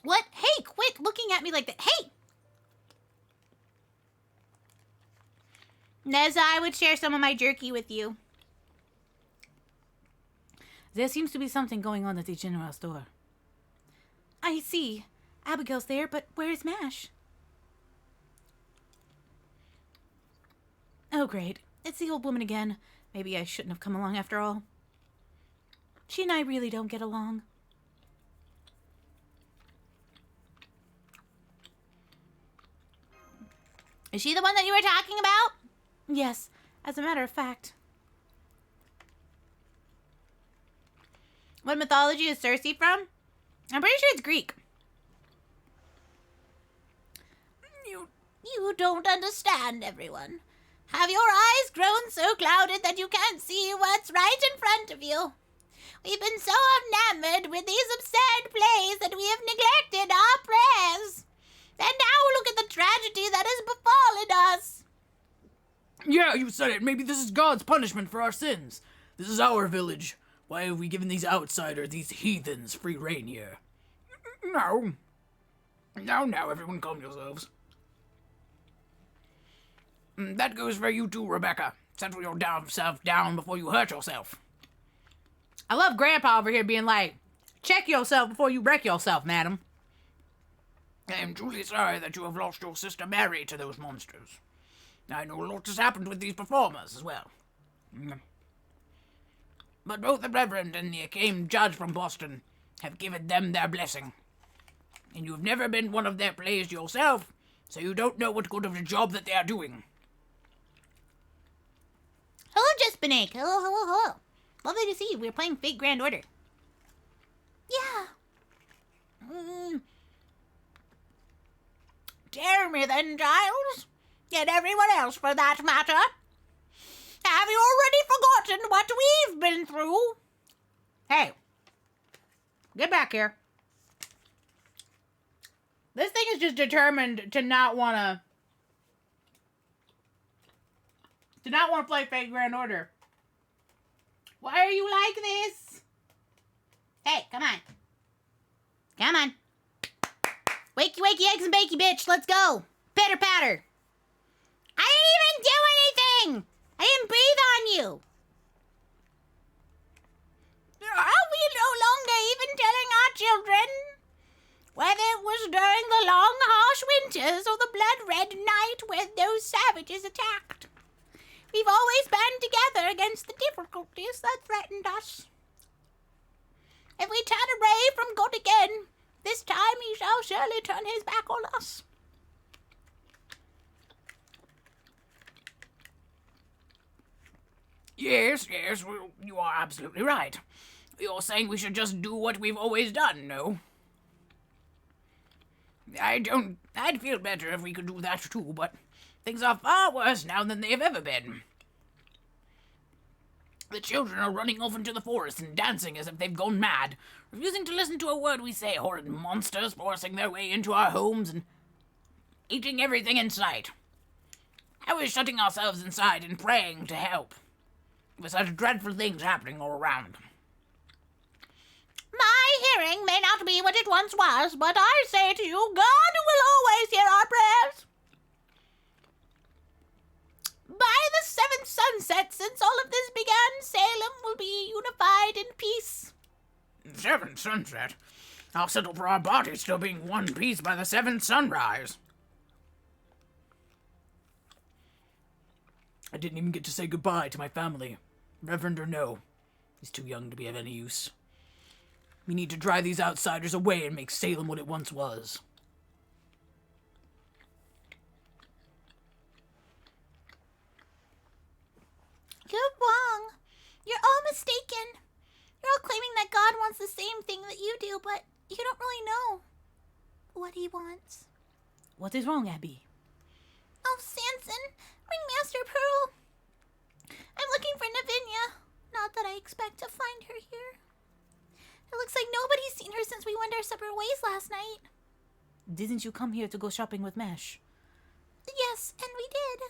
What? Hey, quit looking at me like that. Hey! Neza, I would share some of my jerky with you. There seems to be something going on at the general store. I see. Abigail's there, but where's Mash? Oh, great. It's the old woman again. Maybe I shouldn't have come along after all. She and I really don't get along. Is she the one that you were talking about? Yes, as a matter of fact. What mythology is Circe from? I'm pretty sure it's Greek. You don't understand, everyone. Have your eyes grown so clouded that you can't see what's right in front of you? We've been so enamored with these absurd plays that we have neglected our prayers. And now look at the tragedy that has befallen us. Yeah, you said it. Maybe this is God's punishment for our sins. This is our village. Why have we given these outsiders, these heathens, free reign here? No. Now, everyone calm yourselves. That goes for you too, Rebecca. Settle your damn self down before you hurt yourself. I love Grandpa over here being like, check yourself before you wreck yourself, madam. I am truly sorry that you have lost your sister Mary to those monsters. I know a lot has happened with these performers as well. But both the Reverend and the acclaimed judge from Boston have given them their blessing. And you've never been one of their plays yourself, so you don't know what good of a job that they are doing. Hello, Jespinake. Hello. Lovely to see you. We're playing FateGrandOtter. Yeah. Tell me then, Giles, and everyone else for that matter, have you already forgotten what we've been through? Hey, get back here. This thing is just determined to not want to play FateGrandOtter. Why are you like this? Hey, come on. Come on. Wakey, eggs and bakey, bitch. Let's go. Pitter patter. I didn't even do anything. I didn't breathe on you. Are we no longer even telling our children? Whether it was during the long, harsh winters or the blood-red night when those savages attacked. We've always band together against the difficulties that threatened us. If we turn away from God again, this time he shall surely turn his back on us. Yes, well, you are absolutely right. You're saying we should just do what we've always done, no? I'd feel better if we could do that too, but things are far worse now than they've ever been. The children are running off into the forest and dancing as if they've gone mad, refusing to listen to a word we say, horrid monsters forcing their way into our homes and eating everything in sight. How is shutting ourselves inside and praying to help, with such dreadful things happening all around? My hearing may not be what it once was, but I say to you, God will always hear our prayers. By the seventh sunset since all of this began, Salem will be unified in peace. Seventh sunset? I'll settle for our bodies still being one piece by the seventh sunrise. I didn't even get to say goodbye to my family. Reverend or no, he's too young to be of any use. We need to drive these outsiders away and make Salem what it once was. You're wrong. You're all mistaken. You're all claiming that God wants the same thing that you do, but you don't really know what he wants. What is wrong, Abby? Oh, Samson, Ringmaster Pearl. I'm looking for Navinia. Not that I expect to find her here. It looks like nobody's seen her since we went our separate ways last night. Didn't you come here to go shopping with Mash? Yes, and we did.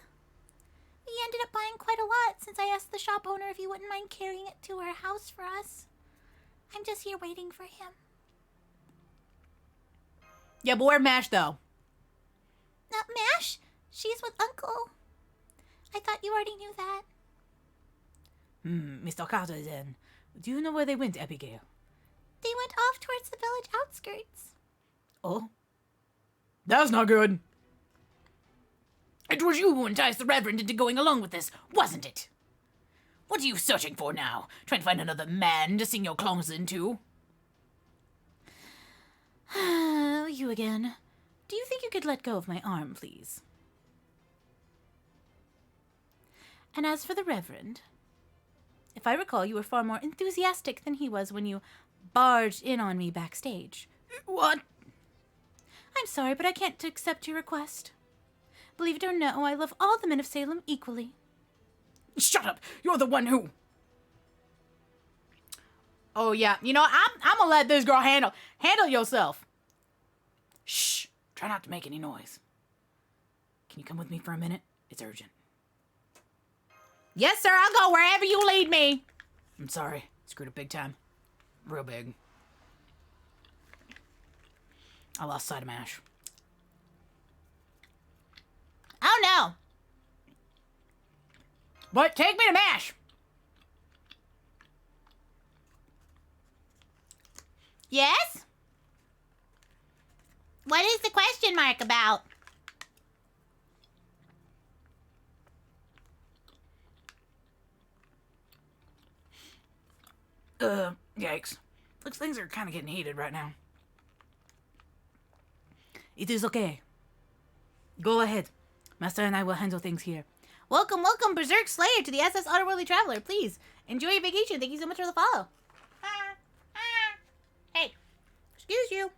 We ended up buying quite a lot since I asked the shop owner if he wouldn't mind carrying it to her house for us. I'm just here waiting for him. Yeah, but where Mash though? Not Mash. She's with Uncle. I thought you already knew that. Mr. Carter, then. Do you know where they went, Abigail? They went off towards the village outskirts. Oh? That's not good. It was you who enticed the Reverend into going along with this, wasn't it? What are you searching for now? Trying to find another man to sing your songs into? You again. Do you think you could let go of my arm, please? And as for the Reverend, if I recall, you were far more enthusiastic than he was when you barged in on me backstage. What? I'm sorry, but I can't accept your request. Believe it or no, I love all the men of Salem equally. Shut up! You're the one who... Oh yeah, you know I'm gonna let this girl handle yourself. Shh! Try not to make any noise. Can you come with me for a minute? It's urgent. Yes, sir. I'll go wherever you lead me. I'm sorry. Screwed up big time. Real big. I lost sight of Mash. Oh no! But take me to Mash. Yes? What is the question mark about? Yikes. Looks things are kind of getting heated right now. It is okay. Go ahead. Master and I will handle things here. Welcome, welcome, Berserk Slayer to the SS Otterworldly Traveler. Please, enjoy your vacation. Thank you so much for the follow. Hey, excuse you.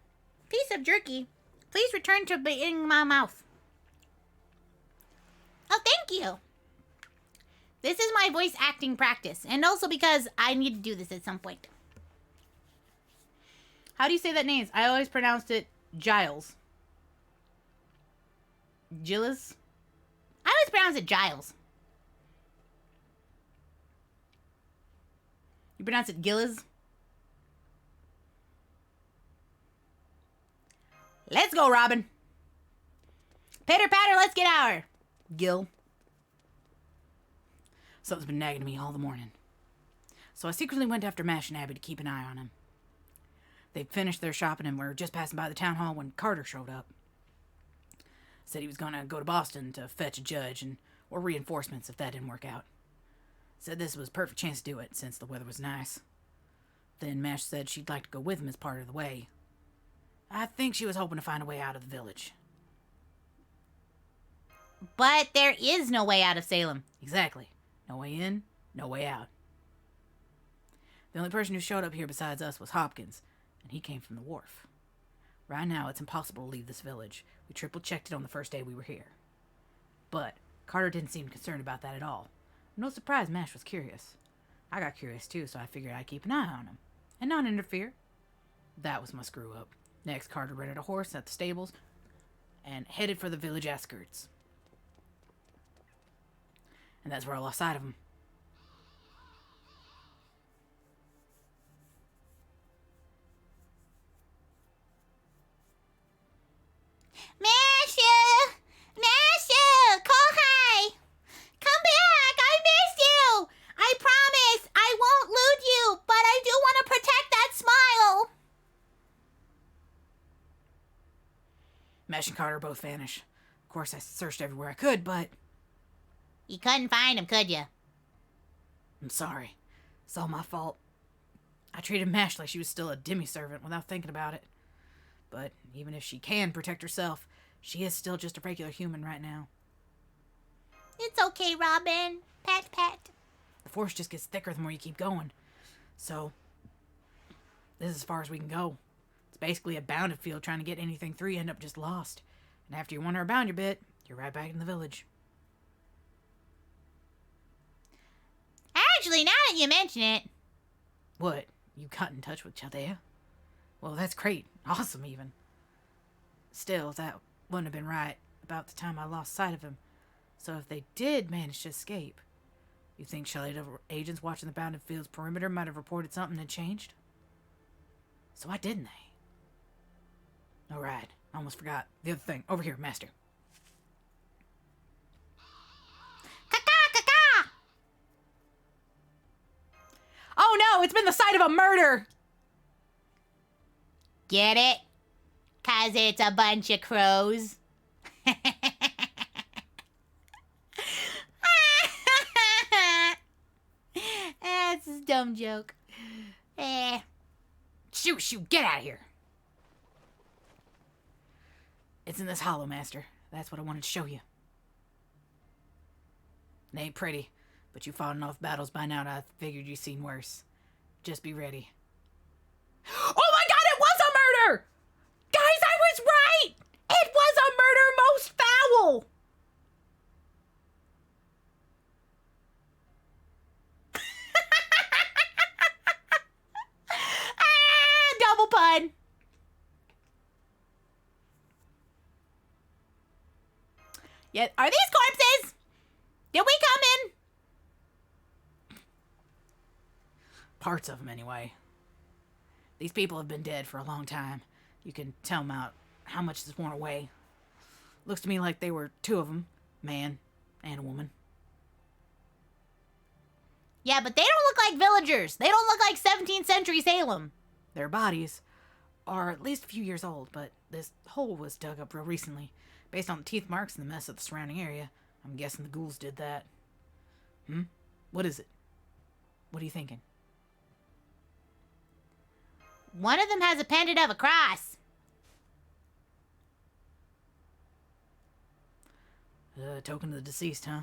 Piece of jerky. Please return to in my mouth. Oh, thank you. This is my voice acting practice, and also because I need to do this at some point. How do you say that name? I always pronounced it Giles. Gillis? I always pronounce it Giles. You pronounce it Gillis? Let's go, Robin. Pitter patter, let's get our. Gil. Something's been nagging me all the morning. So I secretly went after Mash and Abby to keep an eye on him. They'd finished their shopping and were just passing by the town hall when Carter showed up. Said he was gonna go to Boston to fetch a judge or reinforcements if that didn't work out. Said this was a perfect chance to do it since the weather was nice. Then Mash said she'd like to go with him as part of the way. I think she was hoping to find a way out of the village. But there is no way out of Salem. Exactly. No way in, no way out. The only person who showed up here besides us was Hopkins, and he came from the wharf. Right now, it's impossible to leave this village. We triple-checked it on the first day we were here. But Carter didn't seem concerned about that at all. No surprise Mash was curious. I got curious too, so I figured I'd keep an eye on him and not interfere. That was my screw-up. Next, Carter rented a horse at the stables and headed for the village outskirts. And that's where I lost sight of him. Masha! Masha! Kohai! Come back! I missed you! I promise I won't lose you, but I do want to protect that smile! Mash and Carter both vanish. Of course, I searched everywhere I could, but... You couldn't find him, could you? I'm sorry. It's all my fault. I treated Mash like she was still a demi-servant without thinking about it. But even if she can protect herself, she is still just a regular human right now. It's okay, Robin. Pat, pat. The force just gets thicker the more you keep going. So, this is as far as we can go. It's basically a bounded field. Trying to get anything through, you end up just lost. And after you wander around your bit, you're right back in the village. Actually, now that you mention it... What? You got in touch with Chaldea? Well, that's great. Awesome, even. Still, that wouldn't have been right about the time I lost sight of him. So if they did manage to escape, you think Chaldea agents watching the bounded field's perimeter might have reported something had changed? So why didn't they? Alright, I almost forgot. The other thing. Over here, Master. Oh no, it's been the site of a murder! Get it? 'Cause it's a bunch of crows. That's a dumb joke. Shoot, get out of here! It's in this hollow, Master. That's what I wanted to show you. It ain't pretty, but you've fought enough battles by now, and I figured you've seen worse. Just be ready. Oh my god, it was a murder! Guys, I was right! It was a murder most foul! Double pun. Yeah, Are these corpses? Did we come in? Parts of them, anyway. These people have been dead for a long time. You can tell them out how much is worn away. Looks to me like they were two of them, man and a woman. Yeah, but they don't look like villagers. They don't look like 17th century Salem. Their bodies are at least a few years old, but this hole was dug up real recently. Based on the teeth marks and the mess of the surrounding area, I'm guessing the ghouls did that. What is it? What are you thinking? One of them has a pendant of a cross. Token of the deceased, huh?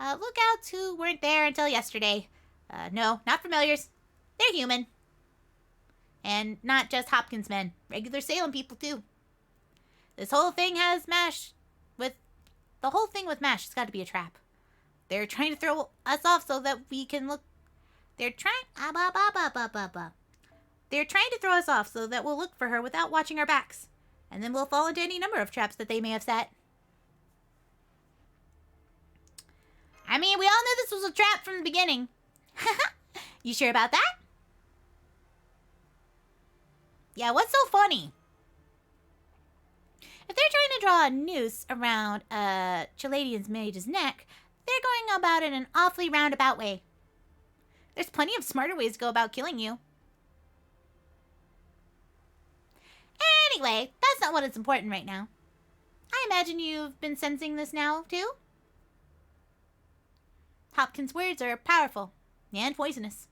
Lookouts who weren't there until yesterday. No, not familiars. They're human. And not just Hopkins men. Regular Salem people, too. This whole thing has MASH with... The whole thing with MASH has got to be a trap. They're trying to throw us off so that we can look... They're trying... They're trying to throw us off so that we'll look for her without watching our backs. And then we'll fall into any number of traps that they may have set. I mean, we all knew this was a trap from the beginning. You sure about that? Yeah, what's so funny? If they're trying to draw a noose around Chaladian's mage's neck, they're going about it in an awfully roundabout way. There's plenty of smarter ways to go about killing you. Anyway, that's not what is important right now. I imagine you've been sensing this now, too? Hopkins' words are powerful and poisonous.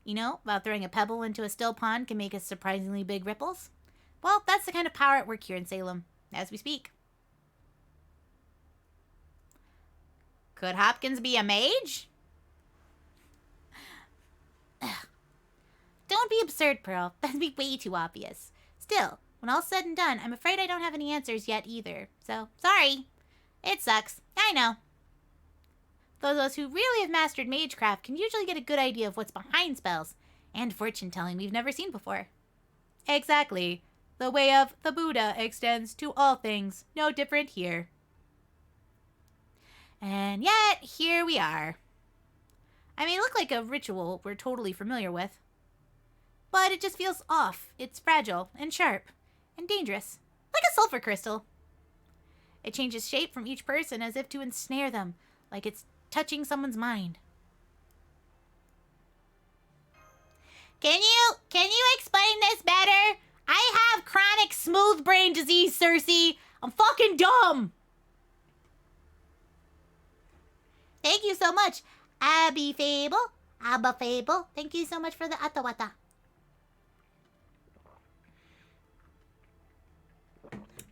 You know, about throwing a pebble into a still pond can make a surprisingly big ripples? Well, that's the kind of power at work here in Salem, as we speak. Could Hopkins be a mage? Ugh. Don't be absurd, Pearl. That'd be way too obvious. Still, when all's said and done, I'm afraid I don't have any answers yet either. So, sorry. It sucks. I know. Though those who really have mastered magecraft can usually get a good idea of what's behind spells and fortune-telling we've never seen before. Exactly. The way of the Buddha extends to all things, no different here. And yet, here we are. I may look like a ritual we're totally familiar with, but it just feels off. It's fragile and sharp and dangerous, like a sulfur crystal. It changes shape from each person as if to ensnare them, like it's touching someone's mind. Can you explain this better? I have chronic smooth brain disease, Cersei. I'm fucking dumb. Thank you so much, Abby Fable. Abba Fable. Thank you so much for the atawata.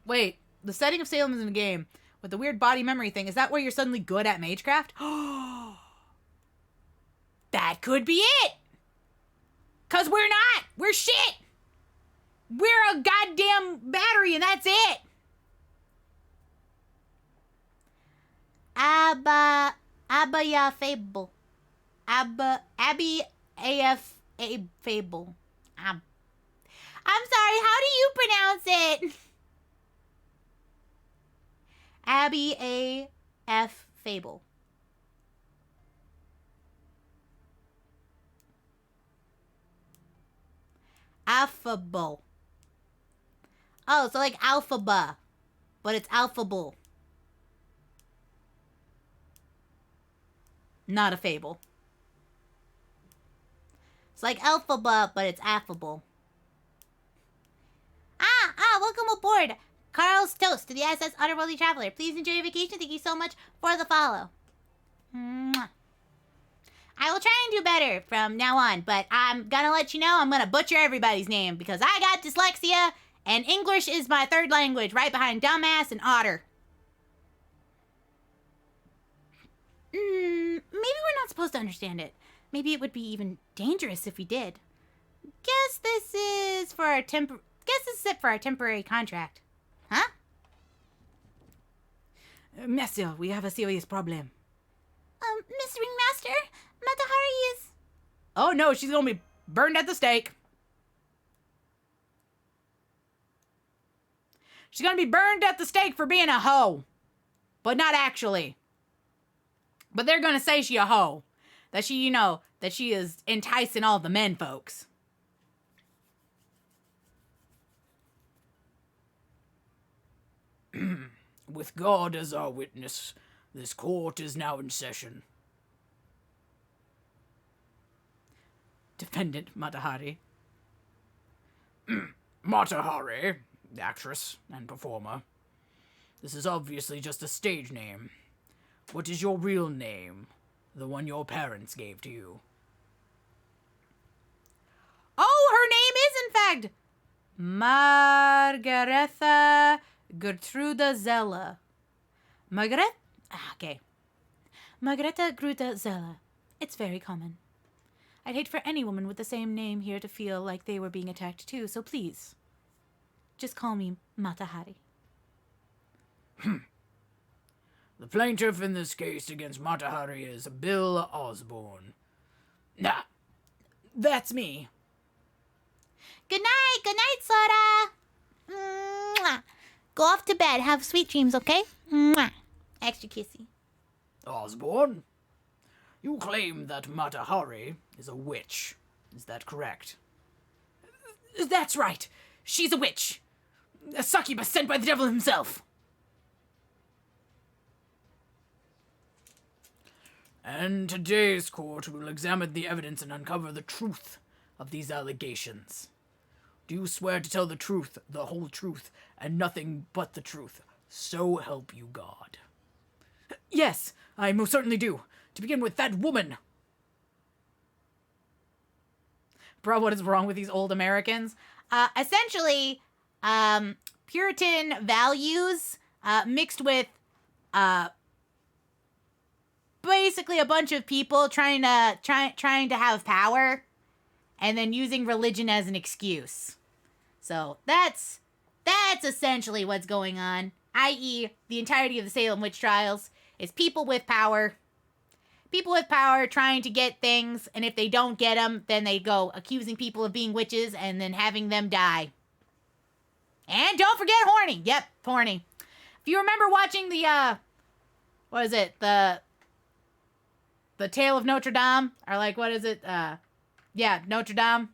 Wait, the setting of Salem is in the game. With the weird body memory thing, is that where you're suddenly good at magecraft? That could be it! 'Cause we're not! We're shit! We're a goddamn battery and that's it! Abaya Fable. Abby AF Fable. I'm sorry, how do you pronounce it? Abby A.F. Fable. Affable. Oh, so like alphaba, but it's alphable. Not a fable. It's like alphaba, but it's affable. Welcome aboard. Carl's toast to the SS Otherworldly Traveler. Please enjoy your vacation. Thank you so much for the follow. Mwah. I will try and do better from now on, but I'm gonna let you know I'm gonna butcher everybody's name because I got dyslexia and English is my third language right behind dumbass and otter. Maybe we're not supposed to understand it. Maybe it would be even dangerous if we did. Guess this is it for our temporary contract. Huh? Monsieur, we have a serious problem. Miss Ringmaster, Matahari is... Oh no, she's gonna be burned at the stake. She's gonna be burned at the stake for being a hoe. But not actually. But they're gonna say she a hoe. That she, that she is enticing all the men folks. With God as our witness, this court is now in session. Defendant Matahari. Matahari, actress and performer. This is obviously just a stage name. What is your real name? The one your parents gave to you. Oh, her name is in fact Margaretha Gertruda Zella. Okay. Margareta Gruta Zella. It's very common. I'd hate for any woman with the same name here to feel like they were being attacked too, so please, just call me Mata Hari. The plaintiff in this case against Mata Hari is Bill Osborne. Nah, that's me. Good night, Sora. Mwah. Go off to bed. Have sweet dreams, okay? Mwah. Extra kissy. Osborne, you claim that Mata Hari is a witch. Is that correct? That's right. She's a witch. A succubus sent by the devil himself. And today's court will examine the evidence and uncover the truth of these allegations. Do you swear to tell the truth, the whole truth, and nothing but the truth? So help you God. Yes, I most certainly do. To begin with, that woman. Bro, what is wrong with these old Americans? Essentially, Puritan values mixed with basically a bunch of people trying to have power and then using religion as an excuse. So that's essentially what's going on, i.e. the entirety of the Salem witch trials is people with power trying to get things, and if they don't get them, then they go accusing people of being witches and then having them die. And don't forget horny. Yep, horny. If you remember watching the what is it? The Tale of Notre Dame, or like, what is it? Yeah, Notre Dame.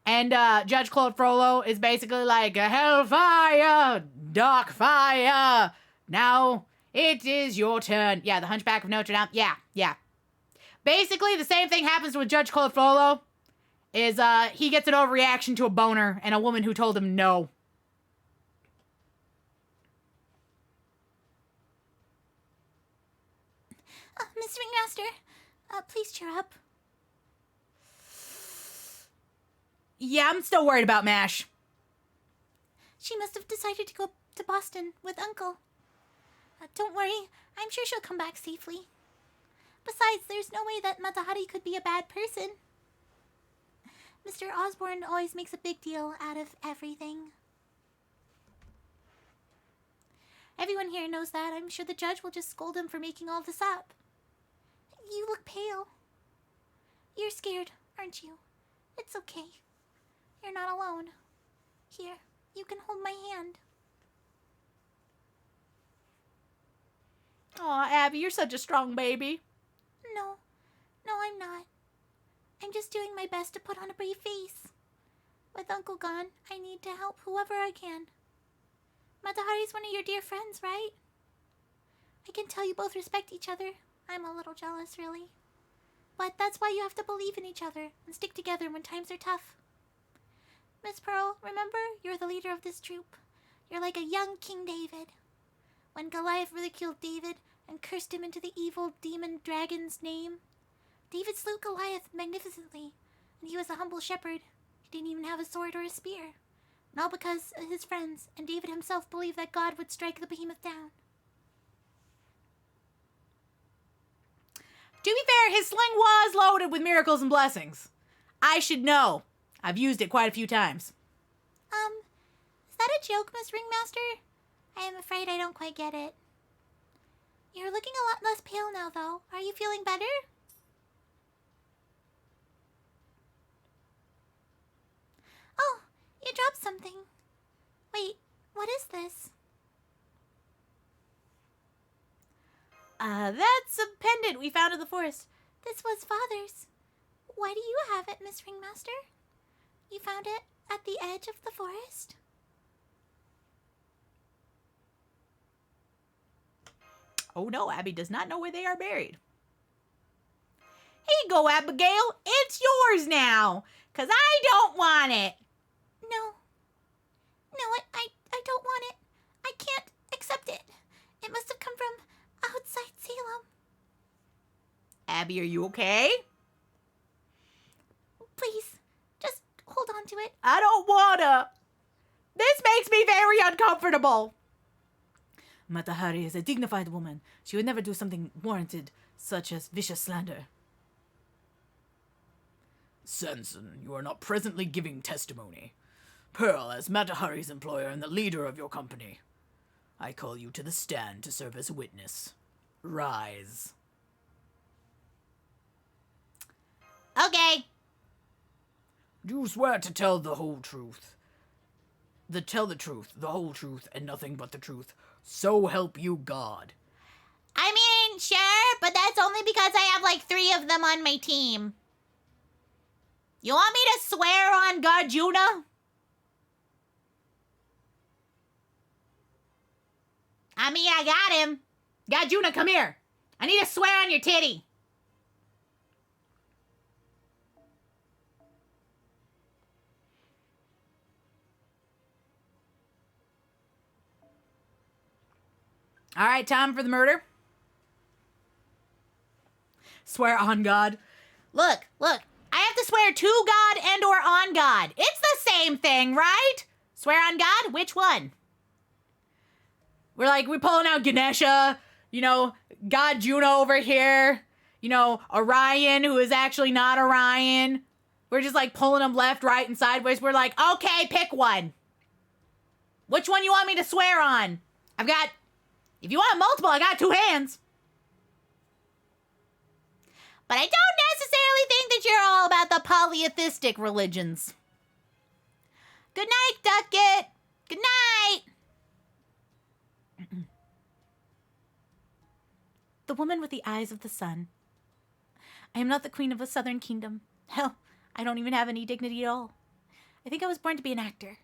And Judge Claude Frollo is basically like, hellfire, dark fire, now it is your turn. Yeah, the Hunchback of Notre Dame. Yeah. Basically, the same thing happens with Judge Claude Frollo, is he gets an overreaction to a boner and a woman who told him no. Mr. Ringmaster, please cheer up. Yeah, I'm still worried about MASH. She must have decided to go to Boston with Uncle. Don't worry, I'm sure she'll come back safely. Besides, there's no way that Mata Hari could be a bad person. Mr. Osborne always makes a big deal out of everything. Everyone here knows that. I'm sure the judge will just scold him for making all this up. You look pale. You're scared, aren't you? It's okay. You're not alone. Here, you can hold my hand. Aw, Abby, you're such a strong baby. No, I'm not. I'm just doing my best to put on a brave face. With Uncle gone, I need to help whoever I can. Mata Hari's one of your dear friends, right? I can tell you both respect each other. I'm a little jealous, really. But that's why you have to believe in each other and stick together when times are tough. Miss Pearl, remember, you're the leader of this troop. You're like a young King David. When Goliath ridiculed David and cursed him into the evil demon dragon's name, David slew Goliath magnificently, and he was a humble shepherd. He didn't even have a sword or a spear. And all because his friends and David himself believed that God would strike the behemoth down. To be fair, his sling was loaded with miracles and blessings. I should know. I've used it quite a few times. Is that a joke, Miss Ringmaster? I am afraid I don't quite get it. You're looking a lot less pale now, though. Are you feeling better? Oh, you dropped something. Wait, what is this? That's a pendant we found in the forest. This was Father's. Why do you have it, Miss Ringmaster? You found it at the edge of the forest? Oh no, Abby does not know where they are buried. Here you go, Abigail. It's yours now, 'cause I don't want it. No, I don't want it. I can't accept it. It must have come from outside Salem. Abby, are you okay? Please, just hold on to it. I don't wanna. This makes me very uncomfortable. Matahari is a dignified woman. She would never do something warranted, such as vicious slander. Sanson, you are not presently giving testimony. Pearl, as Matahari's employer and the leader of your company, I call you to the stand to serve as a witness. Rise. Okay. Do you swear to tell the whole truth? Tell the truth, the whole truth, and nothing but the truth. So help you God. I mean, sure, but that's only because I have like 3 of them on my team. You want me to swear on Garjuna? I mean, I got him. Garjuna, come here. I need to swear on your titty. All right, time for the murder. Swear on God. Look. I have to swear to God and or on God. It's the same thing, right? Swear on God? Which one? We're pulling out Ganesha, God Juno over here, Orion, who is actually not Orion. We're just pulling them left, right, and sideways. We're like, okay, pick one. Which one you want me to swear on? If you want multiple, I got 2 hands. But I don't necessarily think that you're all about the polytheistic religions. Good night, Ducket. Good night. The woman with the eyes of the sun. I am not the queen of a southern kingdom. Hell, I don't even have any dignity at all. I think I was born to be an actor.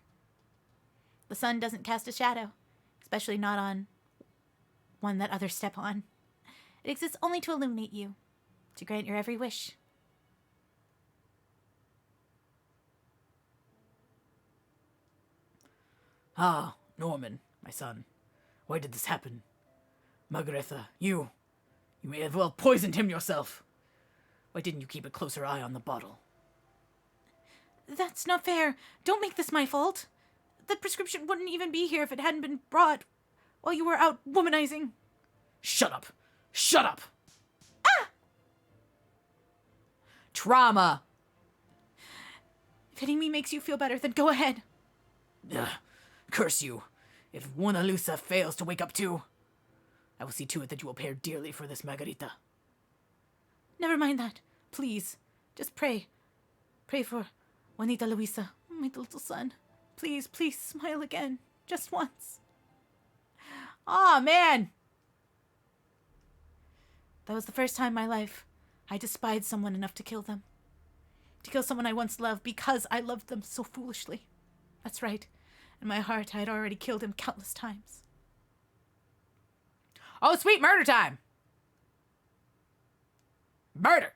The sun doesn't cast a shadow, especially not on one that others step on. It exists only to illuminate you, to grant your every wish. Ah, Norman, my son. Why did this happen? Margaretha, you may have well poisoned him yourself. Why didn't you keep a closer eye on the bottle? That's not fair. Don't make this my fault. The prescription wouldn't even be here if it hadn't been brought while you were out womanizing. Shut up! Shut up! Ah! Trauma. If hitting me makes you feel better, then go ahead. Ugh, curse you. If Mona Lisa fails to wake up too, I will see to it that you will pay dearly for this, Margarita. Never mind that. Please. Just pray. Pray for Juanita Luisa, my little son. Please, please smile again. Just once. Oh, man. That was the first time in my life I despised someone enough to kill them. To kill someone I once loved because I loved them so foolishly. That's right. In my heart, I had already killed him countless times. Oh, sweet murder time. Murder.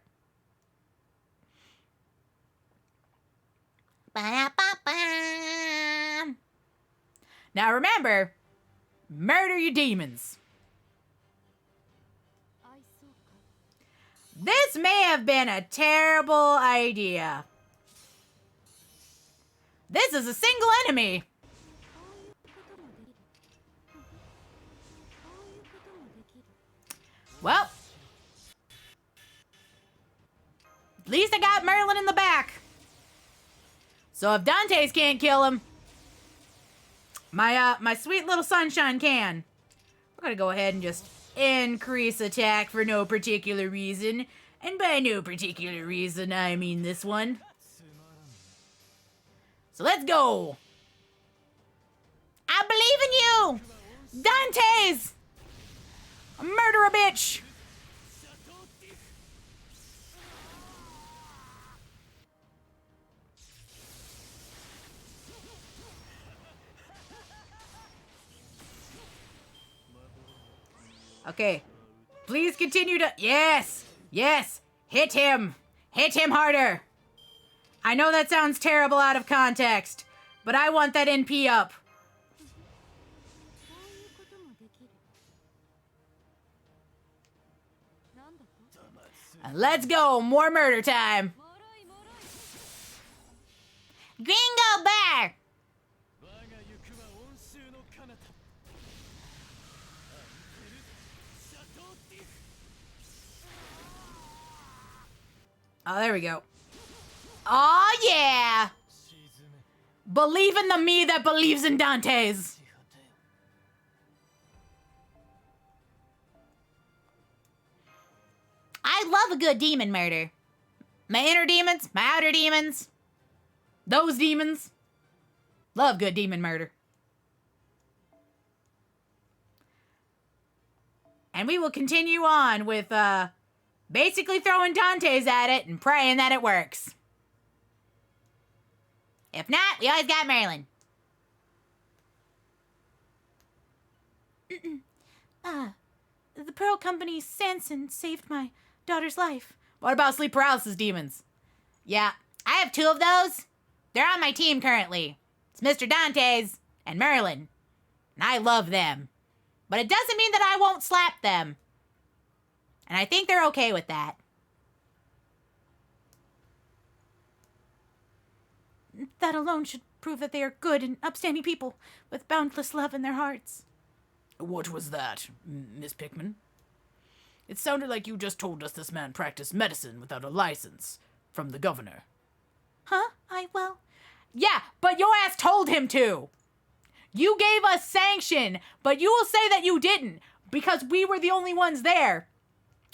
Ba-da-ba-ba. Now remember, murder your demons. This may have been a terrible idea. This is a single enemy. Well, at least I got Merlin in the back. So if Dante's can't kill him, my sweet little sunshine can. We're gonna go ahead and just increase attack for no particular reason. And by no particular reason, I mean this one. So let's go. I believe in you. Dante's! Murder a bitch! Okay. Please continue to... Yes! Yes! Hit him! Hit him harder! I know that sounds terrible out of context, but I want that NP up. And let's go! More murder time! Gringo Bear. Oh, there we go. Oh, yeah! Believe in the me that believes in Dante's. I love a good demon murder. My inner demons, my outer demons, those demons. Love good demon murder. And we will continue on with basically throwing Dante's at it and praying that it works. If not, we always got Marilyn. The Pearl Company's Sanson saved my daughter's life. What about sleep paralysis demons? Yeah, I have 2 of those. They're on my team currently. It's Mr. Dante's and Merlin. And I love them. But it doesn't mean that I won't slap them. And I think they're okay with that. That alone should prove that they are good and upstanding people with boundless love in their hearts. What was that, Miss Pickman? It sounded like you just told us this man practiced medicine without a license from the governor. Huh? Yeah, but your ass told him to. You gave us sanction, but you will say that you didn't because we were the only ones there.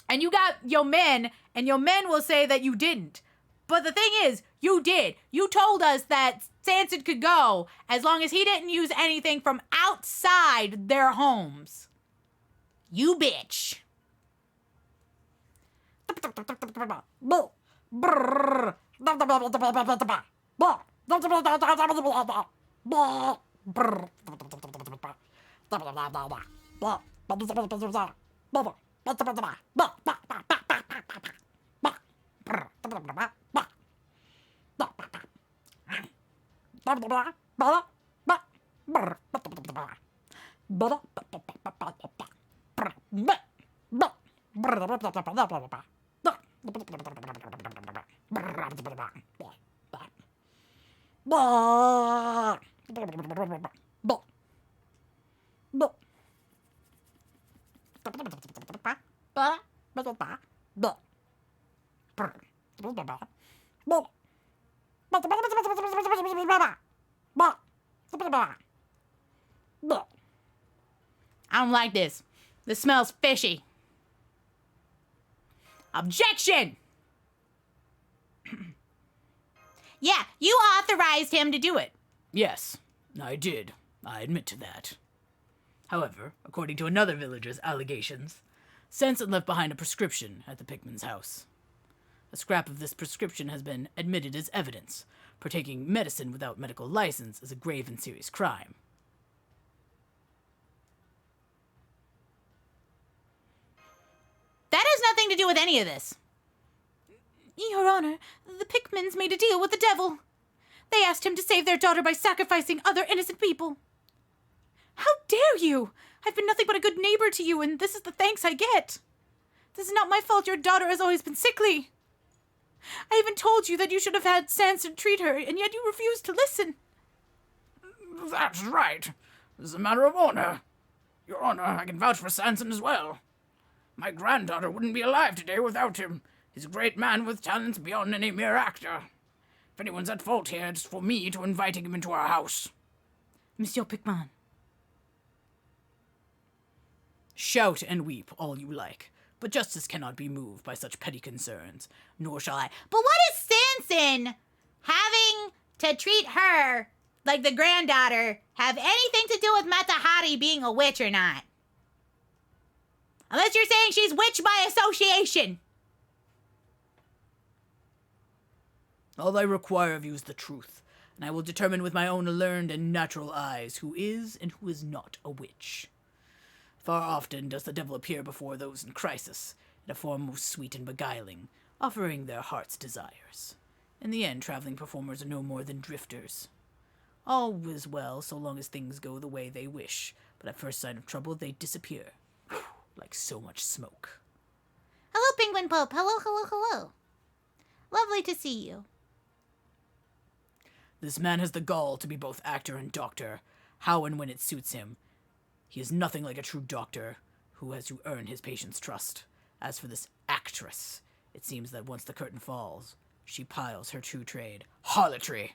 And you got your men, and your men will say that you didn't. But the thing is, you did. You told us that Sanson could go as long as he didn't use anything from outside their homes. You bitch. I don't like this. This smells fishy. Objection! Yeah, you authorized him to do it. Yes, I did. I admit to that. However, according to another villager's allegations, Sanson left behind a prescription at the Pickman's house. A scrap of this prescription has been admitted as evidence, for taking medicine without medical license is a grave and serious crime. That has nothing to do with any of this. Your Honor, the Pickmans made a deal with the devil. They asked him to save their daughter by sacrificing other innocent people. How dare you? I've been nothing but a good neighbor to you, and this is the thanks I get. This is not my fault your daughter has always been sickly. I even told you that you should have had Sanson treat her, and yet you refused to listen. That's right. This is a matter of honor. Your Honor, I can vouch for Sanson as well. My granddaughter wouldn't be alive today without him. He's a great man with talents beyond any mere actor. If anyone's at fault here, it's for me to inviting him into our house. Monsieur Pickman. Shout and weep all you like, but justice cannot be moved by such petty concerns, nor shall I. But what is Sanson having to treat her like the granddaughter have anything to do with Matahari being a witch or not? Unless you're saying she's witch by association. All I require of you is the truth, and I will determine with my own learned and natural eyes who is and who is not a witch. Far often does the devil appear before those in crisis, in a form most sweet and beguiling, offering their heart's desires. In the end, traveling performers are no more than drifters. All is well so long as things go the way they wish, but at first sign of trouble they disappear, like so much smoke. Hello, Penguin Pope. Hello, hello, hello. Lovely to see you. This man has the gall to be both actor and doctor, how and when it suits him. He is nothing like a true doctor, who has to earn his patient's trust. As for this actress, It seems that once the curtain falls, she piles her true trade, harlotry.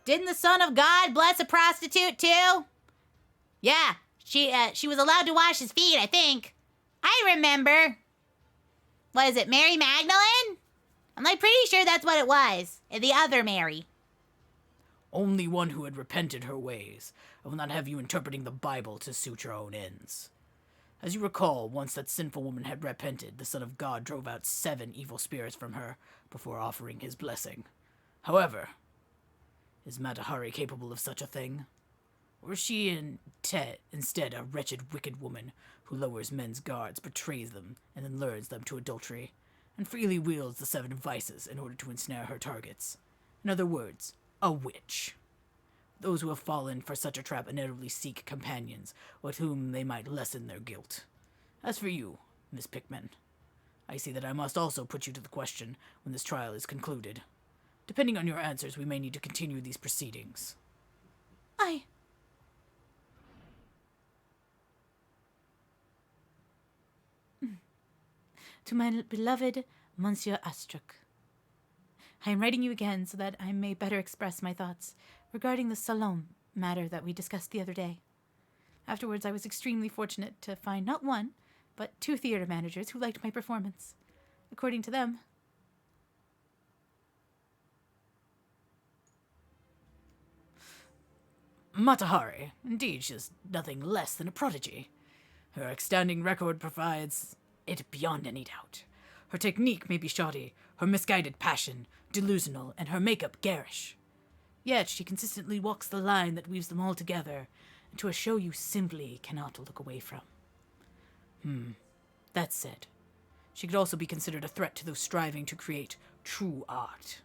Didn't the Son of God bless a prostitute too? Yeah, she was allowed to wash his feet, I think. I remember. What is it, Mary Magdalene? I'm like pretty sure that's what it was. The other Mary. Only one who had repented her ways. I will not have you interpreting the Bible to suit your own ends. As you recall, once that sinful woman had repented, the Son of God drove out 7 evil spirits from her before offering his blessing. However, is Matahari capable of such a thing? Or is she instead a wretched, wicked woman who lowers men's guards, betrays them, and then lures them to adultery, and freely wields the 7 vices in order to ensnare her targets? In other words, a witch. Those who have fallen for such a trap inevitably seek companions with whom they might lessen their guilt. As for you, Miss Pickman, I see that I must also put you to the question when this trial is concluded. Depending on your answers, we may need to continue these proceedings. To my beloved Monsieur Astruc, I am writing you again so that I may better express my thoughts regarding the Salem matter that we discussed the other day. Afterwards, I was extremely fortunate to find not one, but 2 theater managers who liked my performance. According to them, Matahari, indeed, she is nothing less than a prodigy. Her astounding record provides it beyond any doubt. Her technique may be shoddy, her misguided passion delusional, and her makeup garish. Yet she consistently walks the line that weaves them all together into a show you simply cannot look away from. That said, she could also be considered a threat to those striving to create true art.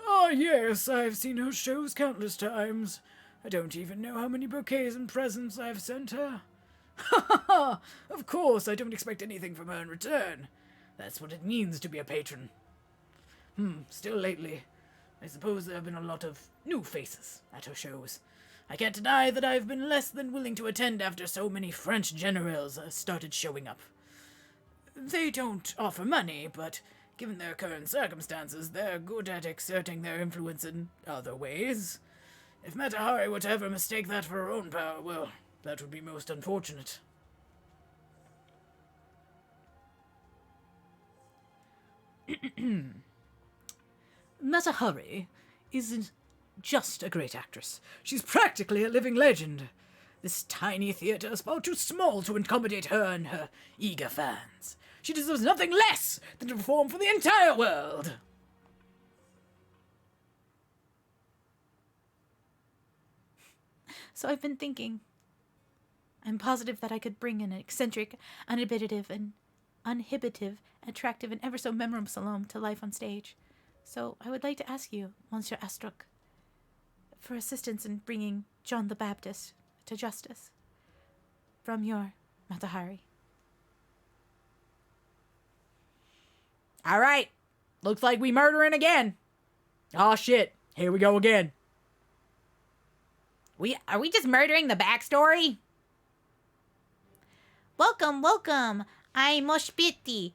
Ah, yes, I've seen her shows countless times. I don't even know how many bouquets and presents I've sent her. Ha ha ha! Of course, I don't expect anything from her in return. That's what it means to be a patron. Still lately, I suppose there have been a lot of new faces at her shows. I can't deny that I've been less than willing to attend after so many French generals started showing up. They don't offer money, but given their current circumstances, they're good at exerting their influence in other ways. If Matahari were to ever mistake that for her own power, well, that would be most unfortunate. Matahari isn't just a great actress. She's practically a living legend. This tiny theater is far too small to accommodate her and her eager fans. She deserves nothing less than to perform for the entire world. so I've been thinking. I'm positive that I could bring an eccentric, uninhibitive, attractive, and ever so memorable Salome to life on stage. So I would like to ask you, Monsieur Astruc, for assistance in bringing John the Baptist to justice from your Matahari. All right. Looks like we murdering again. Oh, shit. Here we go again. Are we just murdering the backstory? Welcome. I'm Moshpiti,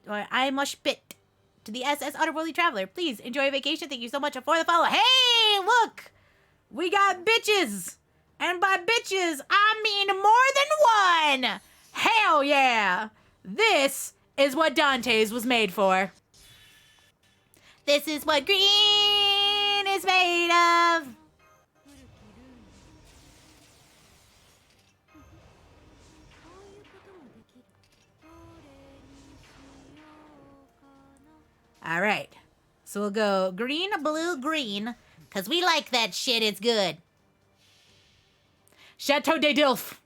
or I'm Moshpit, to the SS Otterworldly Traveler. Please enjoy your vacation. Thank you so much for the follow. Hey, look. We got bitches. And by bitches, I mean more than one. Hell yeah. This is what Dante's was made for. This is what green is made of. All right. So we'll go green, blue, green, because we like that shit. It's good. Chateau de Dilf.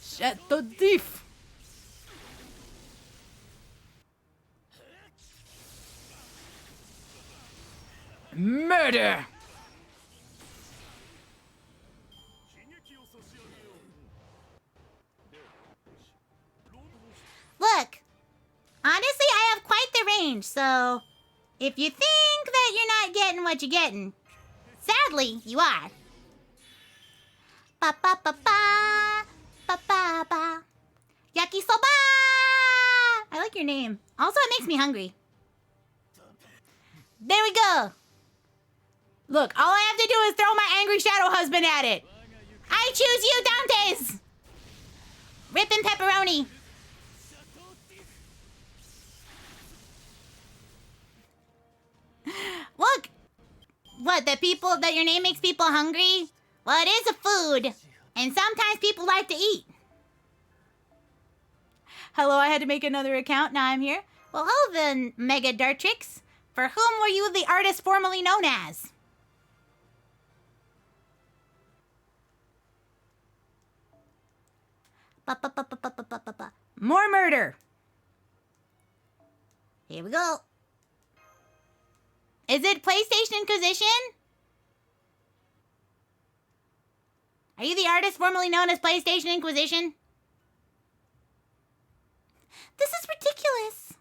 Chateau d'If. Murder. Look, honestly, I have quite the range, so if you think that you're not getting what you're getting. Sadly, you are. Ba ba ba ba ba ba ba. Yakisoba! I like your name. Also, it makes me hungry. There we go. Look, all I have to do is throw my angry shadow husband at it. I choose you, Dantes. Rippin' pepperoni. Look. What, that your name makes people hungry? Well, it is a food. And sometimes people like to eat. Hello, I had to make another account. Now I'm here. Well, hello then, Mega Dartrix. For whom were you the artist formerly known as? More murder. Here we go. Is it PlayStation Inquisition? Are you the artist formerly known as PlayStation Inquisition? This is ridiculous.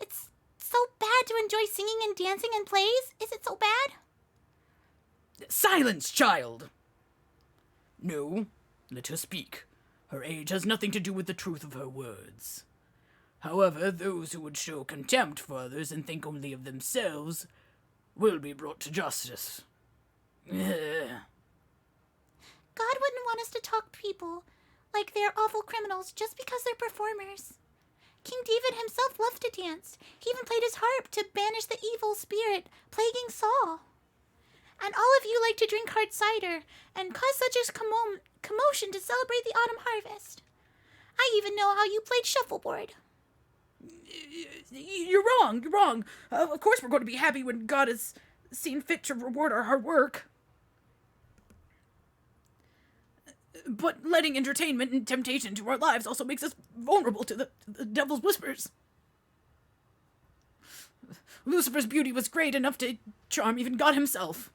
It's so bad to enjoy singing and dancing in plays. Is it so bad? Silence, child! No, let her speak. Her age has nothing to do with the truth of her words. However, those who would show contempt for others and think only of themselves will be brought to justice. God wouldn't want us to talk to people like they're awful criminals just because they're performers. King David himself loved to dance. He even played his harp to banish the evil spirit plaguing Saul. And all of you like to drink hard cider and cause such a commotion to celebrate the autumn harvest. I even know how you played shuffleboard. You're wrong. Of course we're going to be happy when God has seen fit to reward our hard work. But letting entertainment and temptation into our lives also makes us vulnerable to the devil's whispers. Lucifer's beauty was great enough to charm even God himself.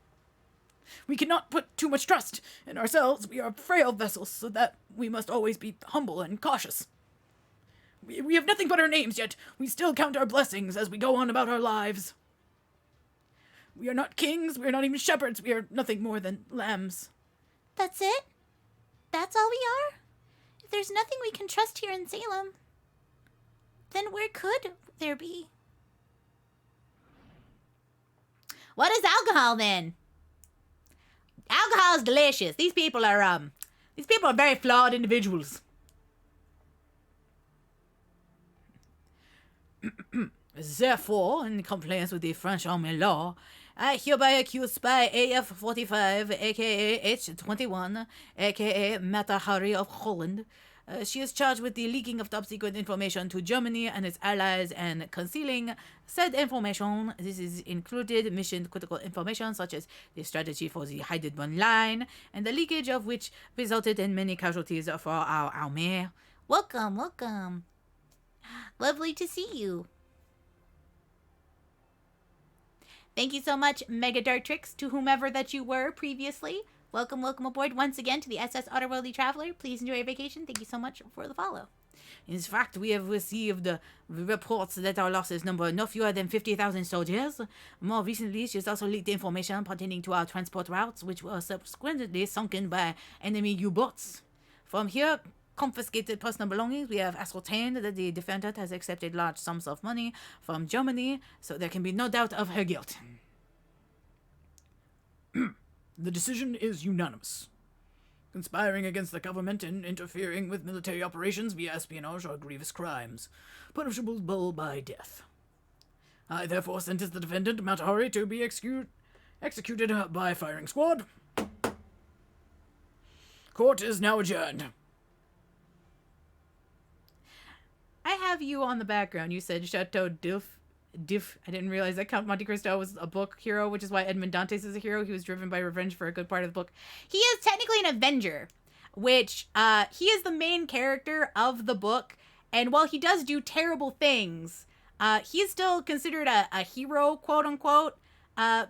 We cannot put too much trust in ourselves. We are frail vessels, so that we must always be humble and cautious. We have nothing but our names, yet we still count our blessings as we go on about our lives. We are not kings, we are not even shepherds, we are nothing more than lambs. That's it? That's all we are? If there's nothing we can trust here in Salem, then where could there be? What is alcohol then? Alcohol is delicious. These people are very flawed individuals. Therefore, in compliance with the French army law, I hereby accuse spy AF-45, aka H-21, aka Mata Hari of Holland. She is charged with the leaking of top-secret information to Germany and its allies and concealing said information. This is included mission-critical information such as the strategy for the Heidelberg Line, and the leakage of which resulted in many casualties for our army. Welcome. Lovely to see you. Thank you so much, Mega Dartrix, to whomever that you were previously. Welcome aboard once again to the SS Otterworldly Traveler. Please enjoy your vacation. Thank you so much for the follow. In fact, we have received reports that our losses number no fewer than 50,000 soldiers. More recently, she has also leaked information pertaining to our transport routes, which were subsequently sunken by enemy U-boats. From here, confiscated personal belongings, we have ascertained that the defendant has accepted large sums of money from Germany, so there can be no doubt of her guilt. The decision is unanimous. Conspiring against the government and interfering with military operations via espionage are grievous crimes, punishable by death. I therefore sentence the defendant, Matahari, to be executed by firing squad. Court is now adjourned. I have you on the background. You said Chateau Diff. I didn't realize that Count Monte Cristo was a book hero, which is why Edmond Dantes is a hero. He was driven by revenge for a good part of the book. He is technically an Avenger, which he is the main character of the book. And while he does do terrible things, he is still considered a hero, quote unquote,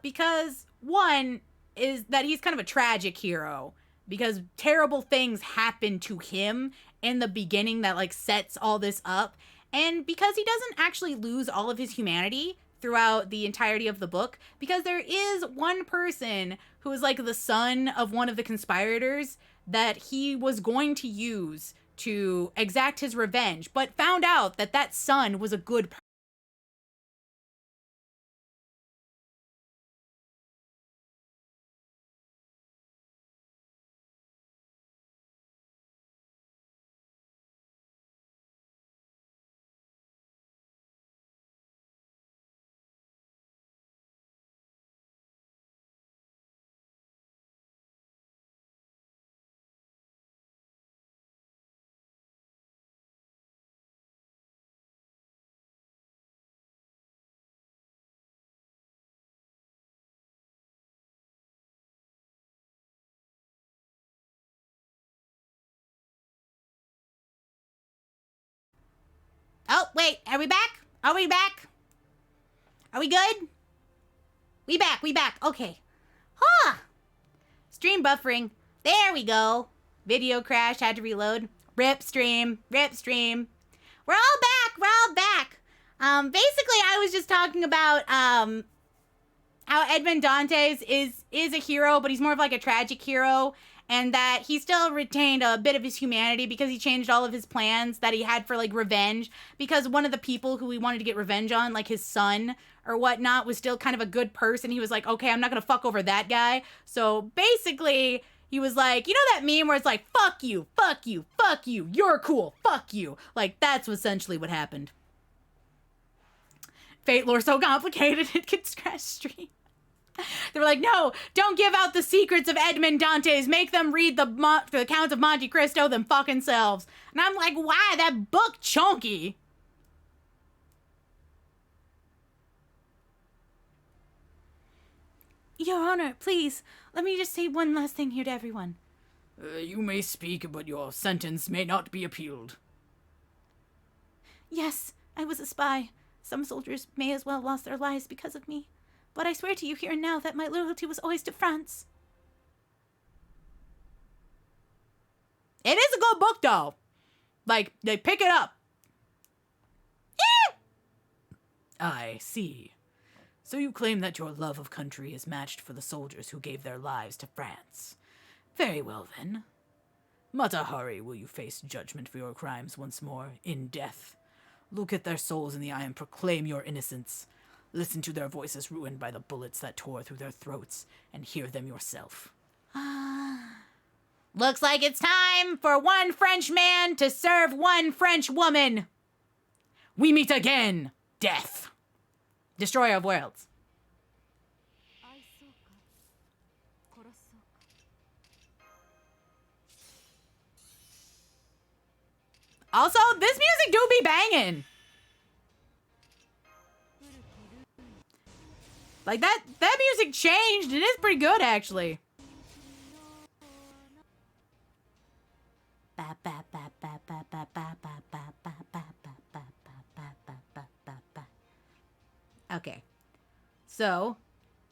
because one is that he's kind of a tragic hero because terrible things happen to him in the beginning that like sets all this up. And because he doesn't actually lose all of his humanity throughout the entirety of the book, because there is one person who is like the son of one of the conspirators that he was going to use to exact his revenge, but found out that that son was a good person. Oh, wait, are we back? Are we back? Are we good? We back. Okay. Huh. Stream buffering. There we go. Video crash, had to reload. Rip stream. We're all back. Basically I was just talking about how Edmond Dantes is a hero, but he's more of like a tragic hero, and that he still retained a bit of his humanity because he changed all of his plans that he had for like revenge, because one of the people who he wanted to get revenge on, like his son or whatnot, was still kind of a good person. He was like, okay, I'm not gonna fuck over that guy. So basically he was like, you know that meme where it's like, fuck you, you're cool, fuck you. Like, that's essentially what happened. Fate lore so complicated it could crash stream. They were like, no, don't give out the secrets of Edmond Dantes. Make them read the Count of Monte Cristo them fucking selves. And I'm like, why? That book chunky. Your Honor, please, let me just say one last thing here to everyone. You may speak, but your sentence may not be appealed. Yes, I was a spy. Some soldiers may as well have lost their lives because of me. But I swear to you here and now that my loyalty was always to France. It is a good book, though. Like, they pick it up. I see. So you claim that your love of country is matched for the soldiers who gave their lives to France. Very well, then. Matahari, will you face judgment for your crimes once more, in death? Look at their souls in the eye and proclaim your innocence. Listen to their voices ruined by the bullets that tore through their throats, and hear them yourself. Looks like it's time for one French man to serve one French woman. We meet again, death. Destroyer of worlds. Also, this music do be banging. Like, that music changed. It is pretty good, actually. Okay. So,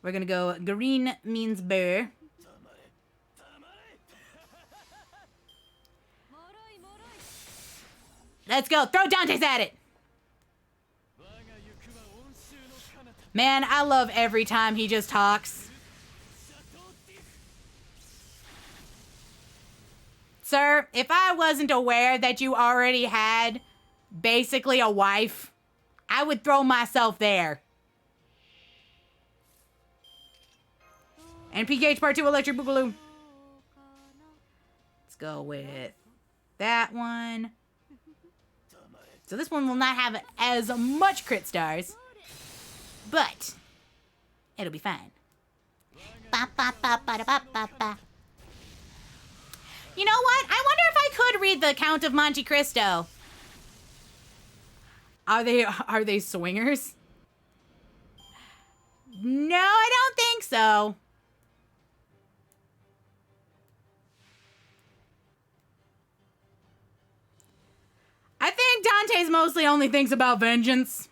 we're gonna go green means bear. Let's go. Throw Dantes at it. Man, I love every time he just talks. Sir, if I wasn't aware that you already had basically a wife, I would throw myself there. And PKH Part 2 Electric Boogaloo. Let's go with that one. So this one will not have as much crit stars, but it'll be fine. You know what? I wonder if I could read the Count of Monte Cristo. Are they swingers? No, I don't think so. I think Dante's mostly only thinks about vengeance.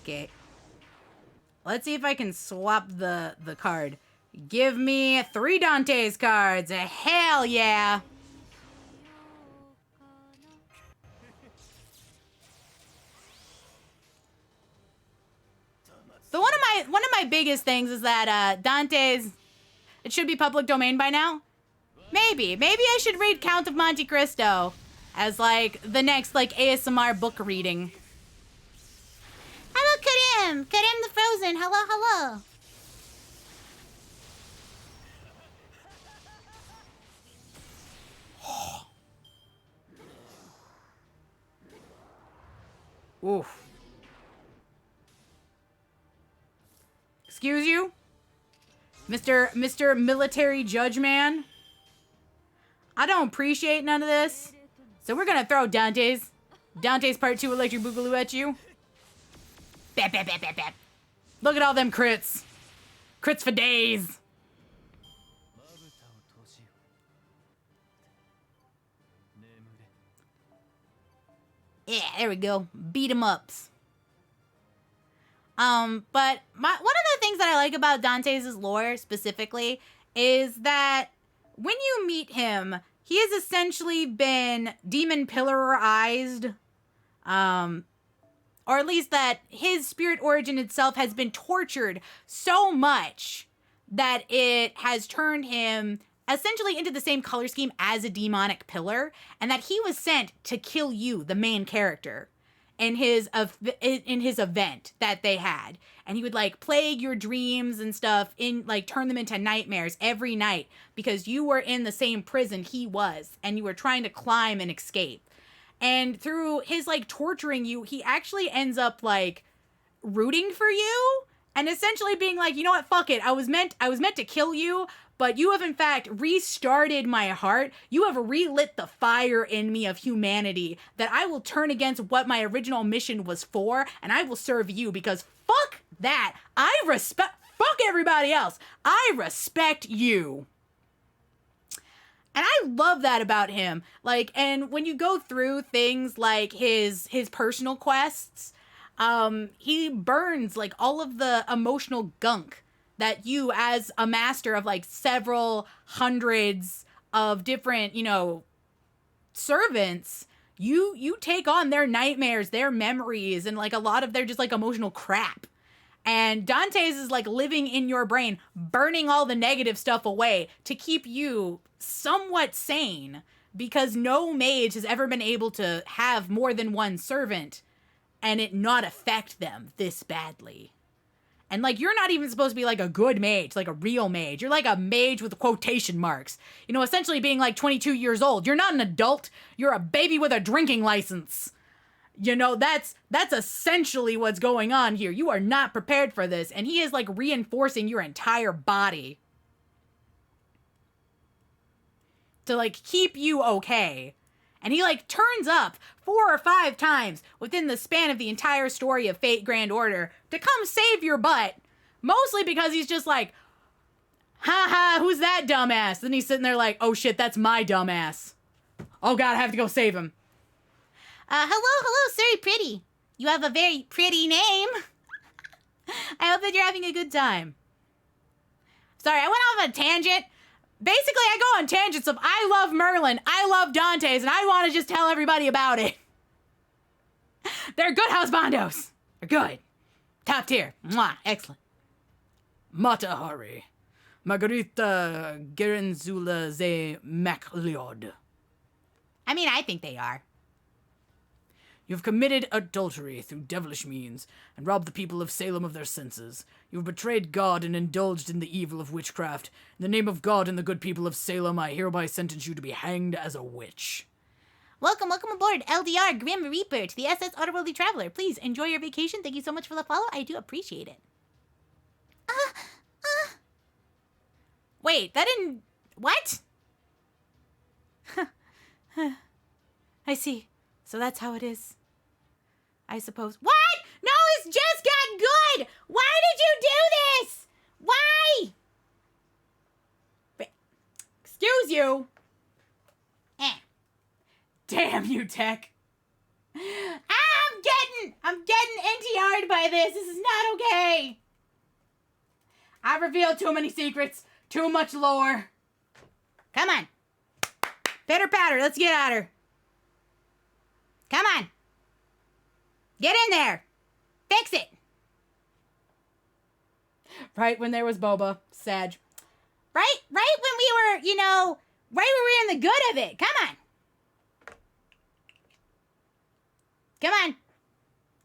Okay. Let's see if I can swap the card. Give me 3 Dante's cards. Hell yeah. of my biggest things is that Dante's, it should be public domain by now. Maybe I should read Count of Monte Cristo as like the next like ASMR book reading. How about Karim? Karim the Frozen. Hello, hello. Oof. Excuse you? Mr. Military Judge Man? I don't appreciate none of this. So we're gonna throw Dante's Part 2 Electric Boogaloo at you. Bap, bap, bap, bap, bap. Look at all them crits. Crits for days. Yeah, there we go. Beat 'em ups. But one of the things that I like about Dante's lore specifically is that when you meet him, he has essentially been demon pillarized, or at least that his spirit origin itself has been tortured so much that it has turned him essentially into the same color scheme as a demonic pillar, and that he was sent to kill you, the main character, in his event that they had. And he would like plague your dreams and stuff, in like turn them into nightmares every night because you were in the same prison he was and you were trying to climb and escape. And through his like torturing you, he actually ends up like rooting for you and essentially being like, you know what, fuck it. I was meant to kill you, but you have in fact restarted my heart. You have relit the fire in me of humanity that I will turn against what my original mission was for, and I will serve you because fuck that. Fuck everybody else. I respect you. And I love that about him. Like, and when you go through things like his personal quests, he burns like all of the emotional gunk that you, as a master of like several hundreds of different, servants, you take on their nightmares, their memories, and like a lot of their just like emotional crap. And Dante's is like living in your brain, burning all the negative stuff away to keep you somewhat sane, because no mage has ever been able to have more than one servant and it not affect them this badly. And like, you're not even supposed to be like a good mage, like a real mage. You're like a mage with quotation marks, essentially being like 22 years old. You're not an adult. You're a baby with a drinking license. That's essentially what's going on here. You are not prepared for this. And he is like reinforcing your entire body to like keep you okay. And he like turns up 4 or 5 times within the span of the entire story of FateGrandOtter to come save your butt. Mostly because he's just like, ha, who's that dumbass? Then he's sitting there like, oh shit, that's my dumbass. Oh god, I have to go save him. Hello, Siri Pretty. You have a very pretty name. I hope that you're having a good time. Sorry, I went off a tangent. Basically, I go on tangents of I love Merlin, I love Dante's, and I want to just tell everybody about it. They're good husbandos. They're good. Top tier. Mwah. Excellent. Matahari. Margarita Gerenzula ze Macleod. I mean, I think they are. You have committed adultery through devilish means, and robbed the people of Salem of their senses. You have betrayed God and indulged in the evil of witchcraft. In the name of God and the good people of Salem, I hereby sentence you to be hanged as a witch. Welcome aboard, LDR Grim Reaper, to the SS Otherworldly Traveler. Please enjoy your vacation. Thank you so much for the follow. I do appreciate it. Wait, that didn't... What? I see. So that's how it is. I suppose. What? No, this just got good. Why did you do this? Why? Excuse you. Damn you, Tech. I'm getting NTR'd by this. This is not okay. I've revealed too many secrets. Too much lore. Come on. Pitter patter, let's get at her. Come on. Get in there. Fix it. Right when there was boba. Sag. Right when we were, right when we were in the good of it. Come on. Come on.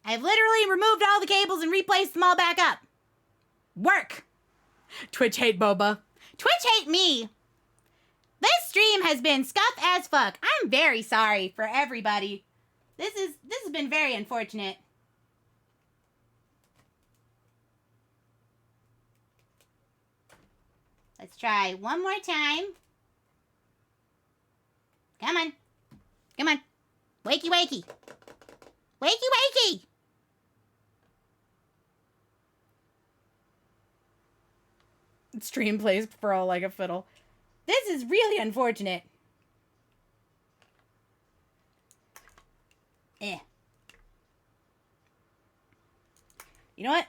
I've literally removed all the cables and replaced them all back up. Work. Twitch hate boba. Twitch hate me. This stream has been scuff as fuck. I'm very sorry for everybody. This has been very unfortunate. Let's try one more time. Come on. Come on. Wakey, wakey. Wakey, wakey. Stream plays for all like a fiddle. This is really unfortunate. You know what?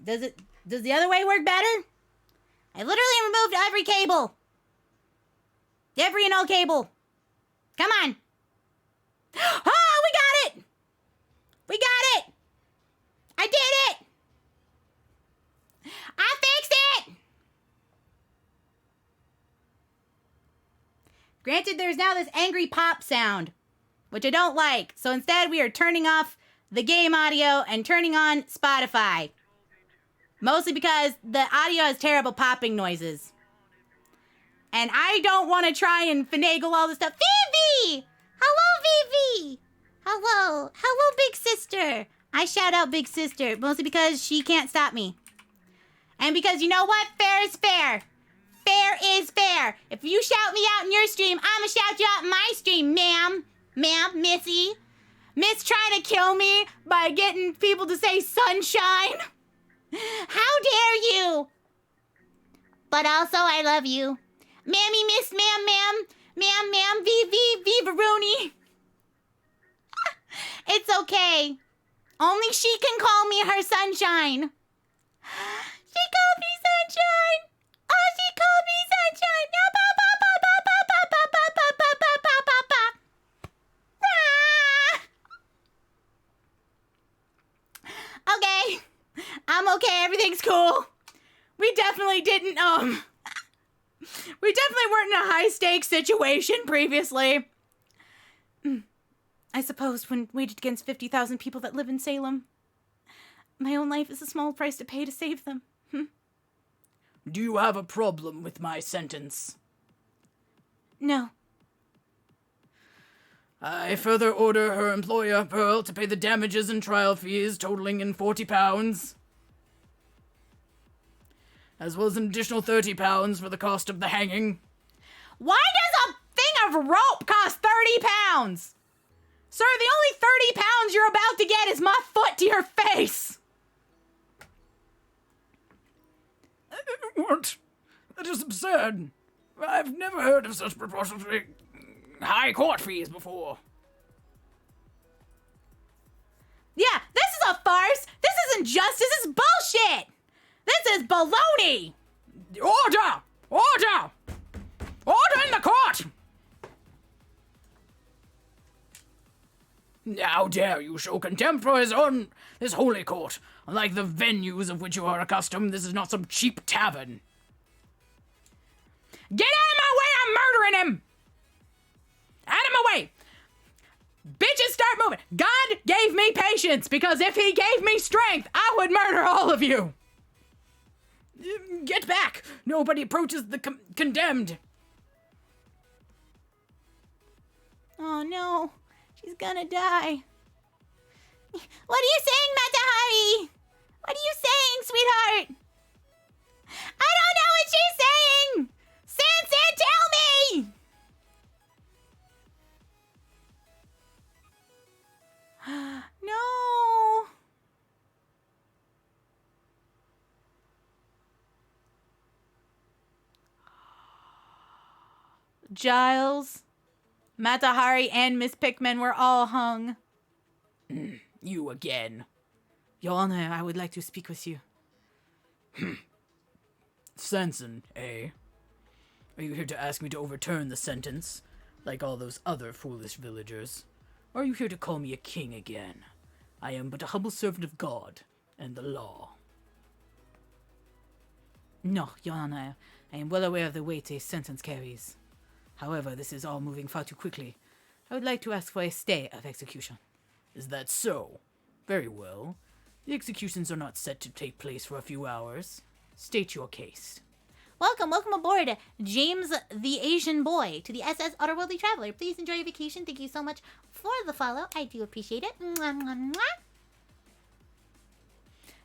Does the other way work better? I literally removed every cable. Every and all cable. Come on. Oh, we got it. We got it. I did it. I fixed it. Granted, there's now this angry pop sound, which I don't like. So instead, we are turning off the game audio and turning on Spotify. Mostly because the audio has terrible popping noises. And I don't want to try and finagle all this stuff. Vivi! Hello, Vivi! Hello. Hello, big sister. I shout out big sister, mostly because she can't stop me. And because you know what? Fair is fair. Fair is fair. If you shout me out in your stream, I'ma shout you out in my stream, ma'am. Ma'am, Missy. Miss trying to kill me by getting people to say sunshine. How dare you? But also, I love you. Mammy, miss, ma'am, Viva Rooney. It's okay. Only she can call me her sunshine. She called me sunshine. Oh, she called me sunshine. Okay. I'm okay. Everything's cool. We definitely didn't, we definitely weren't in a high stakes situation previously. I suppose when weighted against 50,000 people that live in Salem, my own life is a small price to pay to save them. Do you have a problem with my sentence? No. I further order her employer, Pearl, to pay the damages and trial fees totaling in £40, as well as an additional £30 for the cost of the hanging. Why does a thing of rope cost 30 pounds? Sir, the only 30 pounds you're about to get is my foot to your face. What? That is absurd. I've never heard of such preposterously high court fees before. Yeah, this is a farce. This isn't justice. This is bullshit. This is baloney. Order! Order! Order in the court! How dare you show contempt for this holy court? Unlike the venues of which you are accustomed, this is not some cheap tavern. Get out of my way, I'm murdering him! Out of my way! Bitches, start moving! God gave me patience, because if he gave me strength, I would murder all of you! Get back! Nobody approaches the condemned! Oh no, she's gonna die. What are you saying, Matahari? What are you saying, sweetheart? I don't know what she's saying! Sansan, tell me! No. Giles, Matahari, and Miss Pickman were all hung. You again. Your Honor, I would like to speak with you. Sanson, eh? Are you here to ask me to overturn the sentence, like all those other foolish villagers? Or are you here to call me a king again? I am but a humble servant of God and the law. No, Your Honor. I am well aware of the weight a sentence carries. However, this is all moving far too quickly. I would like to ask for a stay of execution. Is that so? Very well. The executions are not set to take place for a few hours. State your case. Welcome aboard, James the Asian boy, to the SS Otherworldly Traveler. Please enjoy your vacation. Thank you so much for the follow. I do appreciate it. Mwah, mwah, mwah.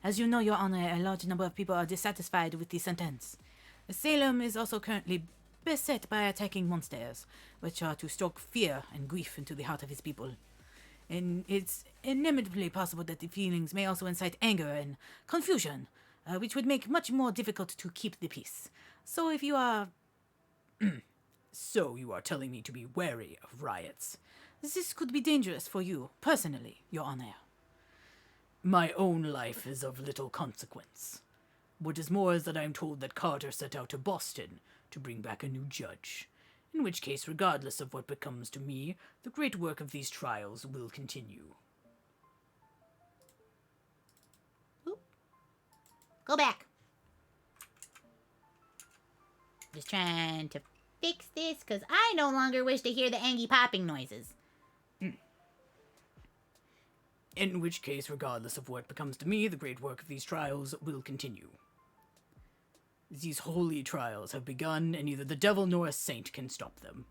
As you know, Your Honor, a large number of people are dissatisfied with the sentence. Salem is also currently beset by attacking monsters, which are to stoke fear and grief into the heart of his people. And it's inevitably possible that the feelings may also incite anger and confusion, which would make much more difficult to keep the peace. So if you are... So you are telling me to be wary of riots. This could be dangerous for you, personally, Your Honor. My own life is of little consequence. What is more is that I am told that Carter set out to Boston to bring back a new judge. In which case, regardless of what becomes to me, the great work of these trials will continue. Oop. Go back. Just trying to fix this, because I no longer wish to hear the Angie popping noises. In which case, regardless of what becomes to me, the great work of these trials will continue. These holy trials have begun, and neither the devil nor a saint can stop them.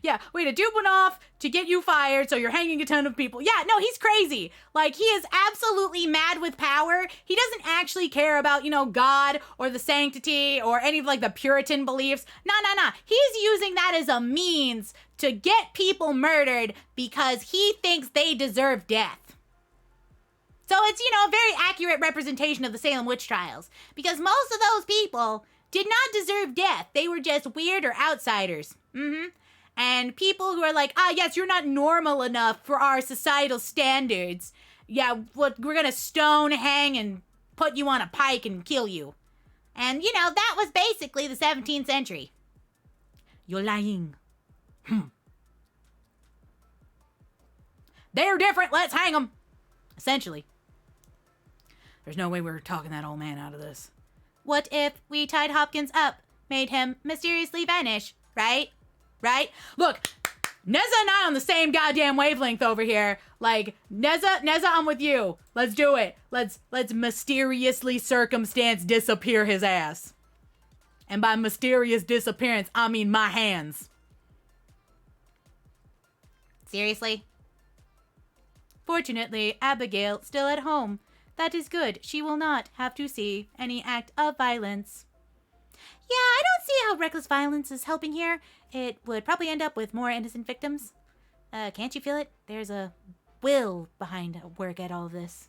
Yeah, wait, a dude went off to get you fired, so you're hanging a ton of people. Yeah, no, he's crazy. Like, he is absolutely mad with power. He doesn't actually care about, God or the sanctity or any of, the Puritan beliefs. Nah. He's using that as a means to get people murdered because he thinks they deserve death. So it's, a very accurate representation of the Salem witch trials. Because most of those people did not deserve death. They were just weird or outsiders. And people who are like, yes, you're not normal enough for our societal standards. Yeah, we're gonna stone, hang, and put you on a pike and kill you. And, that was basically the 17th century. You're lying. They're different, let's hang them. Essentially. There's no way we're talking that old man out of this. What if we tied Hopkins up, made him mysteriously vanish, right? Look, Neza and I on the same goddamn wavelength over here. Like, Neza, I'm with you. Let's do it. Let's mysteriously circumstance disappear his ass. And by mysterious disappearance, I mean my hands. Seriously? Fortunately, Abigail still at home. That is good. She will not have to see any act of violence. Yeah, I don't see how reckless violence is helping here. It would probably end up with more innocent victims. Can't you feel it? There's a will behind work at all of this.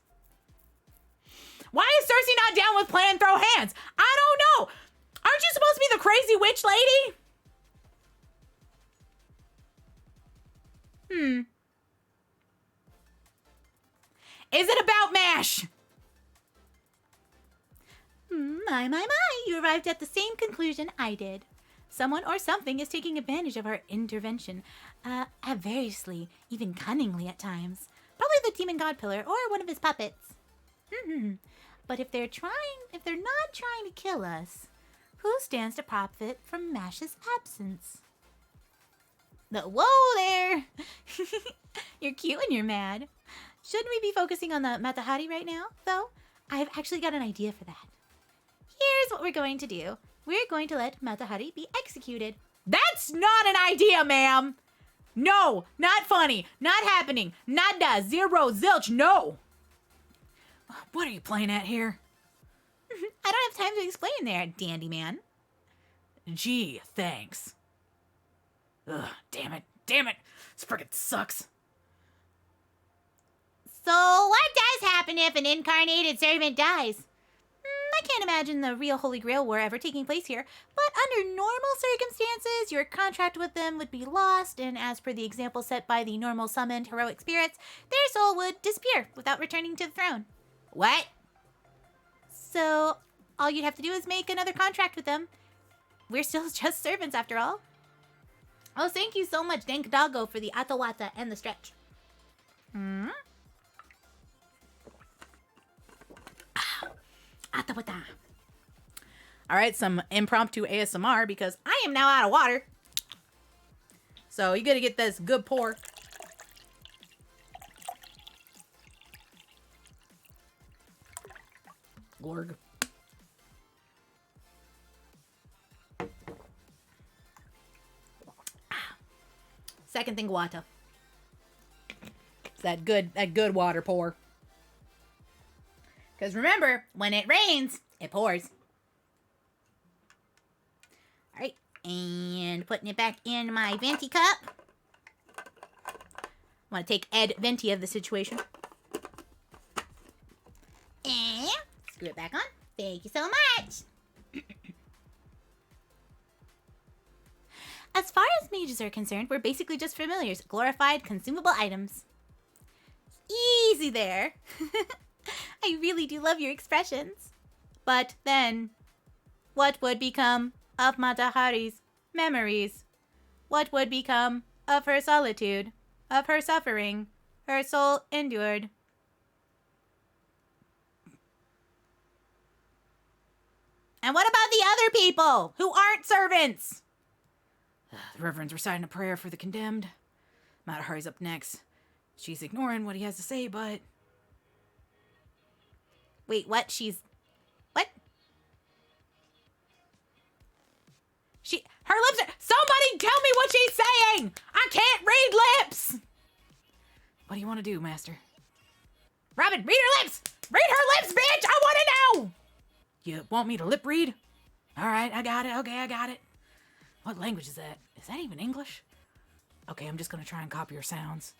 Why is Cersei not down with playing throw hands? I don't know. Aren't you supposed to be the crazy witch lady? Is it about MASH? My. You arrived at the same conclusion I did. Someone or something is taking advantage of our intervention. Variously, even cunningly at times. Probably the demon god pillar or one of his puppets. But if they're not trying to kill us, who stands to profit from Mash's absence? Whoa there! You're cute when you're mad. Shouldn't we be focusing on the Matahari right now, though? I've actually got an idea for that. Here's what we're going to do. We're going to let Matahari be executed. That's not an idea, ma'am. No, not funny. Not happening. Nada, zero, zilch, no. What are you playing at here? I don't have time to explain there, dandy man. Gee, thanks. Ugh, damn it. This frickin' sucks. So what does happen if an incarnated servant dies? I can't imagine the real Holy Grail war ever taking place here, but under normal circumstances, your contract with them would be lost, and as per the example set by the normal summoned heroic spirits, their soul would disappear without returning to the throne. What? So, all you'd have to do is make another contract with them. We're still just servants after all. Oh, thank you so much, Dank Doggo, for the Atawata and the stretch. Atawata. All right, some impromptu ASMR because I am now out of water. So you gotta get this good pour. Gorg. Second thing, water. It's that good water pour. Because remember, when it rains, it pours. All right, and putting it back in my venti cup. I want to take Ed Venti of the situation. And screw it back on. Thank you so much. As far as mages are concerned, we're basically just familiars, glorified consumable items. Easy there. I really do love your expressions. But then, what would become of Matahari's memories? What would become of her solitude, of her suffering, her soul endured? And what about the other people who aren't servants? The Reverend's reciting a prayer for the condemned. Matahari's up next. She's ignoring what he has to say, but... Wait, what? What? Her lips are... Somebody tell me what she's saying! I can't read lips! What do you want to do, Master? Robin, read her lips! Read her lips, bitch! I want to know! You want me to lip read? All right, I got it. Okay, I got it. What language is that? Is that even English? Okay, I'm just going to try and copy her sounds.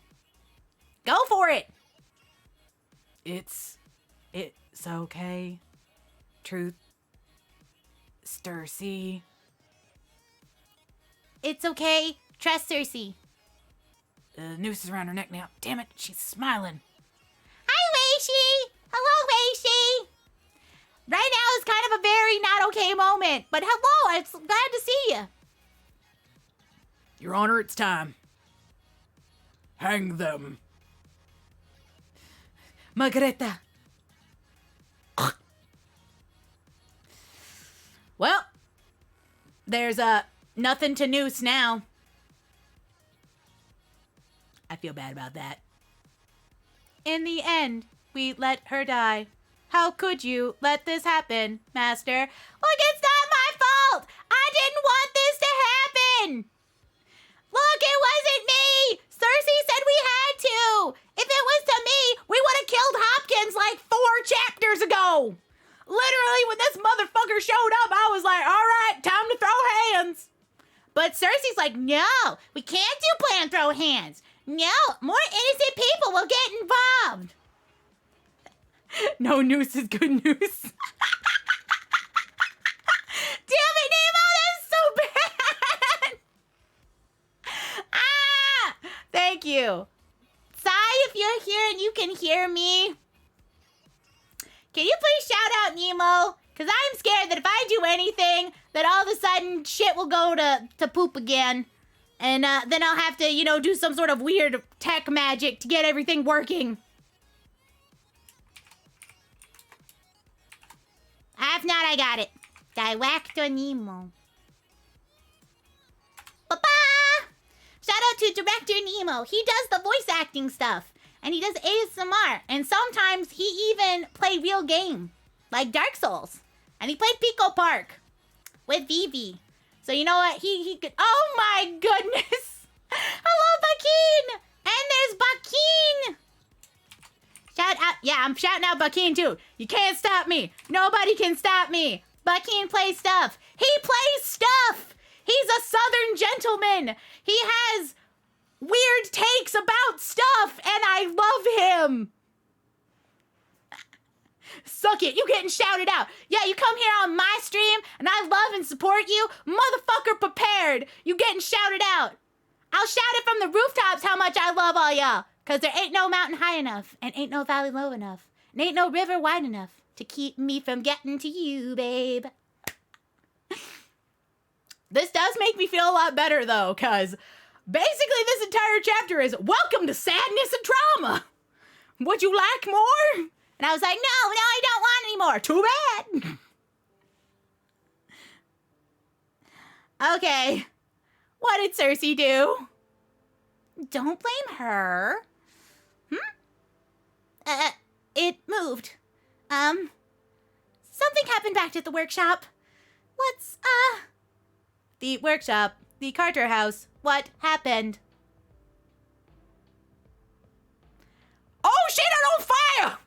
Go for it! It's okay. Truth. Cersei. It's okay. Trust Cersei. The noose is around her neck now. Damn it, she's smiling. Hi, Weishi. Hello, Weishi. Right now is kind of a very not okay moment, but hello, I'm glad to see you. Your Honor, it's time. Hang them. Margareta. Well, there's nothing to noose now. I feel bad about that. In the end, we let her die. How could you let this happen, Master? Look, it's not my fault. I didn't want this to happen. Look, it wasn't me. Cersei said we had to. If it was to me, we would have killed Hopkins like 4 chapters ago. Literally, when this motherfucker showed up, I was like, all right, time to throw hands. But Cersei's like, no, we can't do plan throw hands. No, more innocent people will get involved. No noose is good news. Damn it, Nemo, that's so bad. Ah, Thank you. Sai, if you're here and you can hear me, can you please shout out Nemo? Because I'm scared that if I do anything, that all of a sudden shit will go to poop again. And then I'll have to, do some sort of weird tech magic to get everything working. If not, I got it. Director Nemo. Ba-ba! Shout out to Director Nemo. He does the voice acting stuff. And he does ASMR. And sometimes he even played real game. Like Dark Souls. And he played Pico Park. With Vivi. So you know what? He could... Oh my goodness! Hello, Bakeen! And there's Bakeen! Shout out... Yeah, I'm shouting out Bakeen too. You can't stop me. Nobody can stop me. Bakeen plays stuff. He plays stuff! He's a southern gentleman. He has weird takes about stuff, and I love him. Suck it. You getting shouted out. Yeah, you come here on my stream, and I love and support you. Motherfucker prepared. You getting shouted out. I'll shout it from the rooftops how much I love all y'all. Because there ain't no mountain high enough, and ain't no valley low enough, and ain't no river wide enough to keep me from getting to you, babe. This does make me feel a lot better, though, because basically this entire chapter is welcome to sadness and trauma. Would you like more? And I was like, no, I don't want any more. Too bad. Okay. What did Cersei do? Don't blame her. It moved. Something happened back at the workshop. What's, The workshop. The Carter house. What happened? Oh shit, I'm on fire!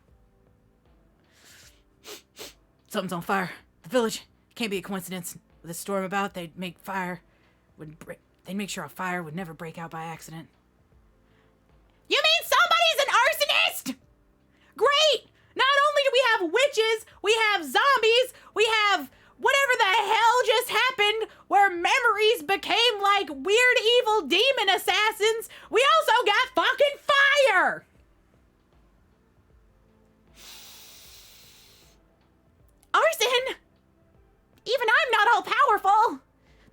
Something's on fire. The village. Can't be a coincidence. With a storm about, they'd make sure a fire would never break out by accident. You mean somebody's an arsonist? Great! Not only do we have witches, we have zombies, we have whatever the hell just happened where memories became like weird evil demon assassins, we also got fucking fire! arson? Even I'm not all powerful.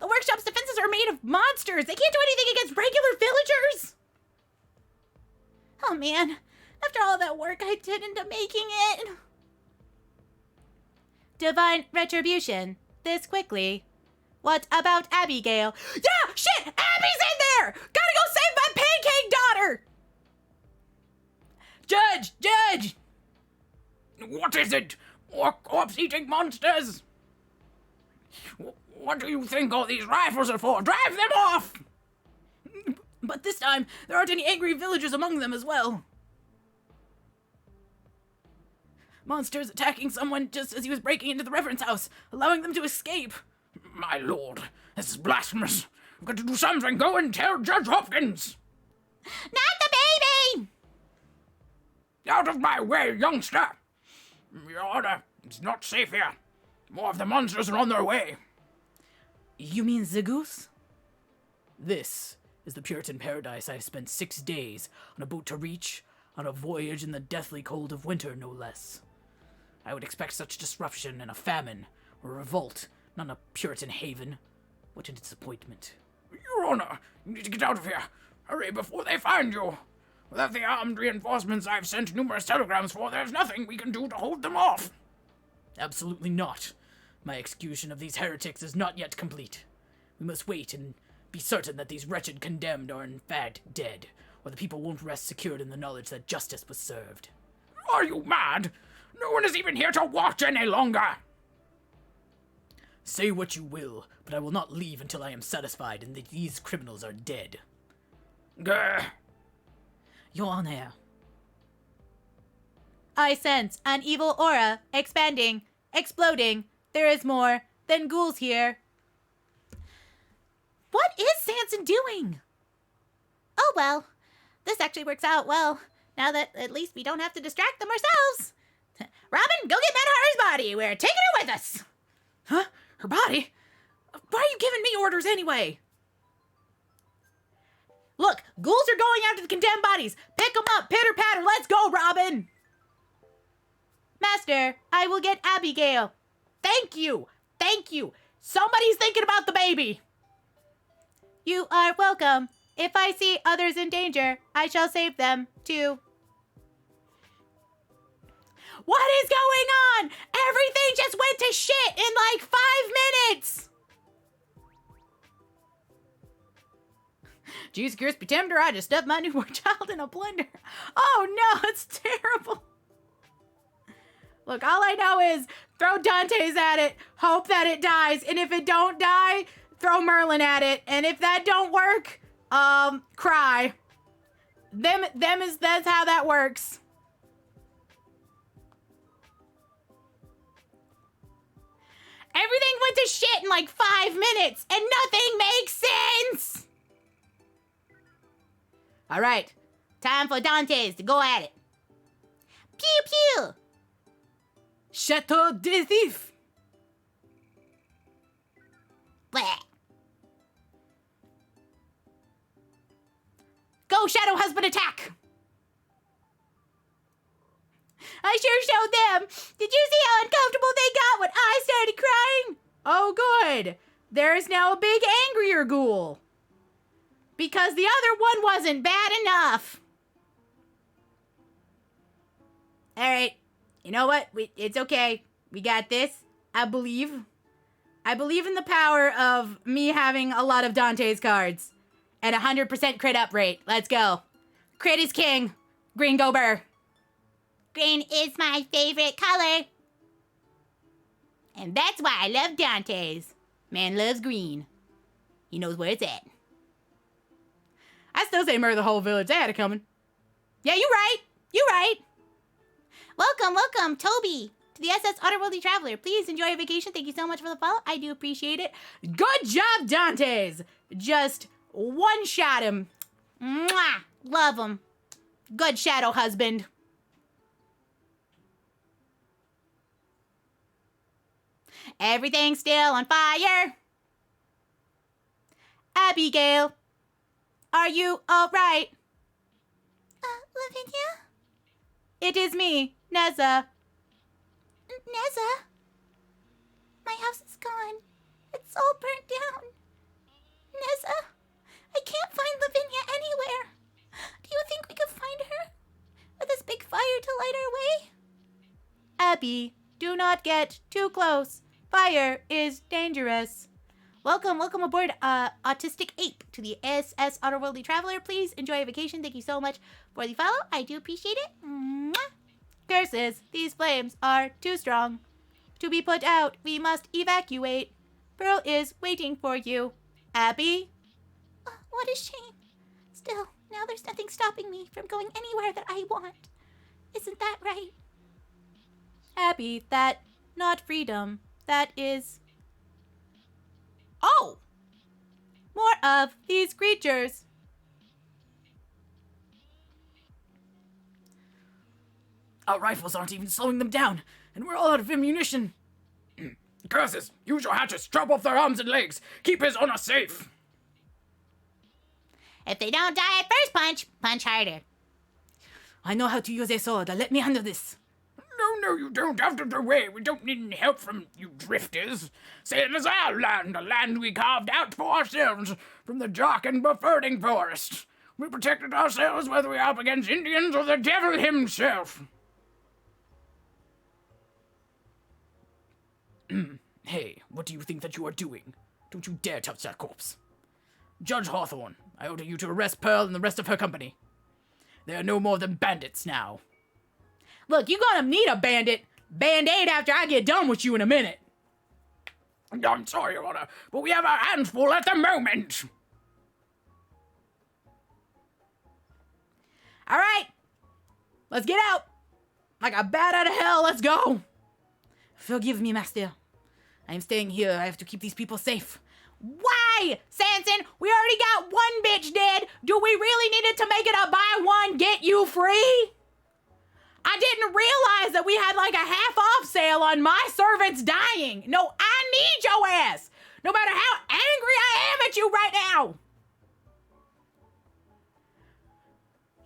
The workshop's defenses are made of monsters. They can't do anything against regular villagers. Oh man, after all that work I did into making it. Divine retribution. This quickly. What about Abigail? Yeah, shit! Abby's in there! Gotta go save my pancake daughter! Judge! What is it? More corpse-eating monsters? What do you think all these rifles are for? Drive them off! But this time, there aren't any angry villagers among them as well. Monsters attacking someone just as he was breaking into the Reverend's house, allowing them to escape. My lord, this is blasphemous. We've got to do something. Go and tell Judge Hopkins. Not the baby! Out of my way, youngster. Your Honor, it's not safe here. More of the monsters are on their way. You mean Zagoose? This is the Puritan paradise I've spent 6 days on a boat to reach, on a voyage in the deathly cold of winter, no less. I would expect such disruption in a famine or a revolt, not a Puritan haven. What a disappointment. Your Honor, you need to get out of here. Hurry before they find you. Without the armed reinforcements I've sent numerous telegrams for, there's nothing we can do to hold them off. Absolutely not. My execution of these heretics is not yet complete. We must wait and be certain that these wretched condemned are in fact dead, or the people won't rest secured in the knowledge that justice was served. Are you mad? No one is even here to watch any longer. Say what you will, but I will not leave until I am satisfied and that these criminals are dead. Grr. Your Honor. I sense an evil aura expanding, exploding. There is more than ghouls here. What is Sanson doing? Oh well, this actually works out well. Now that at least we don't have to distract them ourselves. Robin, go get Madhar's body. We're taking her with us. Huh? Her body? Why are you giving me orders anyway? Look, ghouls are going after the condemned bodies. Pick them up, pitter patter. Let's go, Robin. Master, I will get Abigail. Thank you. Somebody's thinking about the baby. You are welcome. If I see others in danger, I shall save them, too. What is going on? Everything just went to shit in like 5 minutes. Jesus Crispy Timber, I just stuffed my newborn child in a blender. Oh no, it's terrible. Look, all I know is throw Dante's at it, hope that it dies, and if it don't die, throw Merlin at it, and if that don't work, cry. That's how that works. Everything went to shit in like 5 minutes, and nothing makes sense. All right, time for Dante's to go at it. Pew pew. Chateau des Thief! Bleh. Go, Shadow Husband, attack! I sure showed them. Did you see how uncomfortable they got when I started crying? Oh, good. There is now a big angrier ghoul. Because the other one wasn't bad enough. All right. You know what? It's okay. We got this. I believe in the power of me having a lot of Dante's cards and 100% crit up rate. Let's go. Crit is king. Green go burr. Green is my favorite color. And that's why I love Dante's. Man loves green. He knows where it's at. I still say murder the whole village. They had it coming. Yeah, you right. Welcome, Toby, to the SS Otterworldly Traveler. Please enjoy your vacation. Thank you so much for the follow. I do appreciate it. Good job, Dante's. Just one-shot him. Mwah! Love him. Good shadow husband. Everything's still on fire. Abigail, are you all right? Lavinia? It is me, Neza. Neza? My house is gone. It's all burnt down. Neza? I can't find Lavinia anywhere. Do you think we could find her? With this big fire to light our way? Abby, do not get too close. Fire is dangerous. Welcome aboard, Autistic Ape, to the SS Otterworldly Traveler. Please enjoy your vacation. Thank you so much for the follow. I do appreciate it. Mwah. Curses, these flames are too strong. To be put out, we must evacuate. Pearl is waiting for you. Abby? What a shame. Still, now there's nothing stopping me from going anywhere that I want. Isn't that right? Abby, that not freedom. That is... Oh! More of these creatures. Our rifles aren't even slowing them down, and we're all out of ammunition. Curses! Use your hatchets! Chop off their arms and legs! Keep his honor safe! If they don't die at first punch, punch harder. I know how to use a sword. Let me handle this. No, you don't. Out of the way. We don't need any help from you drifters. Salem is our land, a land we carved out for ourselves from the dark and befurting forest. We protected ourselves whether we are up against Indians or the devil himself. Hey, what do you think that you are doing? Don't you dare touch that corpse. Judge Hawthorne, I order you to arrest Pearl and the rest of her company. They are no more than bandits now. Look, you're gonna need a band-aid after I get done with you in a minute. I'm sorry, Your Honor, but we have our hands full at the moment. All right, let's get out. Like a bat out of hell, let's go. Forgive me, master. I am staying here. I have to keep these people safe. Why, Sanson? We already got one bitch dead. Do we really need it to make it a buy one, get you free? I didn't realize that we had like a half-off sale on my servants dying. No, I need your ass. No matter how angry I am at you right now.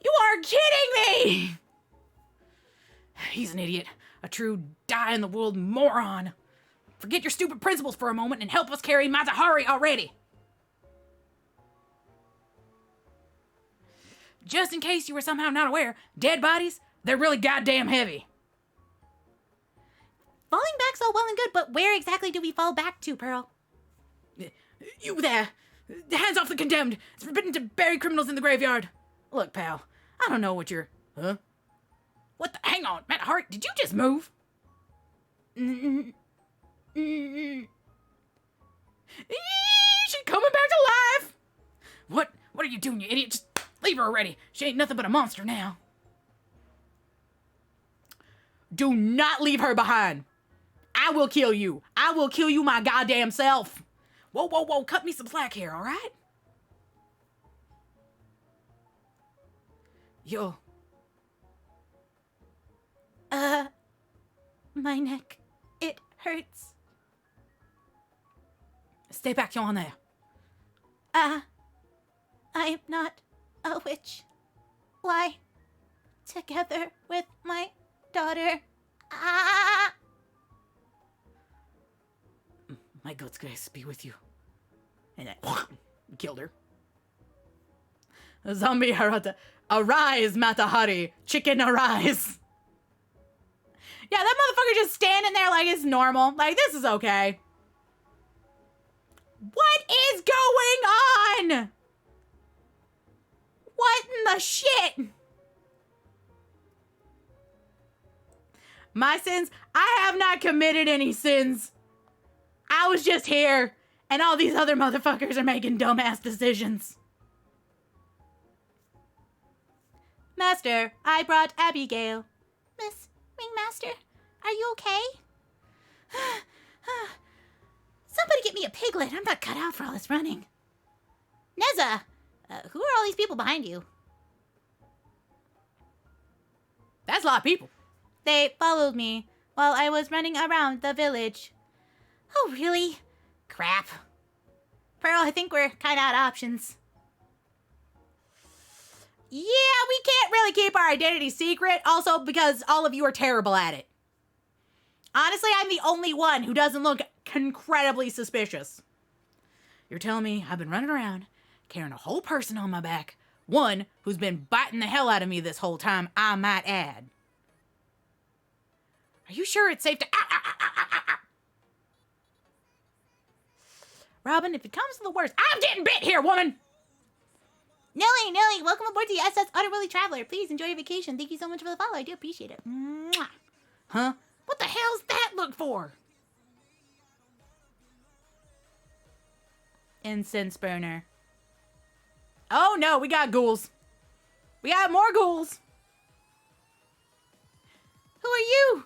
You are kidding me. He's an idiot. A true die-in-the-world moron. Forget your stupid principles for a moment and help us carry Matahari already. Just in case you were somehow not aware, dead bodies, they're really goddamn heavy. Falling back's all well and good, but where exactly do we fall back to, Pearl? You there! Hands off the condemned! It's forbidden to bury criminals in the graveyard! Look, pal, I don't know what you're... Huh? What the... Hang on, Matt Hart, did you just move? She's coming back to life! What are you doing, you idiot? Just leave her already. She ain't nothing but a monster now. Do not leave her behind. I will kill you. I will kill you my goddamn self. Whoa, cut me some slack here, all right? Yo. My neck. It hurts. Stay back on there. I'm not a witch. Why? Together with my daughter. My God's grace be with you. And I killed her. Zombie Harata. Arise, Matahari. Chicken, arise. Yeah, that motherfucker just standing there like it's normal. Like, this is okay. What is going on? What in the shit? My sins? I have not committed any sins. I was just here, and all these other motherfuckers are making dumbass decisions. Master, I brought Abigail. Miss Ringmaster, are you okay? Somebody get me a piglet. I'm not cut out for all this running. Neza, who are all these people behind you? That's a lot of people. They followed me while I was running around the village. Oh, really? Crap. Pearl, I think we're kind of out of options. Yeah, we can't really keep our identity secret. Also, because all of you are terrible at it. Honestly, I'm the only one who doesn't look incredibly suspicious. You're telling me I've been running around, carrying a whole person on my back. One who's been biting the hell out of me this whole time, I might add. Are you sure it's safe to... Robin, if it comes to the worst, I'm getting bit here, woman! Nelly, welcome aboard the SS Utterworldly Traveler. Please enjoy your vacation. Thank you so much for the follow. I do appreciate it. Mwah. Huh? What the hell's that look for? Incense burner. Oh no, we got ghouls. We got more ghouls. Who are you?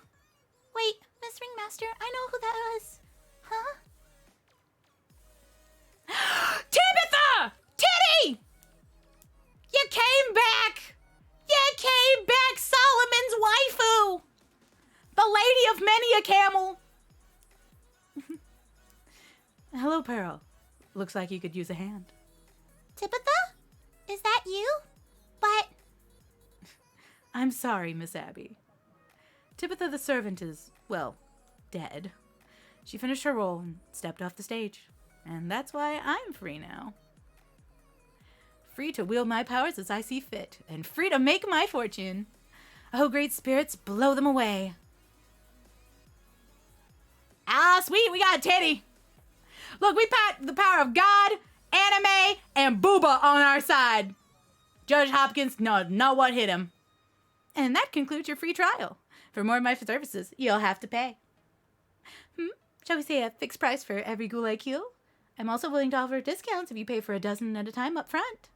Wait, Miss Ringmaster, I know who that was. Huh? Tabitha! Titty! You came back! You came back, Solomon's waifu! The lady of many a camel! Hello, Pearl. Looks like you could use a hand. Tabitha? Is that you? But... I'm sorry, Miss Abby. Tabitha the servant is, well, dead. She finished her role and stepped off the stage. And that's why I'm free now. Free to wield my powers as I see fit, and free to make my fortune. Oh, great spirits, blow them away. Ah, sweet, we got Teddy. Look, we got the power of God, anime, and Booba on our side. Judge Hopkins, no, not what hit him. And that concludes your free trial. For more of my services, you'll have to pay. Shall we say a fixed price for every ghoul I kill? I'm also willing to offer discounts if you pay for a dozen at a time up front.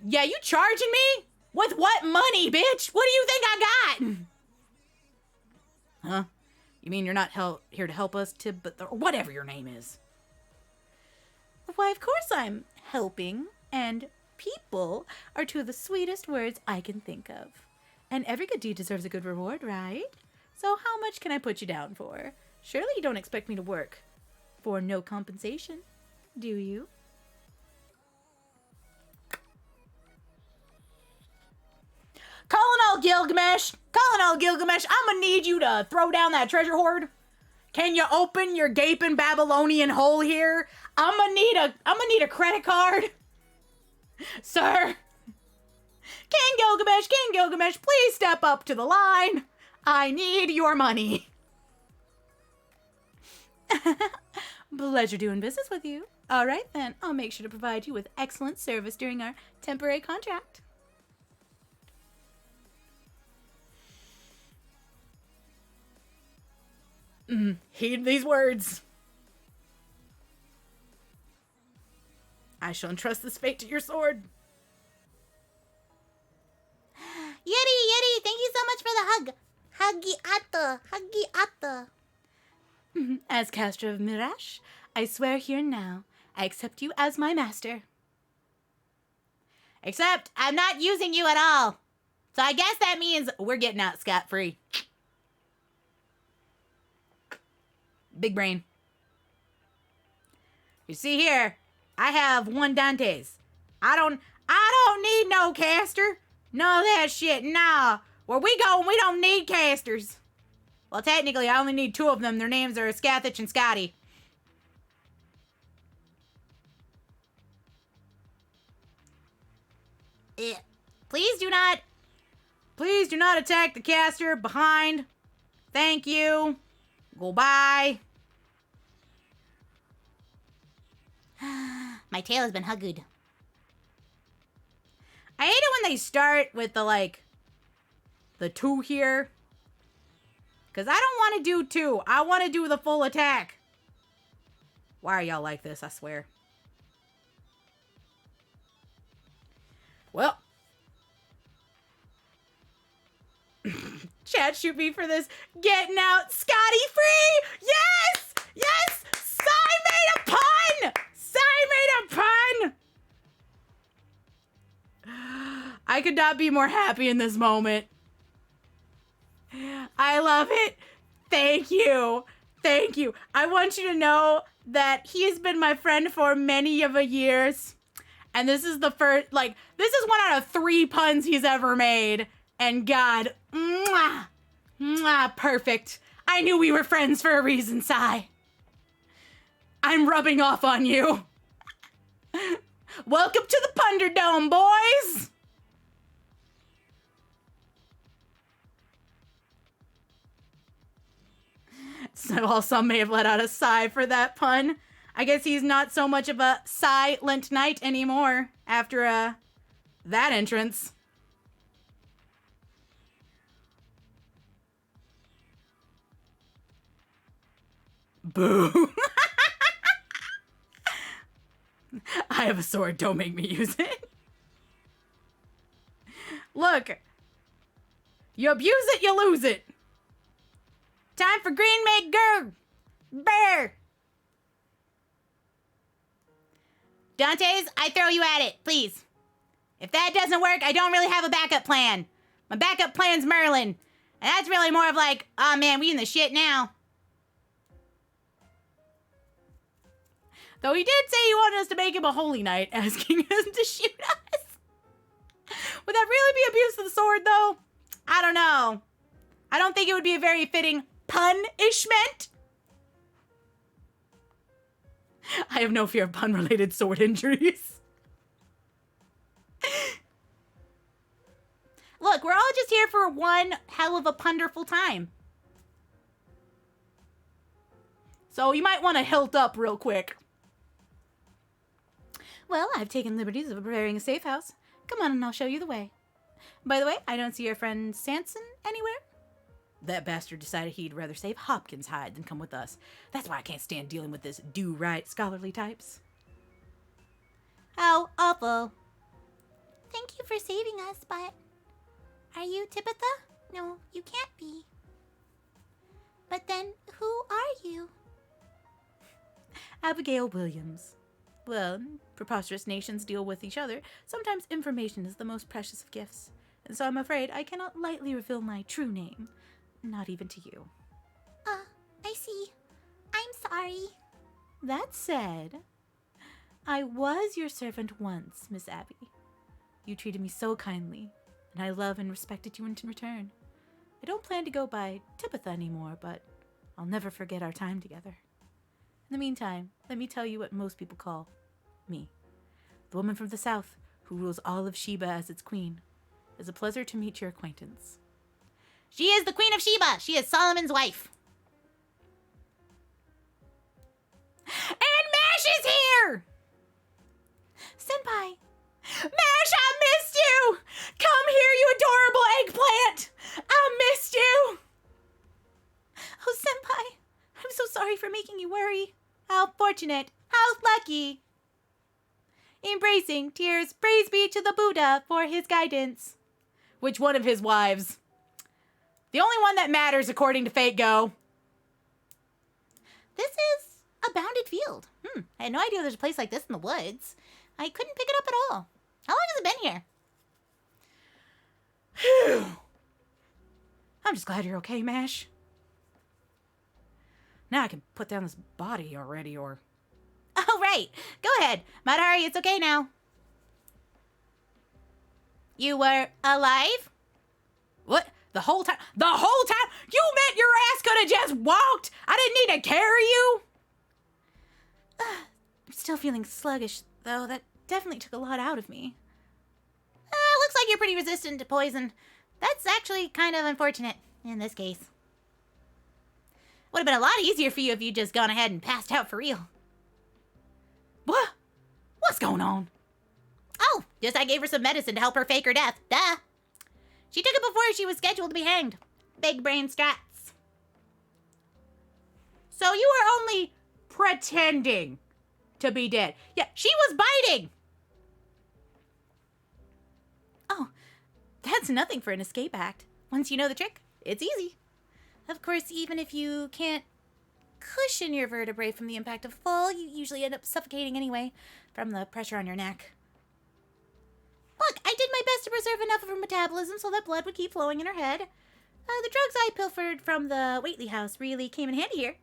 Yeah, you charging me? With what money, bitch? What do you think I got? Huh? You mean you're not here to help us, or whatever your name is? Why, of course I'm helping, and people are two of the sweetest words I can think of. And every good deed deserves a good reward, right? So how much can I put you down for? Surely you don't expect me to work for no compensation, do you? Colonel Gilgamesh, I'm gonna need you to throw down that treasure hoard. Can you open your gaping Babylonian hole here? I'm gonna need a credit card. Sir. King Gilgamesh, please step up to the line. I need your money. Pleasure doing business with you. All right, then. I'll make sure to provide you with excellent service during our temporary contract. Heed these words. I shall entrust this fate to your sword. Yeti, thank you so much for the hug. Huggy-atta. As caster of Mirash, I swear here and now, I accept you as my master. Except I'm not using you at all. So I guess that means we're getting out scot-free. Big brain. You see here, I have one Dante's. I don't need no caster. None of that shit, nah. Where we going, we don't need casters. Well, technically, I only need two of them. Their names are Scathich and Scotty. Please do not Please do not attack the caster behind. Thank you. Goodbye. My tail has been hugged. I hate it when they start with the 2 here. Because I don't want to do 2. I want to do the full attack. Why are y'all like this? I swear. Well. Chat, shoot me for this. Getting out Scotty free. Yes. Yes. Sai made a pun. Sai made a pun. I could not be more happy in this moment. I love it. Thank you. Thank you. I want you to know that he has been my friend for many of a years. And this is the first, this is 1 out of 3 puns he's ever made. And God, mwah, mwah, perfect. I knew we were friends for a reason, Sai. I'm rubbing off on you. Welcome to the Punderdome, boys. So while some may have let out a sigh for that pun, I guess he's not so much of a silent knight anymore after that entrance. Boo. I have a sword, don't make me use it. Look. You abuse it, you lose it. Time for Green Make Girl. Bear. Dantes, I throw you at it, please. If that doesn't work, I don't really have a backup plan. My backup plan's Merlin. And that's really more of like, oh man, we in the shit now. Though he did say he wanted us to make him a holy knight, asking us to shoot us. Would that really be abuse of the sword, though? I don't know. I don't think it would be a very fitting punishment. I have no fear of pun-related sword injuries. Look, we're all just here for one hell of a punderful time. So you might want to hilt up real quick. Well, I've taken liberties of preparing a safe house. Come on and I'll show you the way. By the way, I don't see your friend Sanson anywhere. That bastard decided he'd rather save Hopkins' hide than come with us. That's why I can't stand dealing with this do-right scholarly types. How awful. Thank you for saving us, but... Are you Tipitha? No, you can't be. But then, who are you? Abigail Williams. Well, preposterous nations deal with each other. Sometimes information is the most precious of gifts. And so I'm afraid I cannot lightly reveal my true name. Not even to you. I see. I'm sorry. That said, I was your servant once, Miss Abby. You treated me so kindly, and I love and respected you in return. I don't plan to go by Tipitha anymore, but I'll never forget our time together. In the meantime, let me tell you what most people call me. The woman from the south, who rules all of Sheba as its queen. It's a pleasure to meet your acquaintance. She is the Queen of Sheba. She is Solomon's wife. And Mash is here! Senpai. Mash, I missed you! Come here, you adorable eggplant! I missed you! Oh, Senpai. I'm so sorry for making you worry. How fortunate. How lucky. Embracing tears, praise be to the Buddha for his guidance. Which one of his wives? The only one that matters according to FateGo. This is a bounded field. I had no idea there's a place like this in the woods. I couldn't pick it up at all. How long has it been here? Phew. I'm just glad you're okay, Mash. Now I can put down this body already, or... Oh, right. Go ahead. Madari, it's okay now. You were alive? What? The whole time? The whole time? You meant your ass could have just walked? I didn't need to carry you? I'm still feeling sluggish, though. That definitely took a lot out of me. Looks like you're pretty resistant to poison. That's actually kind of unfortunate in this case. Would have been a lot easier for you if you'd just gone ahead and passed out for real. What? What's going on? Oh, just I gave her some medicine to help her fake her death. Duh. She took it before she was scheduled to be hanged. Big brain strats. So you were only pretending to be dead. Yeah, she was biting. Oh, that's nothing for an escape act. Once you know the trick, it's easy. Of course, even if you can't cushion your vertebrae from the impact of fall, you usually end up suffocating anyway from the pressure on your neck. Look, I did my best to preserve enough of her metabolism so that blood would keep flowing in her head. The drugs I pilfered from the Waitley house really came in handy here.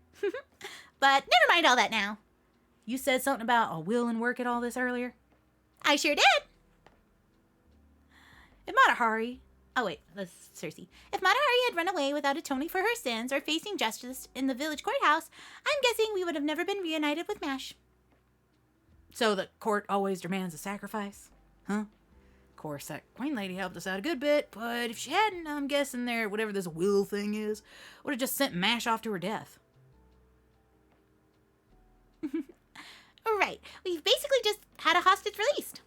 But never mind all that now. You said something about a will and work at all this earlier? I sure did. If Matahari... Oh, wait, that's Cersei. If Matahari had run away without atoning for her sins or facing justice in the village courthouse, I'm guessing we would have never been reunited with Mash. So the court always demands a sacrifice? Huh? Of course, that queen lady helped us out a good bit, but if she hadn't, I'm guessing there, whatever this will thing is, would have just sent Mash off to her death. Right, we've basically just had a hostage released.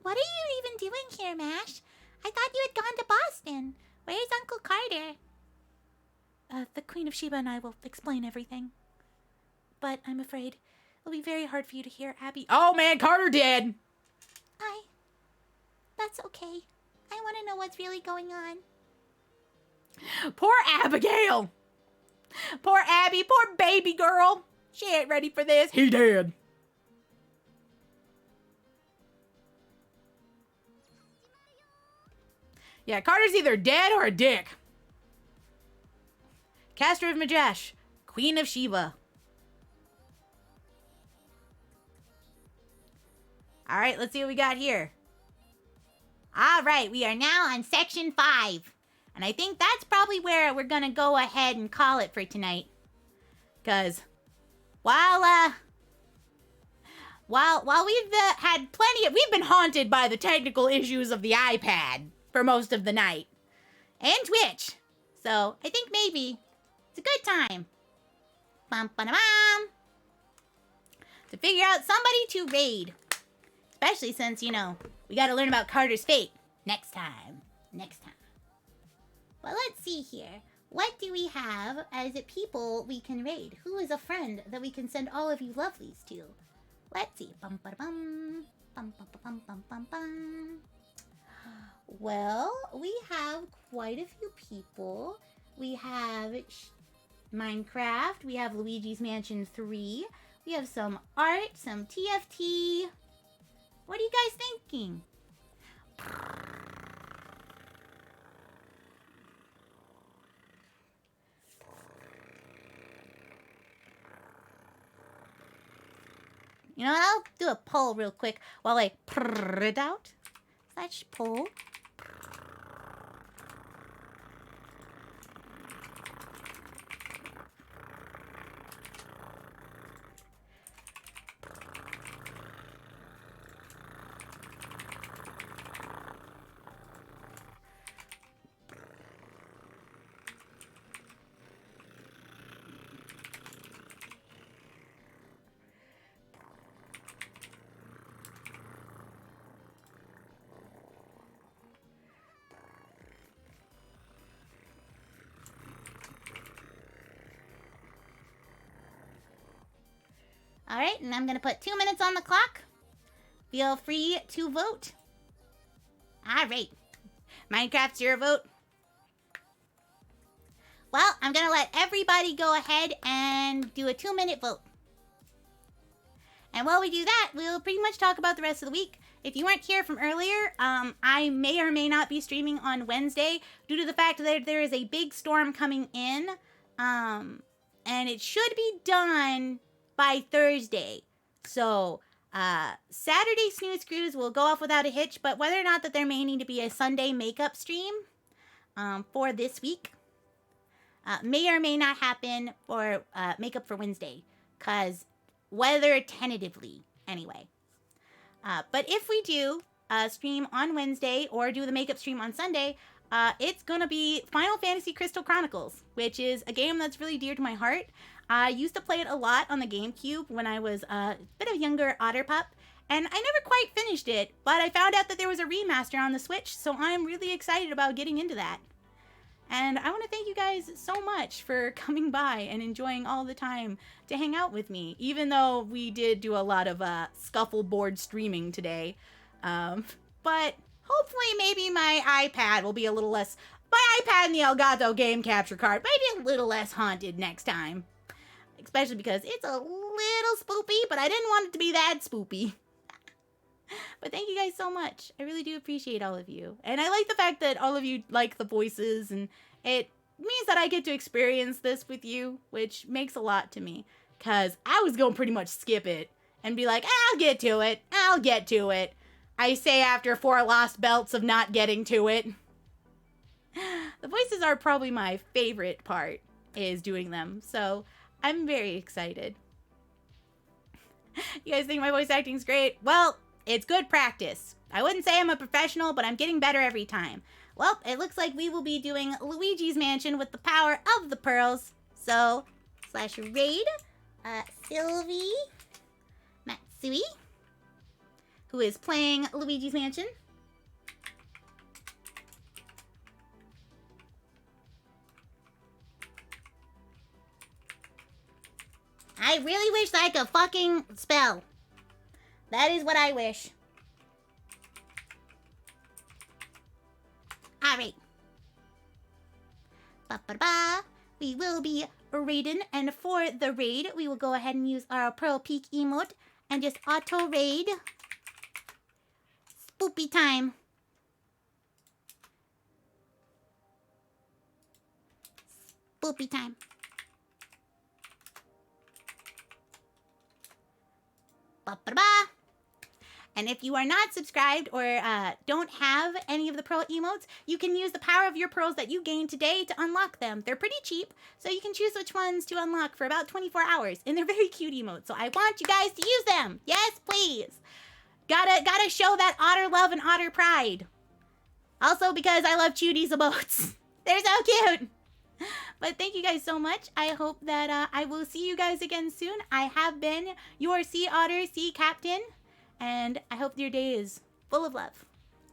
What are you even doing here, Mash? I thought you had gone to Boston. Where's Uncle Carter? The Queen of Sheba and I will explain everything. But I'm afraid it'll be very hard for you to hear Abby. Oh man, Carter dead! That's okay. I want to know what's really going on. Poor Abigail! Poor Abby, poor baby girl! She ain't ready for this. He dead. Yeah, Carter's either dead or a dick. Caster of Majesh, Queen of Sheba. All right, let's see what we got here. All right, we are now on section 5. And I think that's probably where we're going to go ahead and call it for tonight. Because while we've had plenty of... We've been haunted by the technical issues of the iPad for most of the night. And Twitch. So I think maybe it's a good time. Bum, ba, bum, to figure out somebody to raid. Especially since, you know, we got to learn about Carter's fate next time. Well, let's see here. What do we have as people we can raid? Who is a friend that we can send all of you lovelies to? Let's see. Bum, ba, bum, bum, bum, bum, bum, bum, bum. Well, we have quite a few people. We have Minecraft. We have Luigi's Mansion 3. We have some art, some TFT. What are you guys thinking? You know what? I'll do a poll real quick while I prr it out. Slash poll. All right, and I'm going to put 2 minutes on the clock. Feel free to vote. All right. Minecraft's your vote. Well, I'm going to let everybody go ahead and do a 2-minute vote. And while we do that, we'll pretty much talk about the rest of the week. If you weren't here from earlier, I may or may not be streaming on Wednesday due to the fact that there is a big storm coming in. And it should be done by Thursday. So, Saturday Snooze Cruise will go off without a hitch, but whether or not that there may need to be a Sunday makeup stream for this week may or may not happen for makeup for Wednesday, because weather tentatively, anyway. But if we do, stream on Wednesday or do the makeup stream on Sunday, it's gonna be Final Fantasy Crystal Chronicles, which is a game that's really dear to my heart. I used to play it a lot on the GameCube when I was a bit of younger otter pup, and I never quite finished it, but I found out that there was a remaster on the Switch, so I'm really excited about getting into that. And I want to thank you guys so much for coming by and enjoying all the time to hang out with me, even though we did do a lot of scuffleboard streaming today. But hopefully maybe my iPad will be a little less... My iPad and the Elgato game capture card might be a little less haunted next time. Especially because it's a little spoopy, but I didn't want it to be that spoopy. But thank you guys so much. I really do appreciate all of you. And I like the fact that all of you like the voices, and it means that I get to experience this with you, which makes a lot to me. Because I was going to pretty much skip it and be like, I'll get to it. I'll get to it. I say after 4 lost belts of not getting to it. The voices are probably my favorite part, is doing them. So I'm very excited. You guys think my voice acting's great? Well, it's good practice. I wouldn't say I'm a professional, but I'm getting better every time. Well, it looks like we will be doing Luigi's Mansion with the power of the pearls. So, /raid, Sylvie Matsui, who is playing Luigi's Mansion. I really wish I could fucking spell. That is what I wish. Alright. Ba-ba-ba. We will be raiding, and for the raid, we will go ahead and use our Pearl Peak emote and just auto raid. Spoopy time. Spoopy time. Ba-ba-ba. And if you are not subscribed or don't have any of the pearl emotes, you can use the power of your pearls that you gained today to unlock them. They're pretty cheap, so you can choose which ones to unlock for about 24 hours. And they're very cute emotes, so I want you guys to use them. Yes, please. Gotta show that otter love and otter pride. Also because I love Chudie's emotes. They're so cute. But thank you guys so much. I hope that I will see you guys again soon. I have been your Sea Otter Sea Captain. And I hope your day is full of love.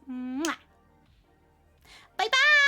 Mwah. Bye-bye!